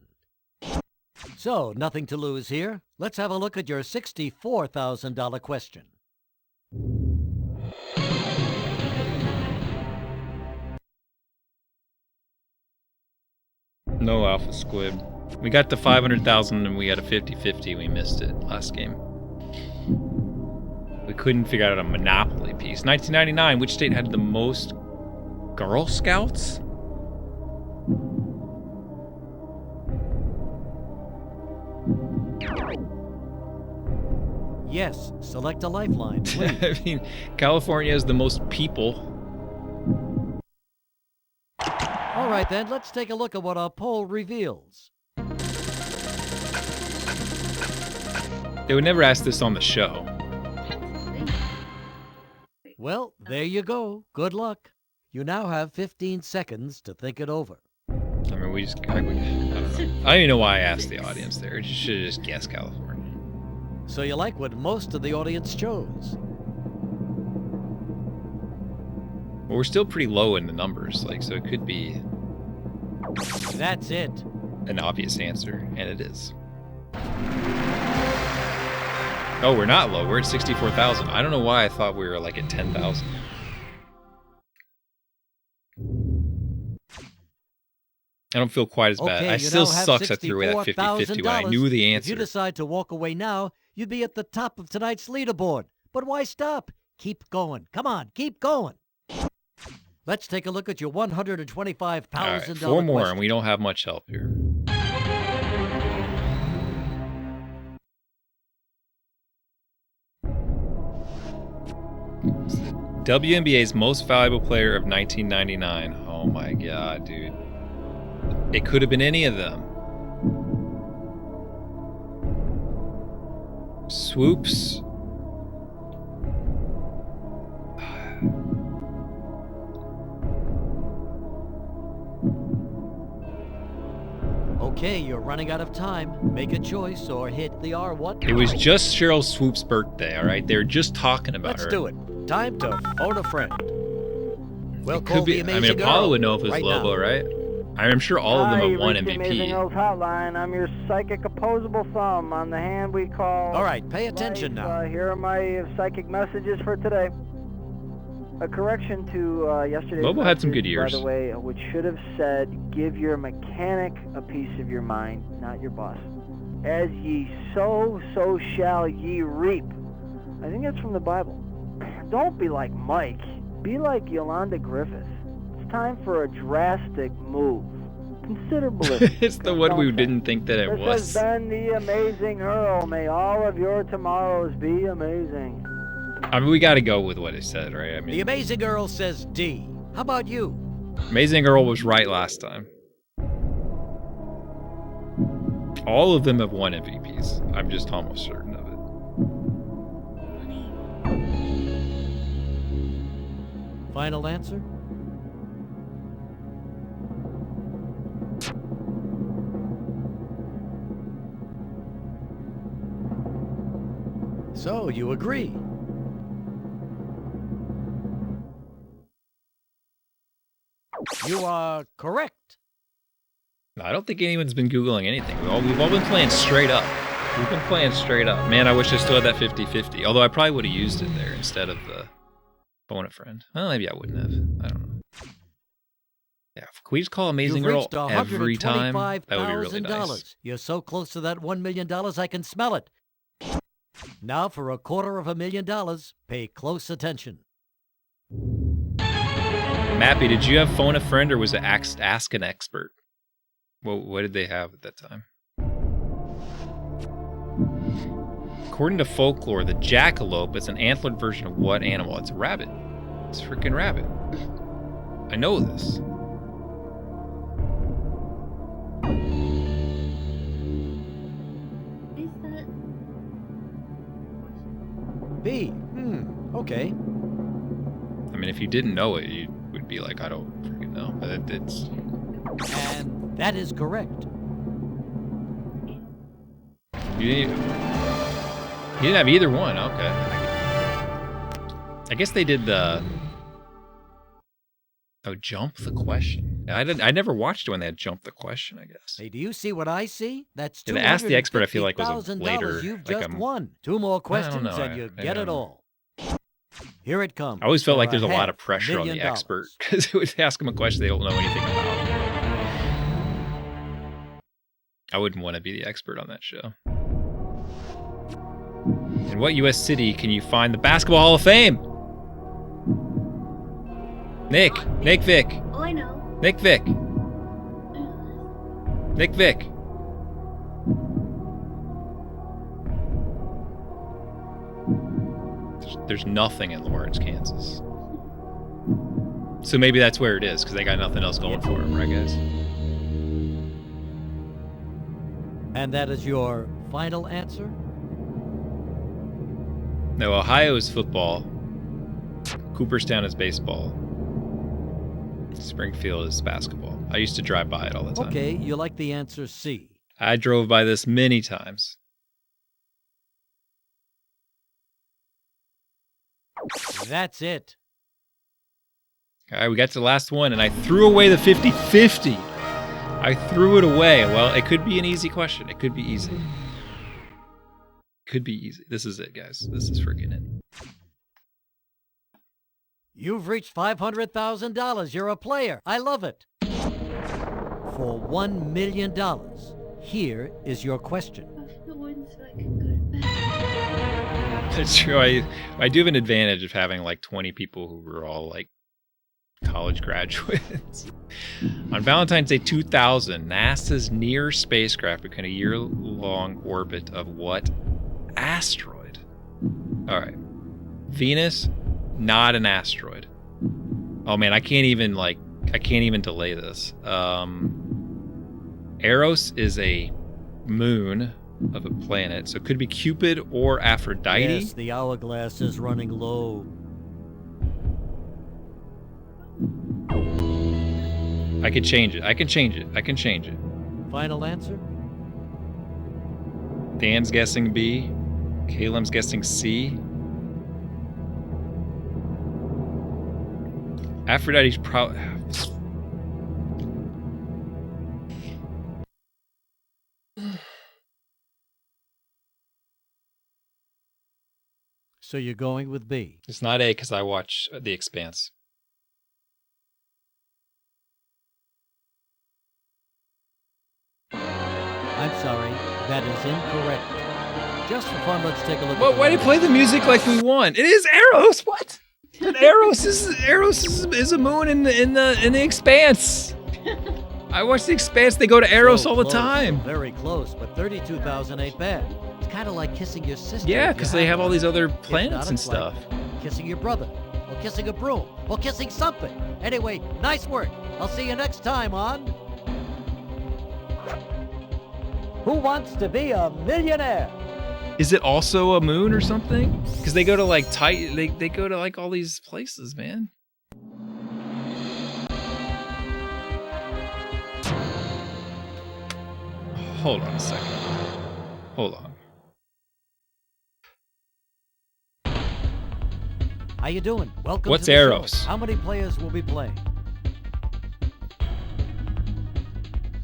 So, nothing to lose here. Let's have a look at your $64,000 question. No alpha squib. We got to 500,000 and we had a 50-50. We missed it last game. We couldn't figure out a Monopoly piece. 1999, which state had the most Girl Scouts? Yes, select a lifeline, please. I mean, California has the most people. All right, then, let's take a look at what our poll reveals. They would never ask this on the show. Well, there you go. Good luck. You now have 15 seconds to think it over. I mean, I don't know. I don't even know why I asked the audience there. You should have just guessed California. So you like what most of the audience chose. Well, we're still pretty low in the numbers, like, so it could be That's it. an obvious answer, and it is. Oh, we're not low. We're at 64,000. I don't know why I thought we were like at 10,000. I don't feel quite as bad. Okay, I you still now have sucks I threw away that 50-50 when I knew the If you answer. decide to walk away now, you'd be at the top of tonight's leaderboard. But why stop? Keep going. Come on, keep going. Let's take a look at your $125,000 All right, 4 more, question. and we don't have much help here. WNBA's most valuable player of 1999. Oh my god, dude. It could have been any of them. Swoops. Okay, you're running out of time. Make a choice or hit the R1. It was just Cheryl Swoop's birthday, all right? They were just talking about Let's her. do it. Time to phone a friend. We'll It call could be. the I amazing mean, Apollo girl would know if it was right Lobo, now. right? I'm sure all of them have won Amazing MVP. Girls Hotline. I'm your psychic opposable thumb on the hand we call. All right, pay attention now. Here are my psychic messages for today. A correction to yesterday's Lobo had some message, good years. by the way, which should have said, give your mechanic a piece of your mind, not your boss. As ye sow, so shall ye reap. I think that's from the Bible. Don't be like Mike. Be like Yolanda Griffith. It's time for a drastic move. Consider bliss. It's the one we didn't think that it This was. has been the Amazing Earl. May all of your tomorrows be amazing. I mean, we got to go with what it said, right? I The mean, amazing girl says D. How about you? Amazing Girl was right last time. All of them have won MVPs. I'm just almost certain of it. Final answer? So, you agree? You are correct. I don't think anyone's been Googling anything. We've all been playing straight up. We've been playing straight up. Man, I wish I still had that 50-50. Although I probably would have used it there instead of the phone a friend. Well, maybe I wouldn't have. I don't know. Yeah, can we just call Amazing You've Girl reached every time? That would be really $125,000. nice. You're so close to that $1 million, I can smell it. Now for $250,000, pay close attention. Mappy, did you have phone a friend or was it ask an expert? Well, what did they have at that time? According to folklore, the jackalope is an antlered version of what animal? It's a rabbit. It's a freaking rabbit. I know this. Is that B. Okay. I mean, if you didn't know it, you would be like, I don't freaking know. But it's... And that is correct. You didn't have either one. Okay. I guess they did the... Oh, jump the question. I never watched it when they had jumped the question, I guess. Hey, do you see what I see? That's Yeah, the Ask the Expert, I feel like, was a $250,000 later, you've like just a- won. 2 more questions know, and you I get it don't know. all. Here it comes. I always felt for like there's a lot of $500,000. pressure on the expert because it would ask them a question they don't know anything about. I wouldn't want to be the expert on that show. In what U.S. city can you find the Basketball Hall of Fame? Nick Vick. Oh, I know. Nick Vick. There's nothing in Lawrence, Kansas. So maybe that's where it is, because they got nothing else going for them, right, guys? And that is your final answer? No, Ohio is football. Cooperstown is baseball. Springfield is basketball. I used to drive by it all the time. Okay, you like the answer C. I drove by this many times. That's it. All right, we got to the last one, and I threw away the 50-50. I threw it away. Well, it could be an easy question. It could be easy. Could be easy. This is it, guys. This is freaking it. You've reached $500,000. You're a player. I love it. For $1 million, here is your question. Off the woods so I can go to bed. That's true. I do have an advantage of having like 20 people who were all like college graduates. On Valentine's Day 2000, NASA's Near spacecraft began a year-long orbit of what asteroid? All right. Venus, not an asteroid. Oh man, I can't even delay this. Eros is a moon of a planet, so it could be Cupid or Aphrodite. Yes, the hourglass is running low. I could change it. I can change it. Final answer? Dan's guessing B. Caleb's guessing C. Aphrodite's probably... So you're going with B. It's not A because I watch The Expanse. I'm sorry, that is incorrect. Just for fun, let's take a look. Why do you play the music like we won? It is Eros. What? But Eros is a moon in the Expanse. I watch The Expanse. They go to Eros So all the close, time. Very close, but 32,000 ain't bad. It's kind of like kissing your sister. Yeah, if you because they have all one. these other If not, planets and it's like stuff. kissing your brother, or kissing a broom, or kissing something. Anyway, nice work. I'll see you next time on Who Wants to Be a Millionaire? Is it also a moon or something? Because they go to like they go to like all these places, man. Hold on a second. Hold on. How you doing? Welcome What's to the Eros? show. How many players will be playing?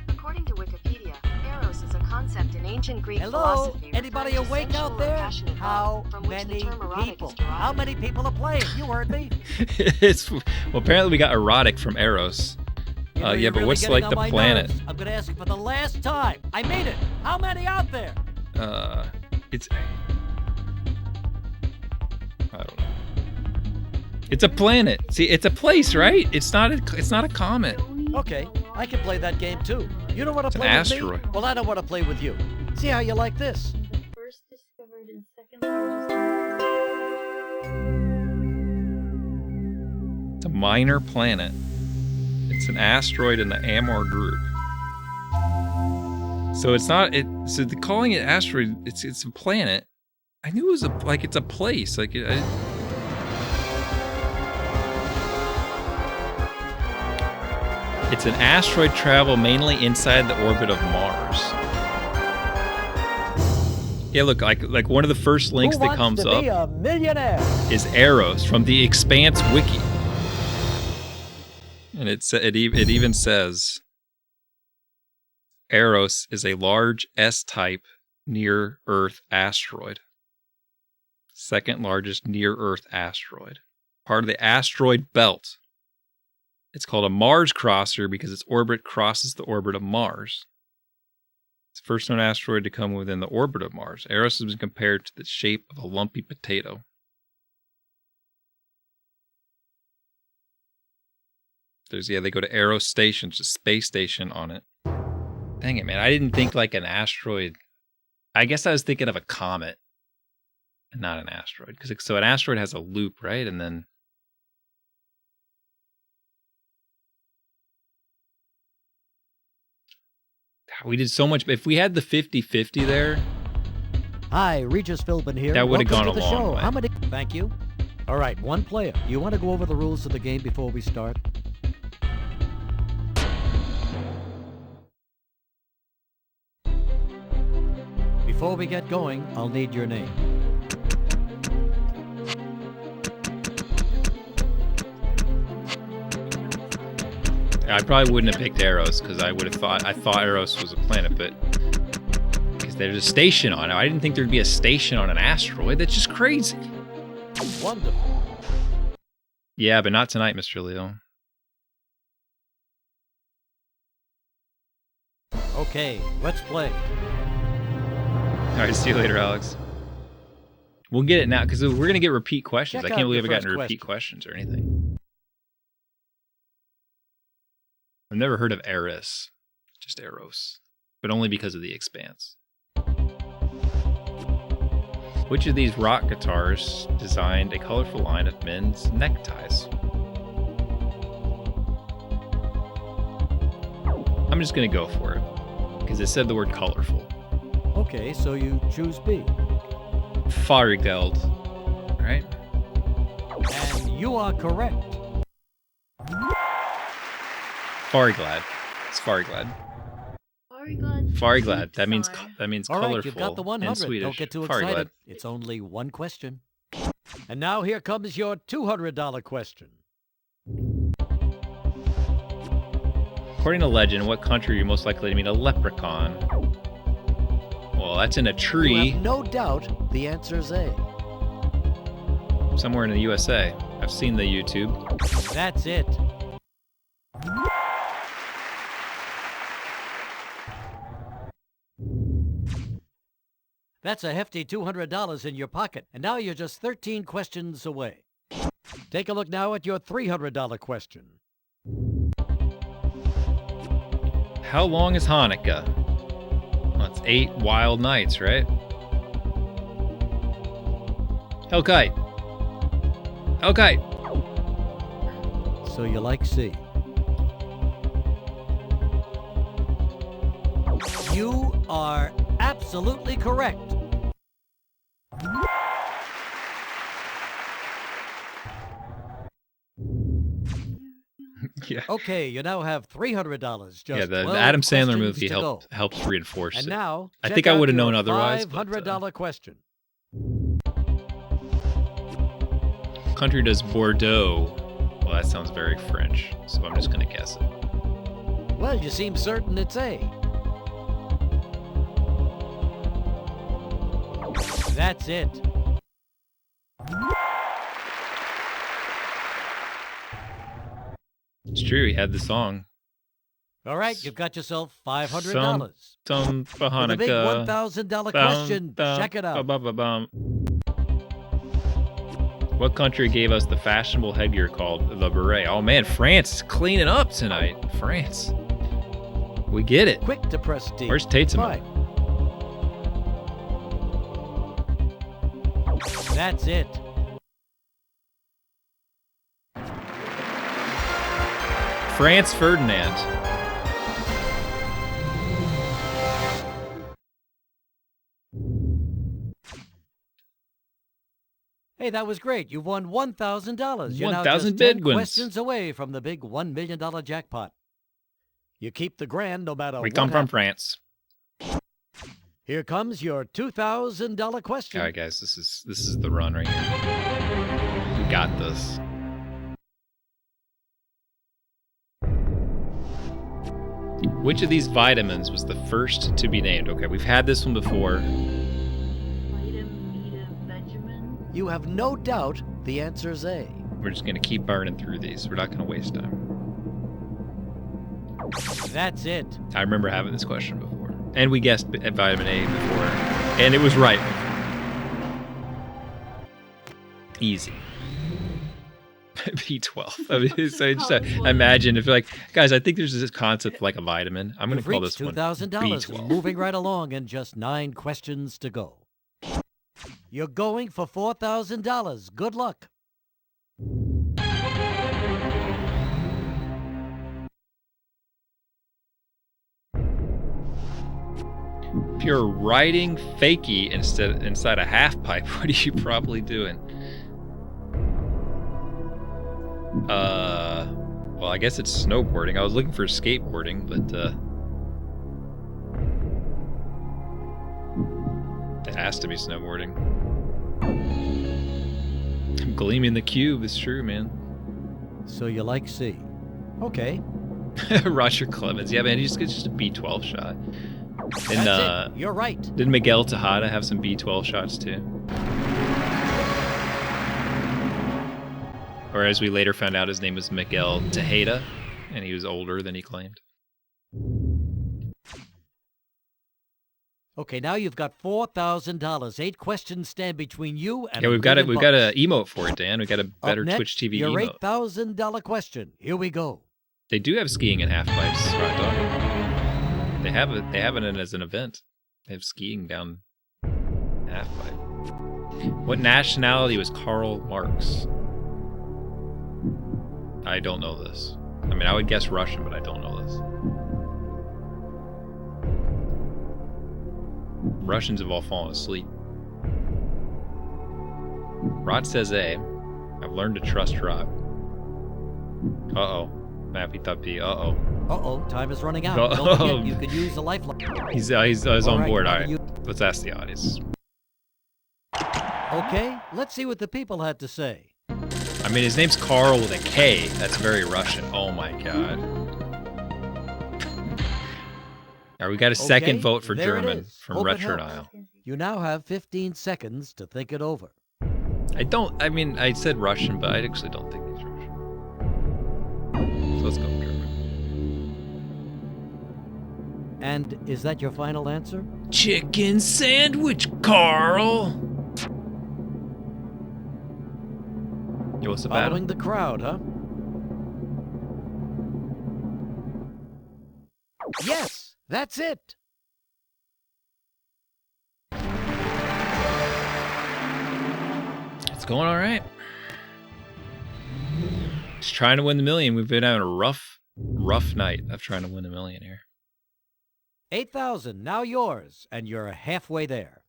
According to Wikipedia, Eros is a concept in ancient Greek Hello? philosophy. Anybody referring to awake sensual out or there? passionate How love, from which the many term erotic people? is derived. How many people are playing? You heard me. Well, apparently we got erotic from Eros. You know, Yeah, you're but really what's getting like on the my planet? nerves. I'm gonna ask you for the last time. I mean it. How many out there? It's I don't know. It's a planet. See, it's a place, right? It's not a comet. Okay, I can play that game too. You don't want to It's an play with asteroid. me? Well, I don't want to play with you. See how you like this. The first discovered and second largest. It's a minor planet. It's an asteroid in the Amor group. So it's not it. So calling it asteroid, it's a planet. I knew it was it's a place. It's an asteroid travel mainly inside the orbit of Mars. Yeah, look, like one of the first links Who that comes wants to be up a millionaire? is Eros from the Expanse wiki. And it even says Eros is a large S-type near-Earth asteroid. Second largest near-Earth asteroid. Part of the asteroid belt. It's called a Mars crosser because its orbit crosses the orbit of Mars. It's the first known asteroid to come within the orbit of Mars. Eros has been compared to the shape of a lumpy potato. They go to Eros Station, it's a space station on it. Dang it, man. I didn't think like an asteroid. I guess I was thinking of a comet and not an asteroid. So an asteroid has a loop, right? And then God, we did so much. If we had the 50-50 there. Hi, Regis Philbin here. That would have gone Welcome a to the long show. way. How many? Thank you. All right, one player. You want to go over the rules of the game before we start? Before we get going, I'll need your name. I probably wouldn't have picked Eros because I thought Eros was a planet, but because there's a station on it. I didn't think there'd be a station on an asteroid. That's just crazy. Wonderful. Yeah, but not tonight, Mr. Leo. Okay, let's play. All right, see you later, Alex. We'll get it now because we're going to get repeat questions. Check I out can't believe your I've gotten first repeat questions or anything. I've never heard of Eris, just Eros, but only because of The Expanse. Which of these rock guitars designed a colorful line of men's neckties? I'm just going to go for it because it said the word colorful. Okay, so you choose B. Farigeld, right? And you are correct. Fariglad. It's Fariglad. Fariglad. That means All colorful right, you've got the 100. in Swedish. Don't get too Fariglad. excited. It's only one question. And now here comes your $200 question. According to legend, what country are you most likely to meet a leprechaun? Well, that's in a tree. You have no doubt the answer's A. Somewhere in the USA. I've seen the YouTube. That's it. That's a hefty $200 in your pocket, and now you're just 13 questions away. Take a look now at your $300 question. How long is Hanukkah? Well, it's 8 wild nights, right? Hellkite. Hellkite. So you like C. You are absolutely correct. Yeah. Okay, you now have $300. Just Yeah, the 12 Adam Sandler questions movie to go. helps reinforce And it. now, I check think I out would have your known otherwise. $500 question. Country does Bordeaux. Well, that sounds very French, so I'm just going to guess it. Well, you seem certain it's A. That's it. It's true, he had the song. All right, you've got yourself $500. Some For the big Hanukkah. $1,000 question, check it out. What country gave us the fashionable headgear called the beret? Oh man, France is cleaning up tonight. France. We get it. Quick to press D. Where's Tatesman? Fine. That's it. France Ferdinand. Hey, that was great. You won $1,000. You're now 1,000 just 10 big ones. questions away from the big $1 million jackpot. You keep the grand no matter We what come from happens. France. Here comes your $2,000 question. All right, guys, this is the run right here. We got this. Which of these vitamins was the first to be named? Okay, we've had this one before. Benjamin. You have no doubt the answer's A. We're just going to keep burning through these. We're not going to waste time. That's it. I remember having this question before. And we guessed at vitamin A before. And it was right. Easy. B12. I mean, so just imagine if you're like, guys, I think there's this concept like a vitamin. I'm going to call this one $2,000 B12. moving right along and just 9 questions to go. You're going for $4,000. Good luck. If you're riding fakie inside a half pipe, what are you probably doing? Well, I guess it's snowboarding. I was looking for skateboarding, but it has to be snowboarding. I'm gleaming the cube. It's true, man. So you like C. Okay. Roger Clemens. Yeah, man, it's just a B12 shot. And, That's it. You're right. Did Miguel Tejada have some B12 shots too? Or as we later found out, his name was Miguel Tejada, and he was older than he claimed. Okay, now you've got $4,000. 8 questions stand between you and Yeah, we've got an emote for it, Dan. We got a better next, Twitch TV your emote. $8,000 question. Here we go. They do have skiing in half pipes, right, dog? They have it as an event. They have skiing down half pipe. What nationality was Karl Marx? I don't know this. I mean, I would guess Russian, but I don't know this. Russians have all fallen asleep. Rod says A. I've learned to trust Rod. Uh-oh. Mappy thought B. Uh-oh. Uh-oh, time is running out. Uh-oh. Don't forget, you could use the lifeline. He's on board. All right. Let's ask the audience. Okay, let's see what the people had to say. I mean, his name's Carl with a K. That's very Russian. Oh my god. All right, we got a second vote for German from Retronile. You now have 15 seconds to think it over. I mean, I said Russian, but I actually don't think he's Russian. So let's go German. And is that your final answer? Chicken sandwich, Carl! Yo, what's the battle? Following the crowd, huh? Yes, that's it. It's going all right. Just trying to win the million. We've been having a rough night of trying to win the million here. 8,000, now yours, and you're halfway there.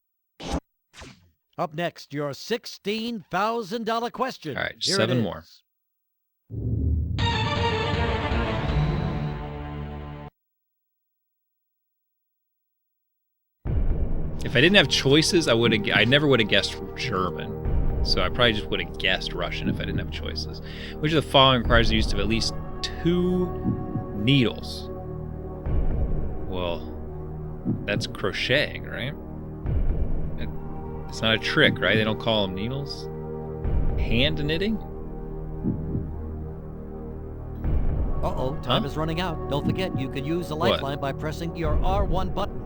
Up next, your $16,000 question. All right, Here 7 it is. more. If I didn't have choices, I never would have guessed German. So I probably just would have guessed Russian if I didn't have choices. Which of the following requires the use of at least 2 needles? Well, that's crocheting, right? It's not a trick, right? They don't call them needles. Hand knitting? Uh-oh, time is running out. Don't forget, you can use the lifeline by pressing your R1 button.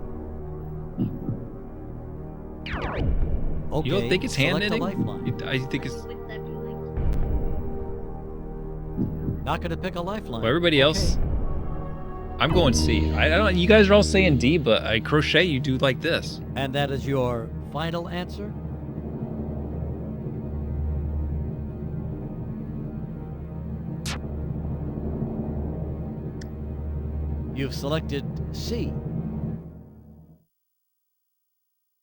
Okay, You don't think it's hand select the knitting? lifeline. I think it's... Wouldn't that be like Not going to pick a lifeline. Well, everybody else... I'm going C. I don't. You guys are all saying D, but I crochet. You do like this. And that is your final answer? You've selected C.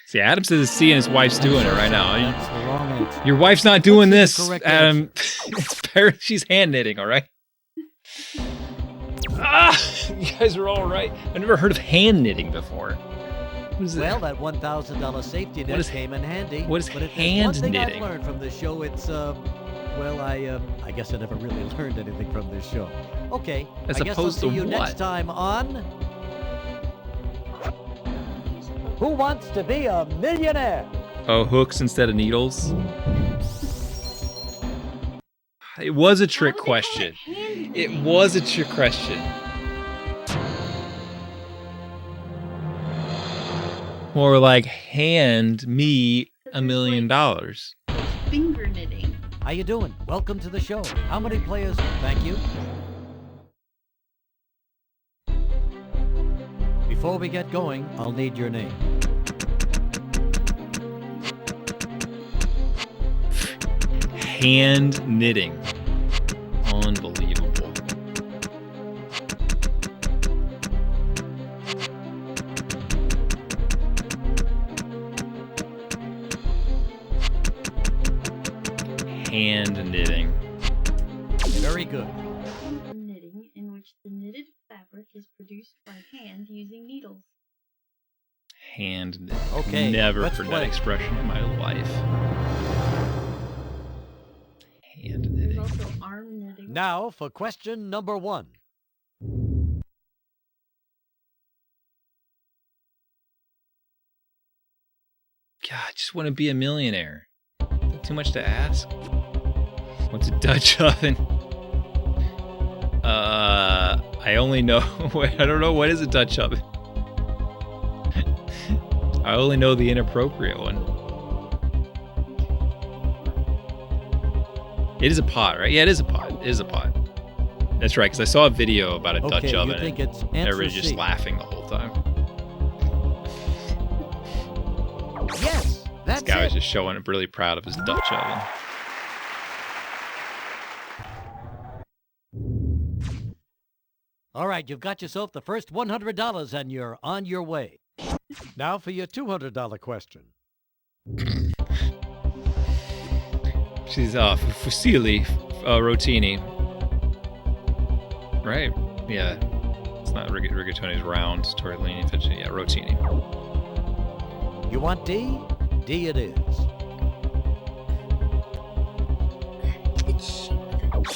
See, Adam says it's C and his wife's doing it right now. That's the wrong answer. Your wife's not doing What's the this, correct Adam. She's hand knitting, all right? You guys are all right. I've never heard of hand knitting before. What is Well, that $1,000 safety net came in handy. What is but if hand there's one thing knitting? I've learned from this show, it's well, I guess I never really learned anything from this show. Okay, As I guess I'll opposed see to you what? next time on Who wants to be a millionaire? Oh, hooks instead of needles. It was a trick question. It was a trick question. More like, hand me $1 million. Finger knitting. How you doing? Welcome to the show. How many players? Thank you. Before we get going, I'll need your name. Hand knitting. Unbelievable. Hand knitting. Very good. Knitting, in which the knitted fabric is produced by hand using needles. Hand knitting. Okay, Never let's heard play. that expression in my life. Hand There's knitting. also arm knitting. Now for question number 1. God, I just want to be a millionaire. Is that too much to ask? What's a Dutch oven? I only know. I don't know what is a Dutch oven. I only know the inappropriate one. It is a pot, right? Yeah, it is a pot. It is a pot. That's right, because I saw a video about a Dutch Okay, oven. you think and it's answer everybody's just C. laughing the whole time. Yes, that's This guy was it. just showing up, really proud of his Dutch oven. All right, you've got yourself the first $100 and you're on your way. Now for your $200 question. She's fusilli rotini. Right? Yeah. It's not rigatoni's round, tortellini, fettuccine. Yeah, rotini. You want D? D it is.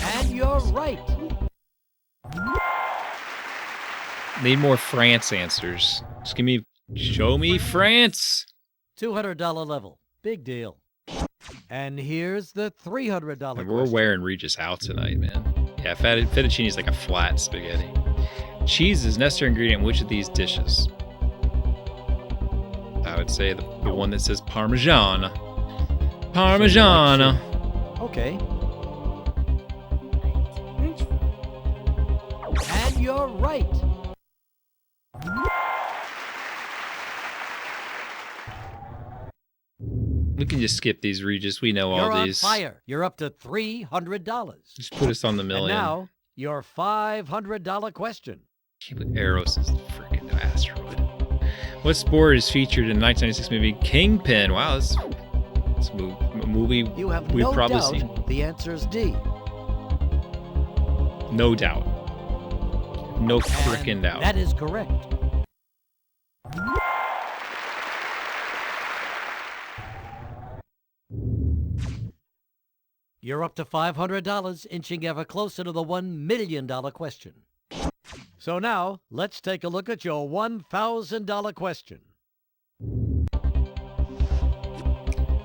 And you're right. Need more France answers. Just show me France. $200 level. Big deal. And here's the $300 And we're question. wearing Regis out tonight, man. Yeah, fettuccine is like a flat spaghetti. Cheese is a necessary ingredient in which of these dishes? I would say the one that says Parmesan. Parmesan. Okay. And you're right. We can just skip these, Regis. We know You're all on these. fire. You're up to $300. Just put us on the And million. now, your $500 question. Eros is the freaking asteroid. What sport is featured in the 1996 movie Kingpin? Wow, this a movie You have we've no probably doubt seen. the answer's D. No doubt. No And freaking doubt. That is correct. You're up to $500, inching ever closer to the $1 million question. So now, let's take a look at your $1,000 question.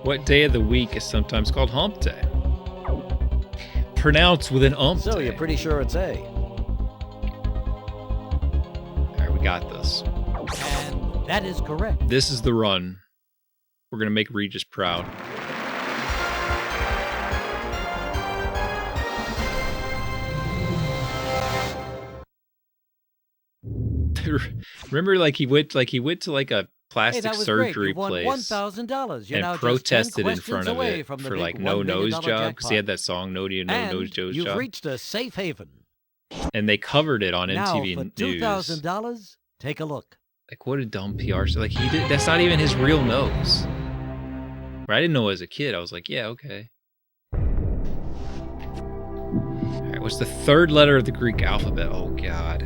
What day of the week is sometimes called hump day? Pronounced with an ump So day. you're pretty sure it's A. All right, we got this. And that is correct. This is the run. We're going to make Regis proud. Remember, he went to a plastic that was surgery great. You won place $1,000. You're now and just 10 protested in front questions of away it from the for big no $1 million nose job because he had jackpot. that song No Nose And Job, you've reached a safe haven. and they covered it on Now MTV for News. $2,000, take a look. Like, what a dumb PR. So, he did. That's not even his real nose. Right? I didn't know as a kid. I was like, yeah, okay. All right, what's the third letter of the Greek alphabet? Oh God,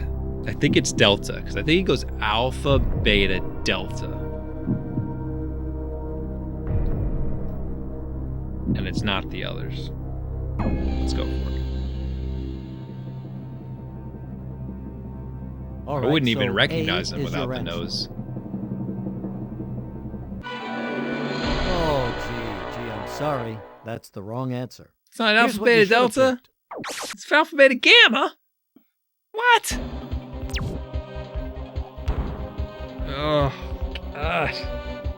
I think it's delta because I think it goes alpha, beta, delta, and it's not the others. Let's go for it. All I right, wouldn't even so recognize A him is without your the answer. nose. Sorry, that's the wrong answer. It's not Here's alpha, what you beta, should have delta. picked. It's alpha, beta, gamma. What? Oh, gosh.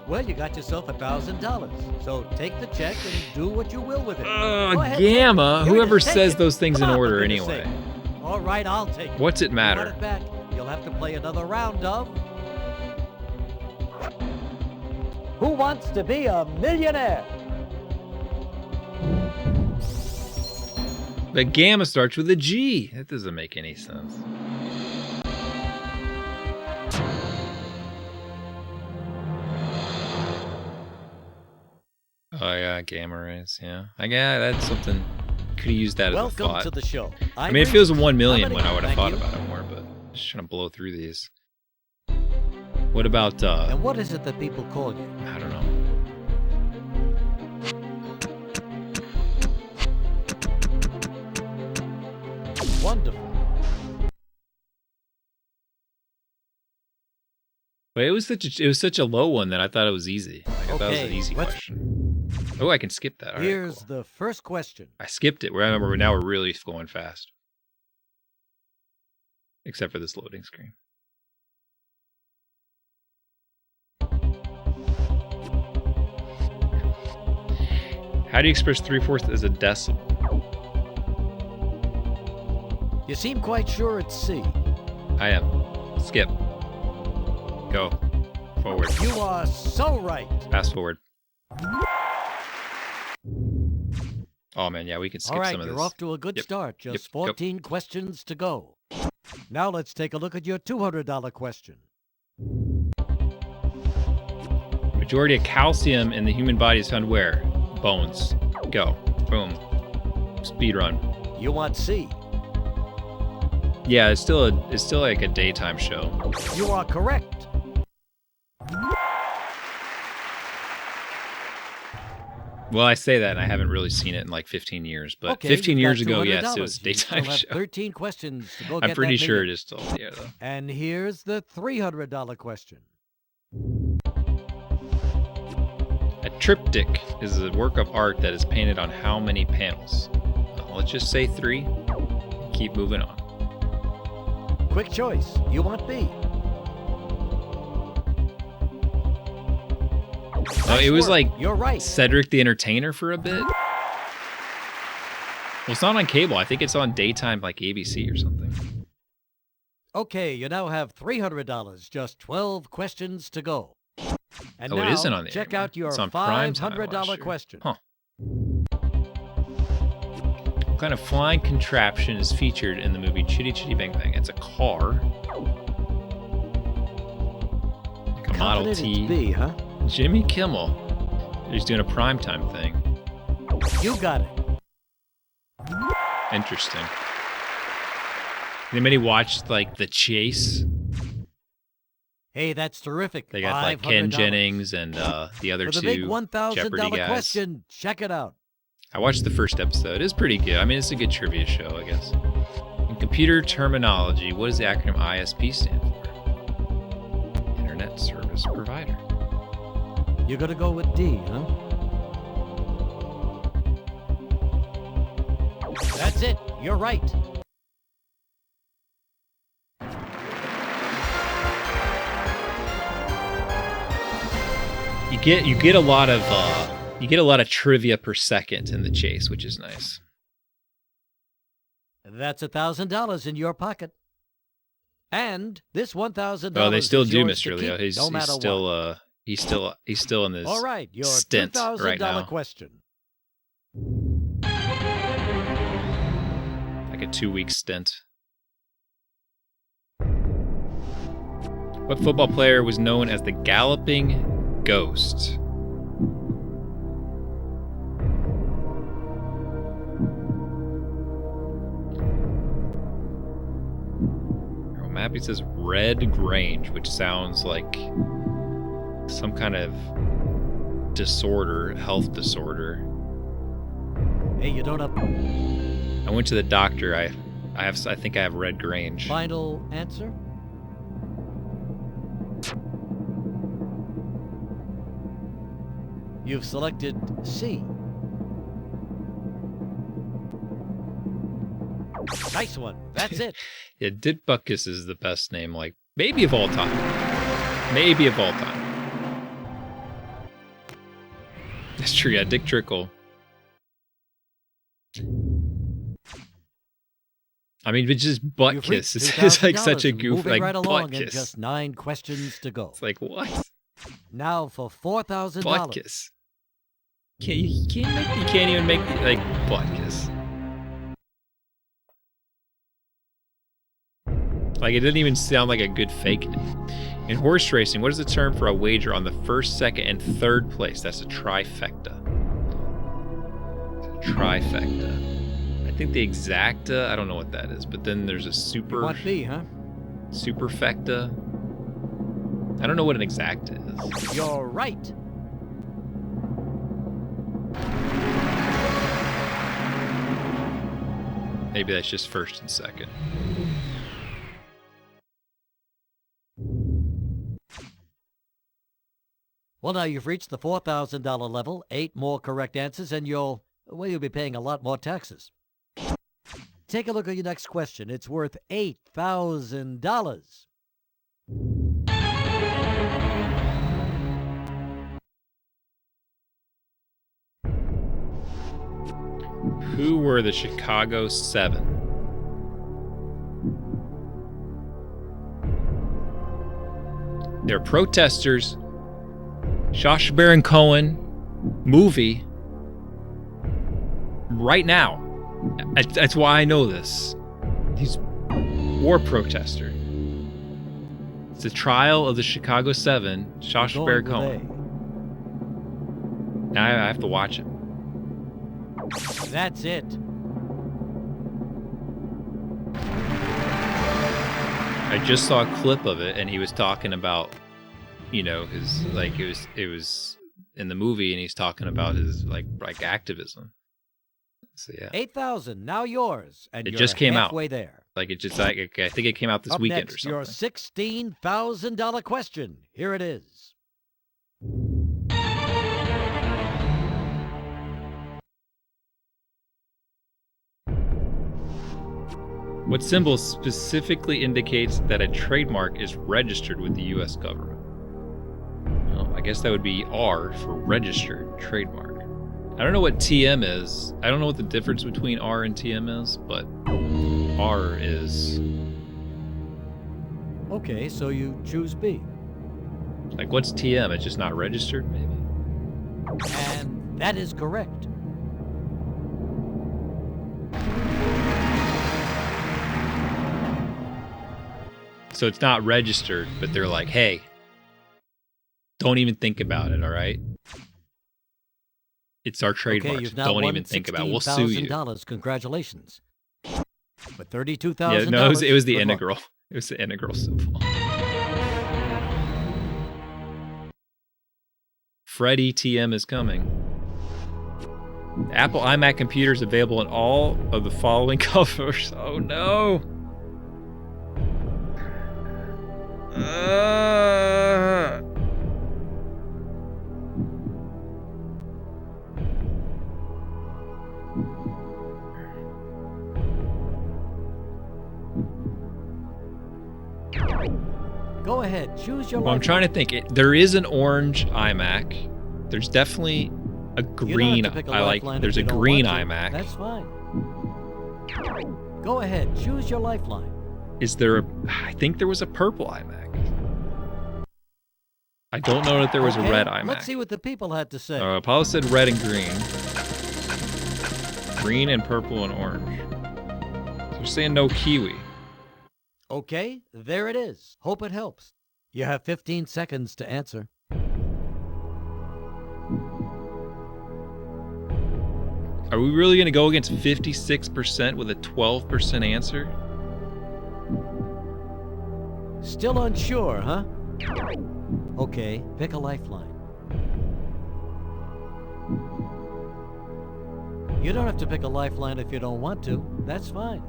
Well, you got yourself $1,000. So take the check and do what you will with it. Oh, Go ahead, gamma. take it. Here, Whoever just take says it. those things Come in on, order for goodness anyway. sake. All right, I'll take it. What's it You matter? want it back, you'll have to play another round of... Who Wants to Be a Millionaire? The gamma starts with a G. That doesn't make any sense. Oh yeah, gamma rays. Yeah, that's something. Could have used that as a Welcome thought. to the show. I mean, if it was 1 million, How when many? I would have Thank thought you. about it more, but I'm just trying to blow through these. What about? And what is it that people call you? I don't know. Wonderful. But it was such a low one that I thought it was easy. Like, I thought it was an Okay, easy let's- question. Oh, I can skip that. All right, Here's cool. the first question. I skipped it. Now we're really going fast. Except for this loading screen. How do you express 3/4 as a decimal? You seem quite sure it's C. I am. Skip. Go. Forward. You are so right. Fast forward. Oh man, yeah, we can skip All right, some of you're this. off to a good Yep, start. Just yep, go. 14 questions to go. Now let's take a look at your $200 question. Majority of calcium in the human body is found where? Bones. Go. Boom. Speed run. You want C. Yeah, it's still like a daytime show. You are correct. Well, I say that and I haven't really seen it in like 15 years, but Okay, 15 you've years got ago, yes, it $200. was a You daytime still have show. 13 questions to go I'm get pretty that sure it million. is still there though. And here's the $300 question. A triptych is a work of art that is painted on how many panels? Let's just say 3. Keep moving on. Quick choice. You want B. Oh, it was work. like You're right. Cedric the Entertainer for a bit. Well, it's not on cable. I think it's on daytime, like ABC or something. Okay, you now have $300. Just 12 questions to go. And Oh, now, it isn't on the check air. out your It's on prime time $500 last year. question. Huh. What kind of flying contraption is featured in the movie Chitty Chitty Bang Bang? It's a car. Like a Model Confident T. it's B, huh? Jimmy Kimmel. He's doing a primetime thing. You got it. Interesting. Anybody watched like The Chase? Hey, that's terrific. They got like Ken $500. Jennings and the other For the two big Jeopardy $1,000 guys. question, check it out. I watched the first episode. It's pretty good. I mean, it's a good trivia show, I guess. In computer terminology, what does the acronym ISP stand for? Internet Service Provider. You're going to go with D, huh? That's it. You're right. You get a lot of trivia per second in The Chase, which is nice. That's $1,000 in your pocket. And this $1,000 Oh, they still is do, yours to Mr. Leo. keep, He's no matter still what. he's still in this All right, your stint $2,000 right now. question. Like a 2-week stint. What football player was known as the Galloping Ghost? Your map it says Red Grange, which sounds like some kind of disorder, health disorder. Hey, you don't have I went to the doctor. I think I have Red Grange. final answer? You've selected C. Nice one. That's it. Yeah, Dick Butkus is the best name, like, maybe of all time. Maybe of all time. That's true, yeah, Dick Trickle. I mean, but just butt kiss. It's like such a goof, moving like right butt along kiss. and just 9 questions to go. It's like, what? Now for $4,000. Butt kiss. You can't even make like butt kiss. Like, it doesn't even sound like a good fake name. In horse racing, what is the term for a wager on the first, second, and third place? That's a trifecta. It's a trifecta. I think the exacta, I don't know what that is, but then there's a super... What B, huh? Superfecta. I don't know what an exacta is. You're right. Maybe that's just first and second. Well, now you've reached the $4,000 level. 8 more correct answers, and you'll be paying a lot more taxes. Take a look at your next question. It's worth $8,000. Who were the Chicago 7? They're protesters. Sacha Baron Cohen movie right now. That's why I know this. He's war protester. It's the trial of the Chicago 7, Sacha Baron Cohen. Now I have to watch it. That's it. I just saw a clip of it, and he was talking about, you know, his, like, it was in the movie, and he's talking about his like activism. So yeah, 8,000 now yours, and it you're just came out. halfway there. Like, it just, like, I think it came out this Up weekend next, or something. your $16,000 question. Here it is. What symbol specifically indicates that a trademark is registered with the U.S. government? Well, I guess that would be R for registered trademark. I don't know what TM is. I don't know what the difference between R and TM is, but R is... Okay, so you choose B. Like, what's TM? It's just not registered, maybe? And that is correct. So it's not registered, but they're like, hey, don't even think about it, all right? It's our trademark. Okay, you've now Don't won even think about it. We'll sue you. $16,000. Congratulations. But $32,000. Yeah, no, it was the integral. It was the integral symbol. Freddy TM is coming. Apple iMac computers available in all of the following colors. Oh no. Go ahead, choose your Well, I'm trying to think. There is an orange iMac. There's definitely a green. There's a green iMac. That's fine. Go ahead, choose your lifeline. Is there a... I think there was a purple iMac. I don't know if there was a red iMac. Let's see what the people had to say. Apollo said red and green. Green and purple and orange. So they're saying no kiwi. Okay, there it is. Hope it helps. You have 15 seconds to answer. Are we really going to go against 56% with a 12% answer? Still unsure, huh? Okay, pick a lifeline. You don't have to pick a lifeline if you don't want to. That's fine.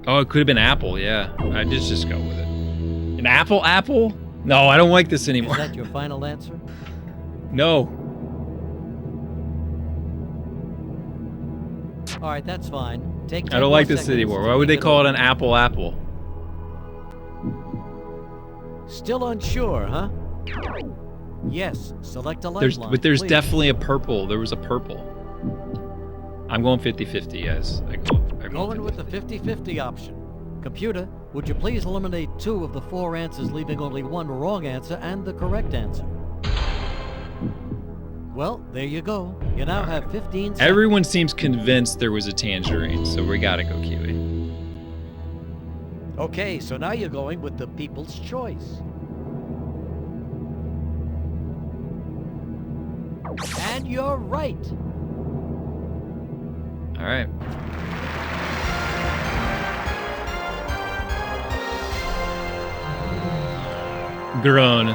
Oh, it could have been Apple, yeah. I just go with it. An Apple? No, I don't like this anymore. Is that your final answer? No. All right, that's fine. Take 10 I don't more like the city seconds war. to Why would they think it call it over. an apple? Still unsure, huh? Yes, select a lifeline. But there's please. definitely a purple. There was a purple. I'm going 50-50, guys. I'm Going with the 50-50 option. Computer, would you please eliminate 2 of the 4 answers, leaving only 1 wrong answer and the correct answer? Well, there you go. You now have 15 seconds. Everyone seems convinced there was a tangerine, so we gotta go kiwi. Okay, so now you're going with the people's choice. And you're right. All right. Groan.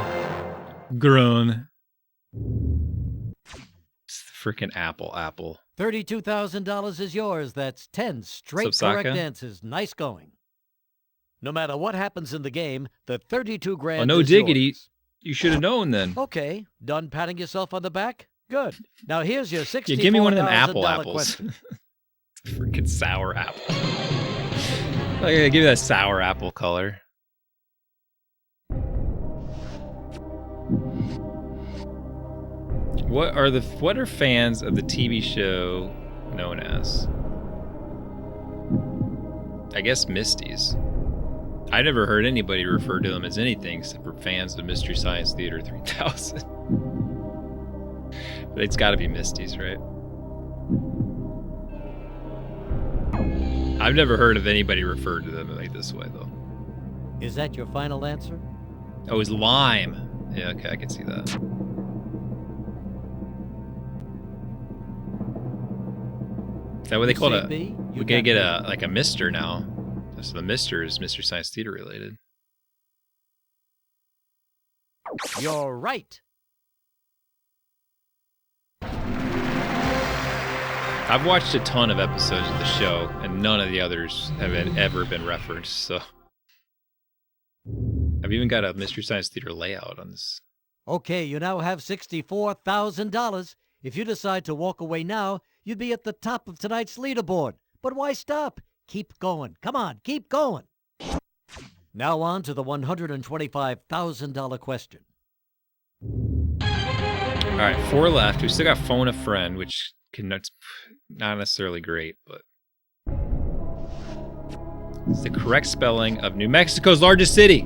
Freaking apple. $32,000 is yours. That's 10 straight What's up, correct Saka? answers. Nice going. No matter what happens in the game, the 32 grand Oh, no is diggity. yours. You should have known then. Okay, done patting yourself on the back? Good. Now here's your $64,000 Yeah, give me one of them apples. question. Freaking sour apple. Okay, give me that sour apple color. What are fans of the TV show known as? I guess Misties. I never heard anybody refer to them as anything except for fans of Mystery Science Theater 3000. But it's got to be Misties, right? I've never heard of anybody refer to them like this way, though. Is that your final answer? Oh, it's lime. Yeah, okay, I can see that. Is that what they call it? We're gonna get a Mister now. So the Mister is Mystery Science Theater related. You're right. I've watched a ton of episodes of the show, and none of the others have ever been referenced, so... I've even got a Mystery Science Theater layout on this. Okay, you now have $64,000. If you decide to walk away now, you'd be at the top of tonight's leaderboard. But why stop? Keep going. Come on, keep going. Now on to the $125,000 question. All right, 4 left. We still got Phone a Friend, which it's not necessarily great, but... It's the correct spelling of New Mexico's largest city.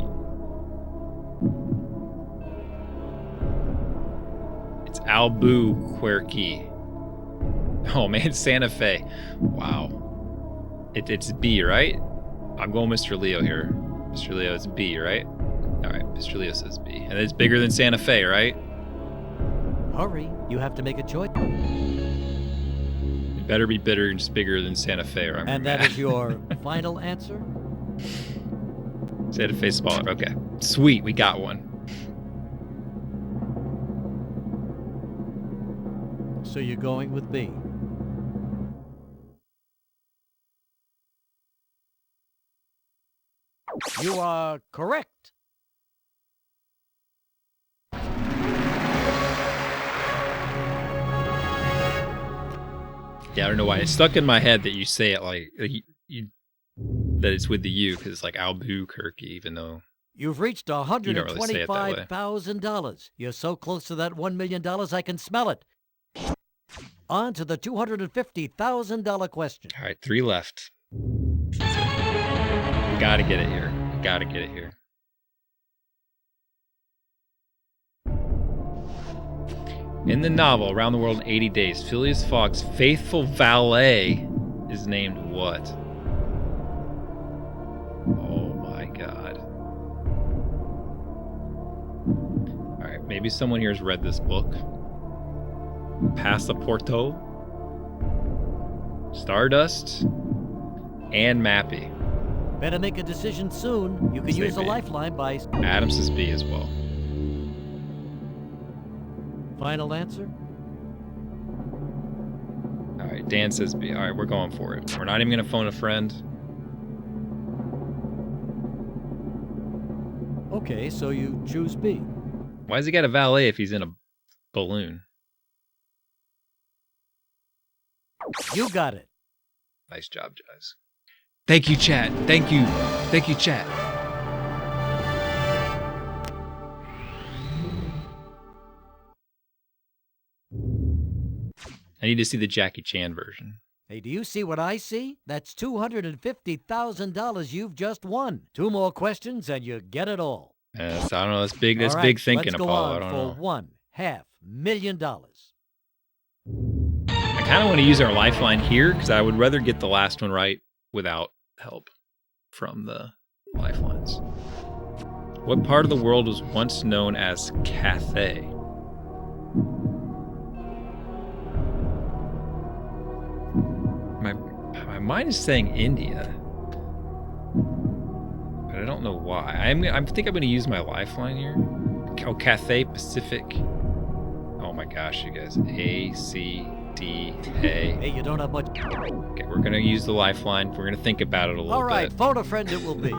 It's Albuquerque. Oh man, Santa Fe. Wow. It's B, right? I'm going Mr. Leo here. Mr. Leo, it's B, right? All right, Mr. Leo says B. And it's bigger than Santa Fe, right? Hurry, you have to make a choice. It better be bigger and bigger than Santa Fe, or I'm And mad. that is your final answer? Santa Fe smaller. Okay, sweet, we got one. So you're going with B. You are correct. Yeah, I don't know why. It's stuck in my head that you say it like that it's with the U, because it's like Albuquerque, even though... You've reached You don't really say it that way. $125,000. You're so close to that $1 million, I can smell it. On to the $250,000 question. All right, 3 left. Gotta get it here. Gotta get it here. In the novel, Around the World in 80 Days, Phileas Fogg's faithful valet is named what? Oh my god. Alright, maybe someone here has read this book. Passaporto, Stardust, and Mappy. Better make a decision soon. You can Say use a B. lifeline by... Adams is B as well. Final answer? Alright, Dan says B. Alright, we're going for it. We're not even gonna phone a friend. Okay, so you choose B. Why does he got a valet if he's in a balloon? You got it. Nice job, guys. Thank you, chat. Thank you. Thank you, chat. I need to see the Jackie Chan version. Hey, do you see what I see? That's $250,000 you've just won. 2 more questions and you get it all. So I don't know. That's big. That's All right, big thinking, let's go Apollo. on I don't for know. $1.5 million. I kind of want to use our lifeline here because I would rather get the last one right without help from the lifelines. What part of the world was once known as Cathay? My mind is saying India, but I don't know why. I think I'm going to use my lifeline here. Oh, Cathay Pacific. Oh my gosh, you guys. A-C-D-A. Hey, you don't have much. Okay, we're going to use the lifeline. We're going to think about it a little bit. All right, phone a friend it will be.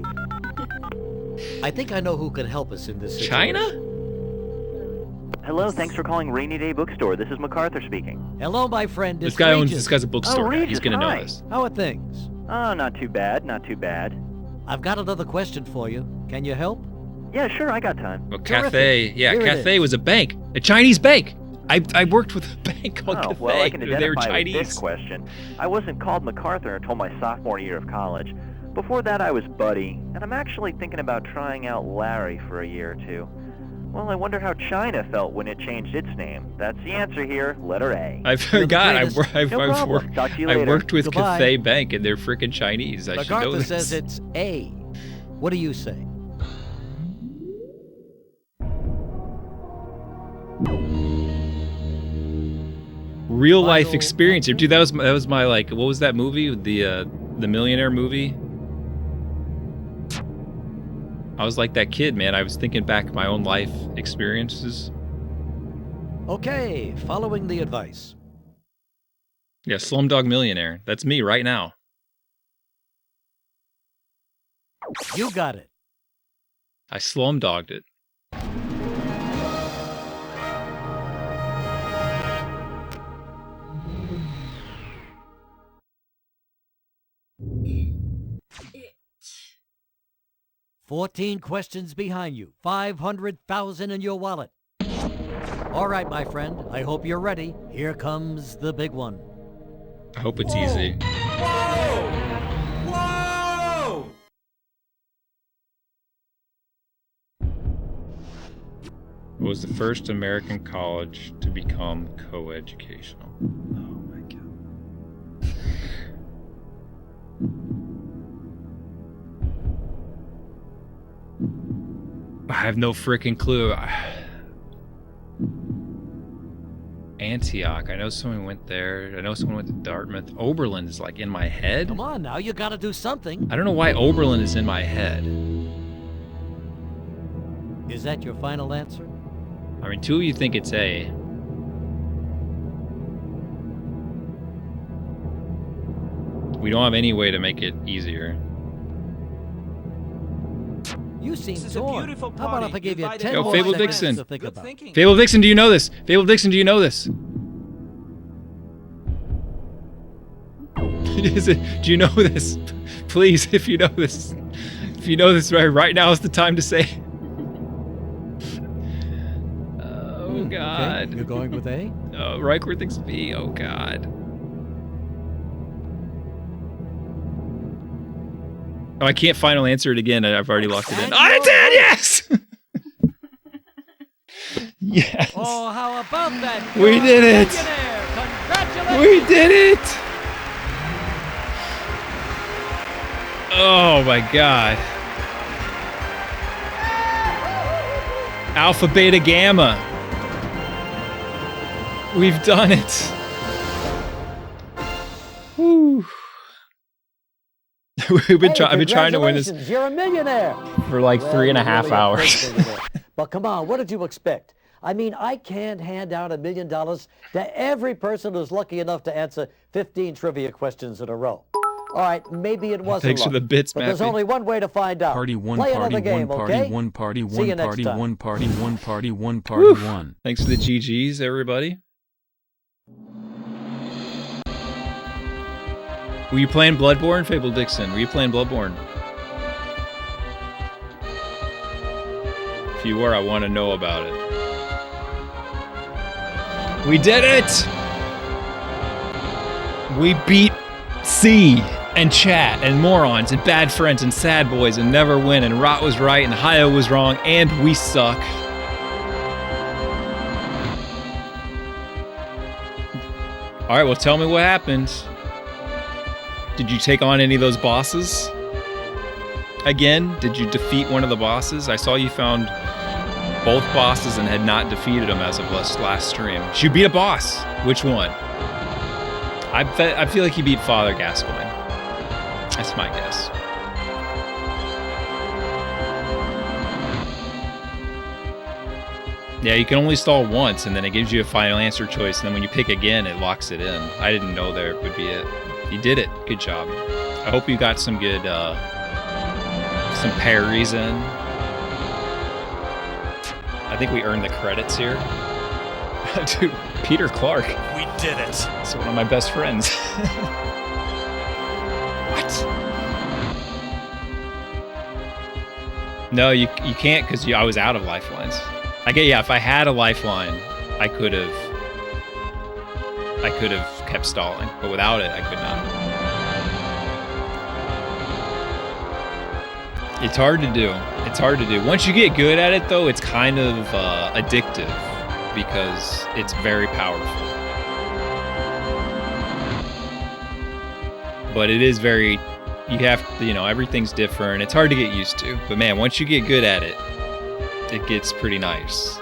I think I know who can help us in this situation. China? Hello, thanks for calling Rainy Day Bookstore. This is MacArthur speaking. Hello, my friend. This It's guy Regis. this guy's a bookstore guy. Regis, He's going to know hi. this. How are things? Oh, not too bad, not too bad. I've got another question for you. Can you help? Yeah, sure, I got time. Well, Terrific. Cathay. Yeah, Here it Cathay is. was a bank. A Chinese bank. I worked with a bank called Oh, Cathay. well, I can They were identify with Chinese. this question. I wasn't called MacArthur until my sophomore year of college. Before that, I was Buddy, and I'm actually thinking about trying out Larry for a year or two. Well, I wonder how China felt when it changed its name. That's the answer here, letter A. I forgot. greatest. No problem. Talk to you I later. worked with Goodbye. Cathay Bank, and they're freaking Chinese. I should know MacArthur this. says it's A. What do you say? Real life Final experience. answer? Dude, that was my like. What was that movie? The Millionaire movie. I was like that kid, man. I was thinking back my own life experiences. Okay, following the advice. Yeah, Slumdog Millionaire. That's me right now. You got it. I slumdogged it. It. 14 questions behind you. 500,000 in your wallet. All right, my friend. I hope you're ready. Here comes the big one. I hope it's easy. Whoa! It was the first American college to become co-educational. Oh my god. I have no freaking clue. Antioch. I know someone went there. I know someone went to Dartmouth. Oberlin is like in my head. Come on now, you gotta do something. I don't know why Oberlin is in my head. Is that your final answer? I mean, two of you think it's A. We don't have any way to make it easier. You seem This is a torn. beautiful How about if I party. give you Invited 10 Yo, more Fable seconds Dixon. to think Good about? thinking. Fable Dixon, do you know this? Fable Dixon, do you know this? Is it, do you know this? Please, if you know this. If you know this right now is the time to say it. Oh, God. Okay, you're going with A? Oh, Reichert thinks B. Oh, God. Oh, I can't final answer it again. I've already locked it in. And Oh, I you're did! right. Yes! Yes! Oh, how about that? We You're did a it. millionaire. Congratulations! We did it! Oh my god. Alpha, beta, gamma. We've done it. Woo. I've been trying to win this Congratulations, you're a millionaire. for like Well, 3.5 you're really a great hours. millionaire. But come on, what did you expect? I mean, I can't hand out $1 million to every person who's lucky enough to answer 15 trivia questions in a row. All right, maybe it wasn't Thanks for luck, the bits, but there's Mappy. only one way to find out. Party one, Play party another game, one, party okay? one, party See one, you next party time. one, party one, party one, party one. Thanks for the GGs, everybody. Were you playing Bloodborne, Fable Dixon? Were you playing Bloodborne? If you were, I want to know about it. We did it! We beat C and chat and morons and bad friends and sad boys and never win and Rot was right and Hayo was wrong and we suck. All right, well, tell me what happened. Did you take on any of those bosses? Again, did you defeat one of the bosses? I saw you found both bosses and had not defeated them as of last stream. Did you beat a boss? Which one? I feel like you beat Father Gascoigne. That's my guess. Yeah, you can only stall once, and then it gives you a final answer choice, and then when you pick again, it locks it in. I didn't know there would be it. You did it. Good job. I hope you got some good, some parries in. I think we earned the credits here. Dude, Peter Clark. We did it. It's one of my best friends. What? No, you can't because I was out of lifelines. Yeah, if I had a lifeline, I could have kept stalling, but without it, I could not. It's hard to do. It's hard to do. Once you get good at it, though, it's kind of addictive because it's very powerful. But it is very, you have to, everything's different. It's hard to get used to. But man, once you get good at it, it gets pretty nice.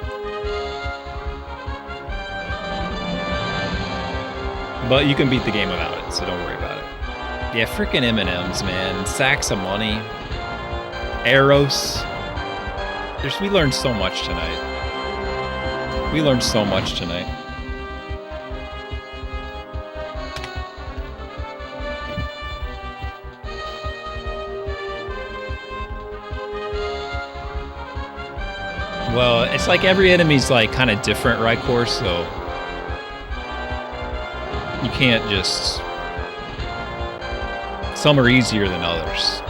But you can beat the game without it, so don't worry about it. Yeah, frickin' M&Ms, man. Sacks of money. Eros. We learned so much tonight. We learned so much tonight. Well, it's like every enemy's like kind of different, right, course? So you can't just. Some are easier than others,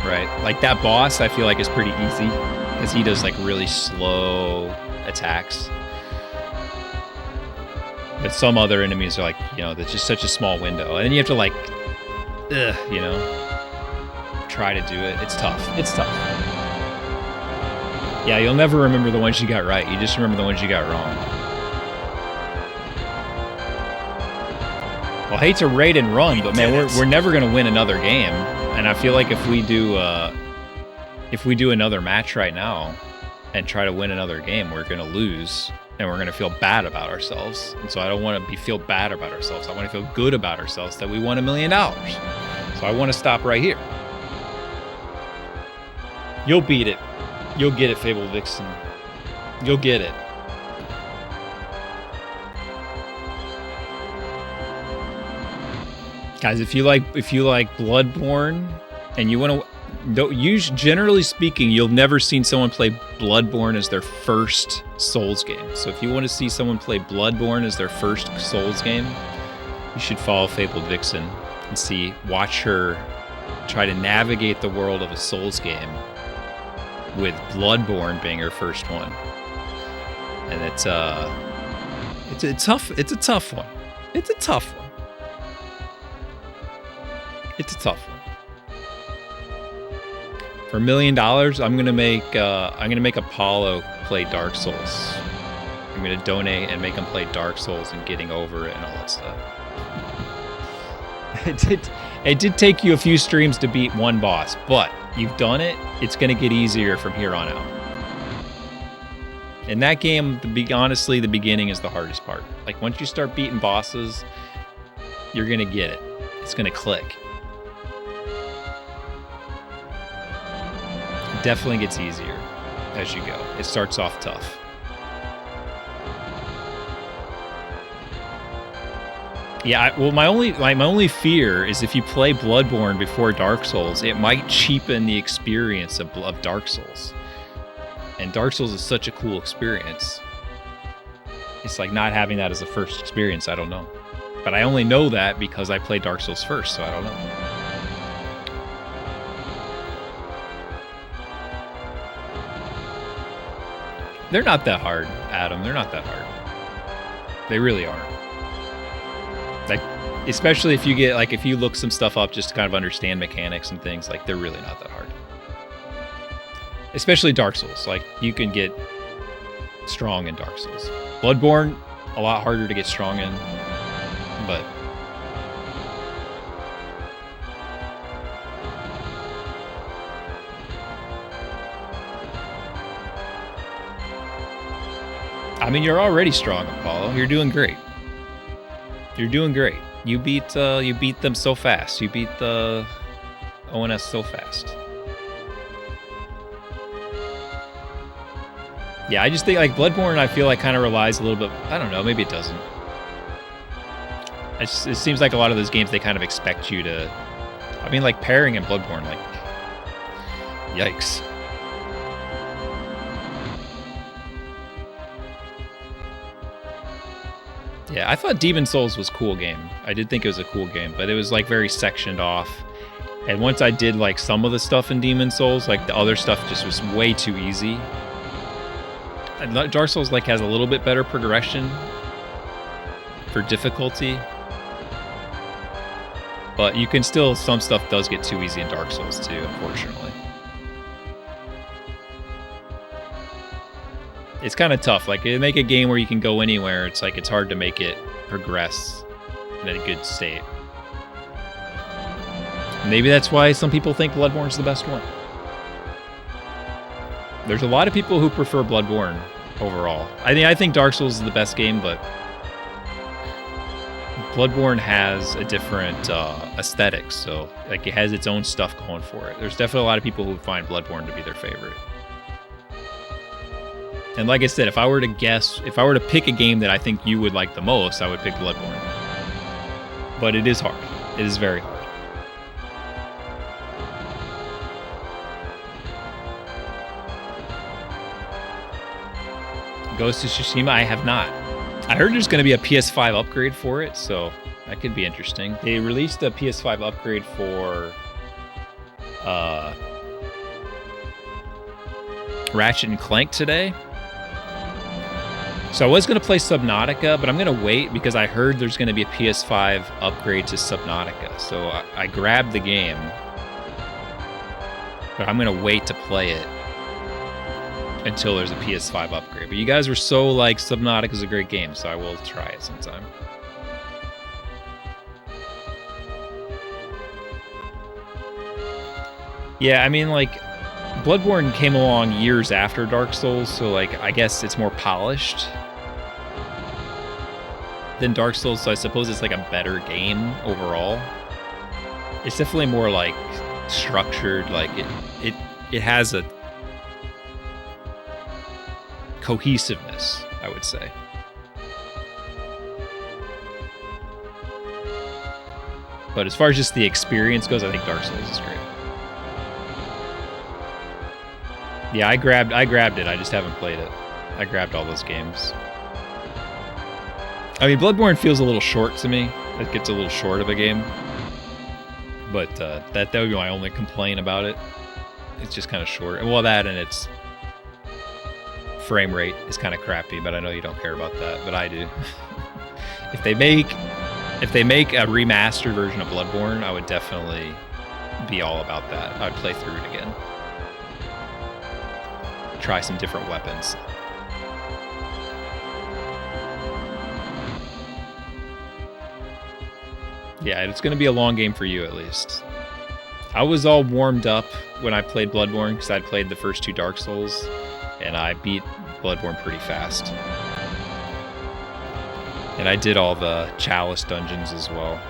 right? Like that boss, I feel like is pretty easy because he does like really slow attacks. But some other enemies are like, that's just such a small window, and then you have to like, try to do it. It's tough. It's tough. Yeah, you'll never remember the ones you got right. You just remember the ones you got wrong. Well, I hate to raid and run, but man, we're never gonna win another game. And I feel like if we do another match right now and try to win another game, we're gonna lose and we're gonna feel bad about ourselves. And so I don't want to feel bad about ourselves. I want to feel good about ourselves that we won $1 million. So I want to stop right here. You'll beat it. You'll get it, Fable Vixen. You'll get it. Guys, if you like Bloodborne and you want to, generally speaking, you've never seen someone play Bloodborne as their first Souls game. So if you want to see someone play Bloodborne as their first Souls game, you should follow Fable Vixen and watch her try to navigate the world of a Souls game, with Bloodborne being her first one. And it's a tough one. It's a tough one. It's a tough one. For $1 million, I'm gonna make Apollo play Dark Souls. I'm gonna donate and make him play Dark Souls and getting over it and all that stuff. It did take you a few streams to beat one boss, but you've done it. It's going to get easier from here on out. In that game, honestly, the beginning is the hardest part. Like, once you start beating bosses, you're going to get it. It's going to click. It definitely gets easier as you go. It starts off tough. Yeah, well, my only fear is if you play Bloodborne before Dark Souls, it might cheapen the experience of Dark Souls. And Dark Souls is such a cool experience. It's like not having that as a first experience. I don't know. But I only know that because I played Dark Souls first, so I don't know. They're not that hard, Adam. They're not that hard. They really aren't. Like, especially if you get, like, if you look some stuff up just to kind of understand mechanics and things, like, they're really not that hard. Especially Dark Souls. Like, you can get strong in Dark Souls. Bloodborne, a lot harder to get strong in, but... I mean, you're already strong, Apollo. You're doing great. You're doing great. You beat them so fast. You beat the ONS so fast. Yeah, I just think like Bloodborne, I feel like kind of relies a little bit. I don't know, maybe it doesn't. It seems like a lot of those games, they kind of expect you to. I mean, like pairing in Bloodborne, like, yikes. Yeah, I thought Demon Souls was a cool game. I did think it was a cool game, but it was like very sectioned off. And once I did like some of the stuff in Demon Souls, like the other stuff just was way too easy. And Dark Souls like has a little bit better progression for difficulty. But you can still, some stuff does get too easy in Dark Souls too, unfortunately. It's kind of tough. Like, you make a game where you can go anywhere, it's like it's hard to make it progress in a good state. Maybe that's why some people think Bloodborne's the best one. There's a lot of people who prefer Bloodborne overall. I think Dark Souls is the best game, but Bloodborne has a different aesthetic, so like it has its own stuff going for it. There's definitely a lot of people who find Bloodborne to be their favorite. And like I said, if I were to pick a game that I think you would like the most, I would pick Bloodborne. But it is hard. It is very hard. Ghost of Tsushima, I have not. I heard there's going to be a PS5 upgrade for it, so that could be interesting. They released a PS5 upgrade for Ratchet and Clank today. So I was going to play Subnautica, but I'm going to wait because I heard there's going to be a PS5 upgrade to Subnautica. So I grabbed the game, but I'm going to wait to play it until there's a PS5 upgrade. But you guys were so like, Subnautica is a great game, so I will try it sometime. Yeah, I mean, like, Bloodborne came along years after Dark Souls, so like I guess it's more polished than Dark Souls, so I suppose it's like a better game overall. It's definitely more like structured, like it has a cohesiveness, I would say. But as far as just the experience goes, I think Dark Souls is great. Yeah, I grabbed it. I just haven't played it. I grabbed all those games. I mean, Bloodborne feels a little short to me. It gets a little short of a game. But that would be my only complaint about it. It's just kind of short. And well, that and its frame rate is kind of crappy, but I know you don't care about that, but I do. If they make a remastered version of Bloodborne, I would definitely be all about that. I would play through it again. Try some different weapons. Yeah, it's going to be a long game for you at least. I was all warmed up when I played Bloodborne because I'd played the first 2 Dark Souls, and I beat Bloodborne pretty fast. And I did all the Chalice dungeons as well.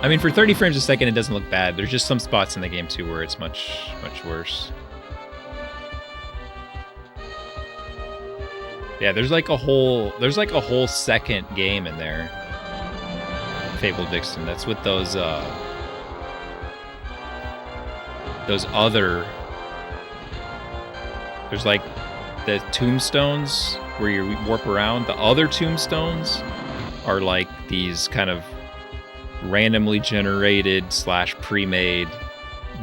I mean, for 30 frames a second, it doesn't look bad. There's just some spots in the game too where it's much, much worse. Yeah, there's like a whole second game in there. Fabled Vixen. That's with those other There's like the tombstones where you warp around. The other tombstones are like these kind of randomly generated / pre-made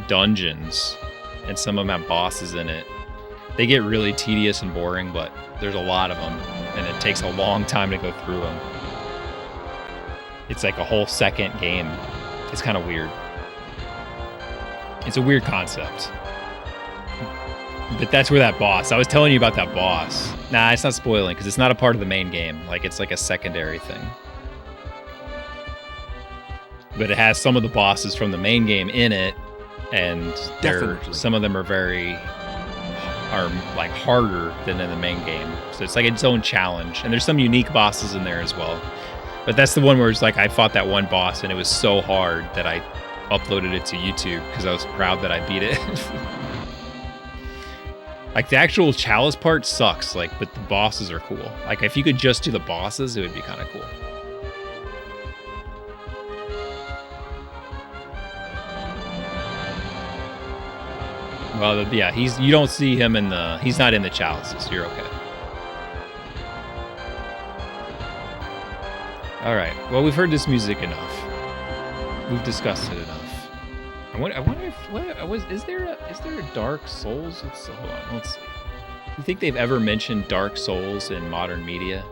dungeons, and some of them have bosses in it. They get really tedious and boring, but there's a lot of them, and it takes a long time to go through them. It's like a whole second game. It's kind of weird. It's a weird concept. But that's where that boss... I was telling you about that boss. Nah, it's not spoiling, because it's not a part of the main game. Like, it's like a secondary thing. But it has some of the bosses from the main game in it, and some of them are like harder than in the main game. So it's like its own challenge. And there's some unique bosses in there as well. But that's the one where it's like I fought that one boss and it was so hard that I uploaded it to YouTube because I was proud that I beat it. Like the actual chalice part sucks, like, but the bosses are cool. Like if you could just do the bosses, it would be kind of cool. Well, yeah, you don't see him he's not in the chalices, so you're okay. All right, well, we've heard this music enough. We've discussed it enough. I wonder if, is there a Dark Souls? Hold on, let's see. You think they've ever mentioned Dark Souls in modern media?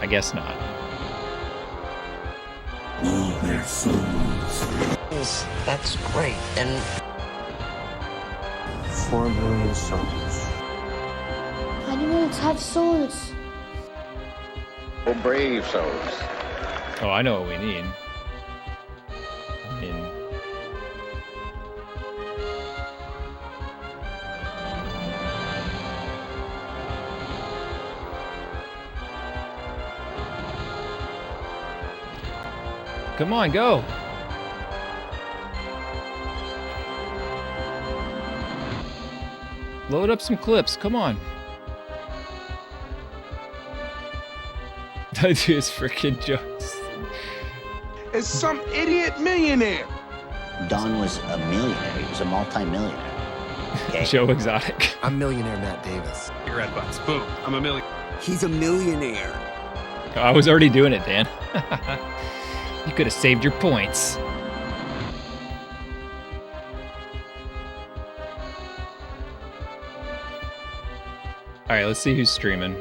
I guess not. Oh, their souls. That's great. And 4 million souls. Animals have souls. Oh, brave souls. Oh, I know what we need. I mean... Come on, go! Load up some clips, come on. That dude's freaking jokes. It's some idiot millionaire. Don was a millionaire. He was a multi-millionaire. Okay? Joe Exotic. I'm millionaire Matt Davis. Your red butts. Boom. I'm a millionaire. He's a millionaire. Oh, I was already doing it, Dan. You could have saved your points. All right, let's see who's streaming.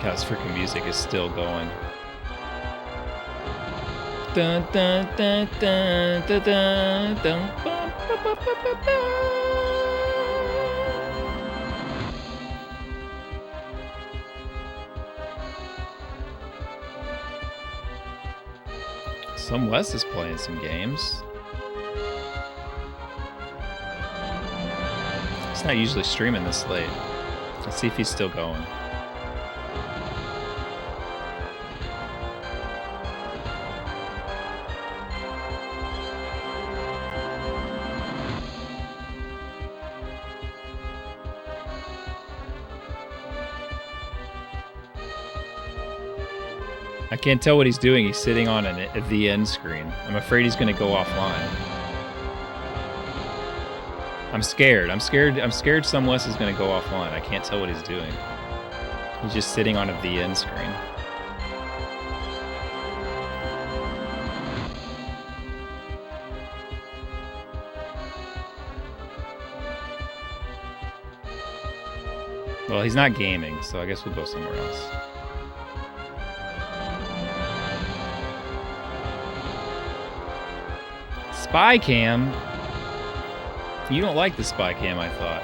God, this freaking music is still going. Dun, dun, dun, dun, dun, dun, dun, ba, ba, ba, ba, ba, ba. Some Wes is playing some games. He's not usually streaming this late. Let's see if he's still going. I can't tell what he's doing. He's sitting on the end screen. I'm afraid he's going to go offline. I'm scared. I'm scared some Wes is going to go offline. I can't tell what he's doing. He's just sitting on the end screen. Well, he's not gaming, so I guess we'll go somewhere else. Spy cam? You don't like the spy cam, I thought.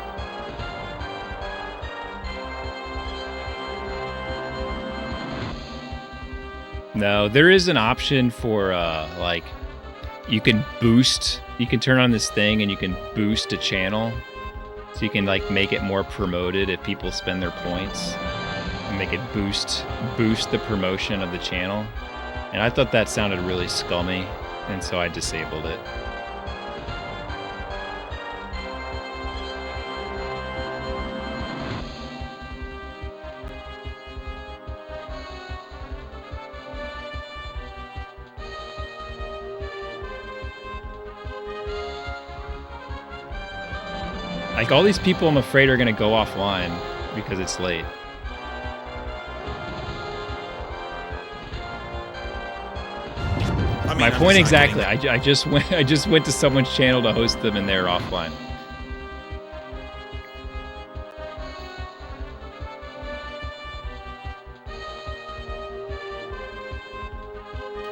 No, there is an option for, like, you can turn on this thing and you can boost a channel. So you can, like, make it more promoted if people spend their points. And make it boost the promotion of the channel. And I thought that sounded really scummy, and so I disabled it. Like, all these people I'm afraid are going to go offline because it's late. I mean, My point exactly. I just went to someone's channel to host them and they're offline.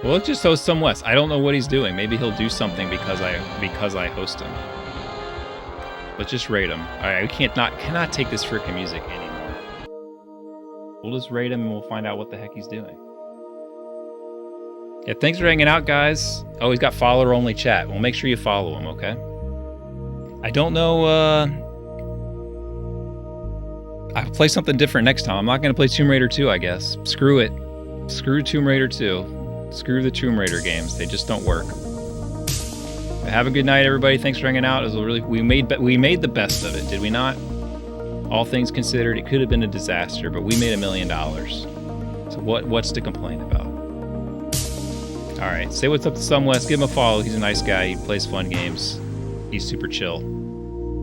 Well, let's just host some West. I don't know what he's doing. Maybe he'll do something because I host him. Let's just raid him. All right, we cannot take this freaking music anymore. We'll just raid him and we'll find out what the heck he's doing. Yeah, thanks for hanging out, guys. Oh, he's got follower-only chat. Well, make sure you follow him, okay? I don't know. I'll play something different next time. I'm not going to play Tomb Raider 2, I guess. Screw it. Screw Tomb Raider 2. Screw the Tomb Raider games. They just don't work. Have a good night, everybody. Thanks for hanging out. It was we made the best of it, did we not? All things considered, it could have been a disaster, but we made $1 million. So what's to complain about? All right, say what's up to West. Give him a follow. He's a nice guy. He plays fun games. He's super chill.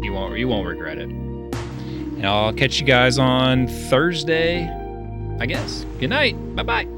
You won't regret it. And I'll catch you guys on Thursday, I guess. Good night. Bye-bye.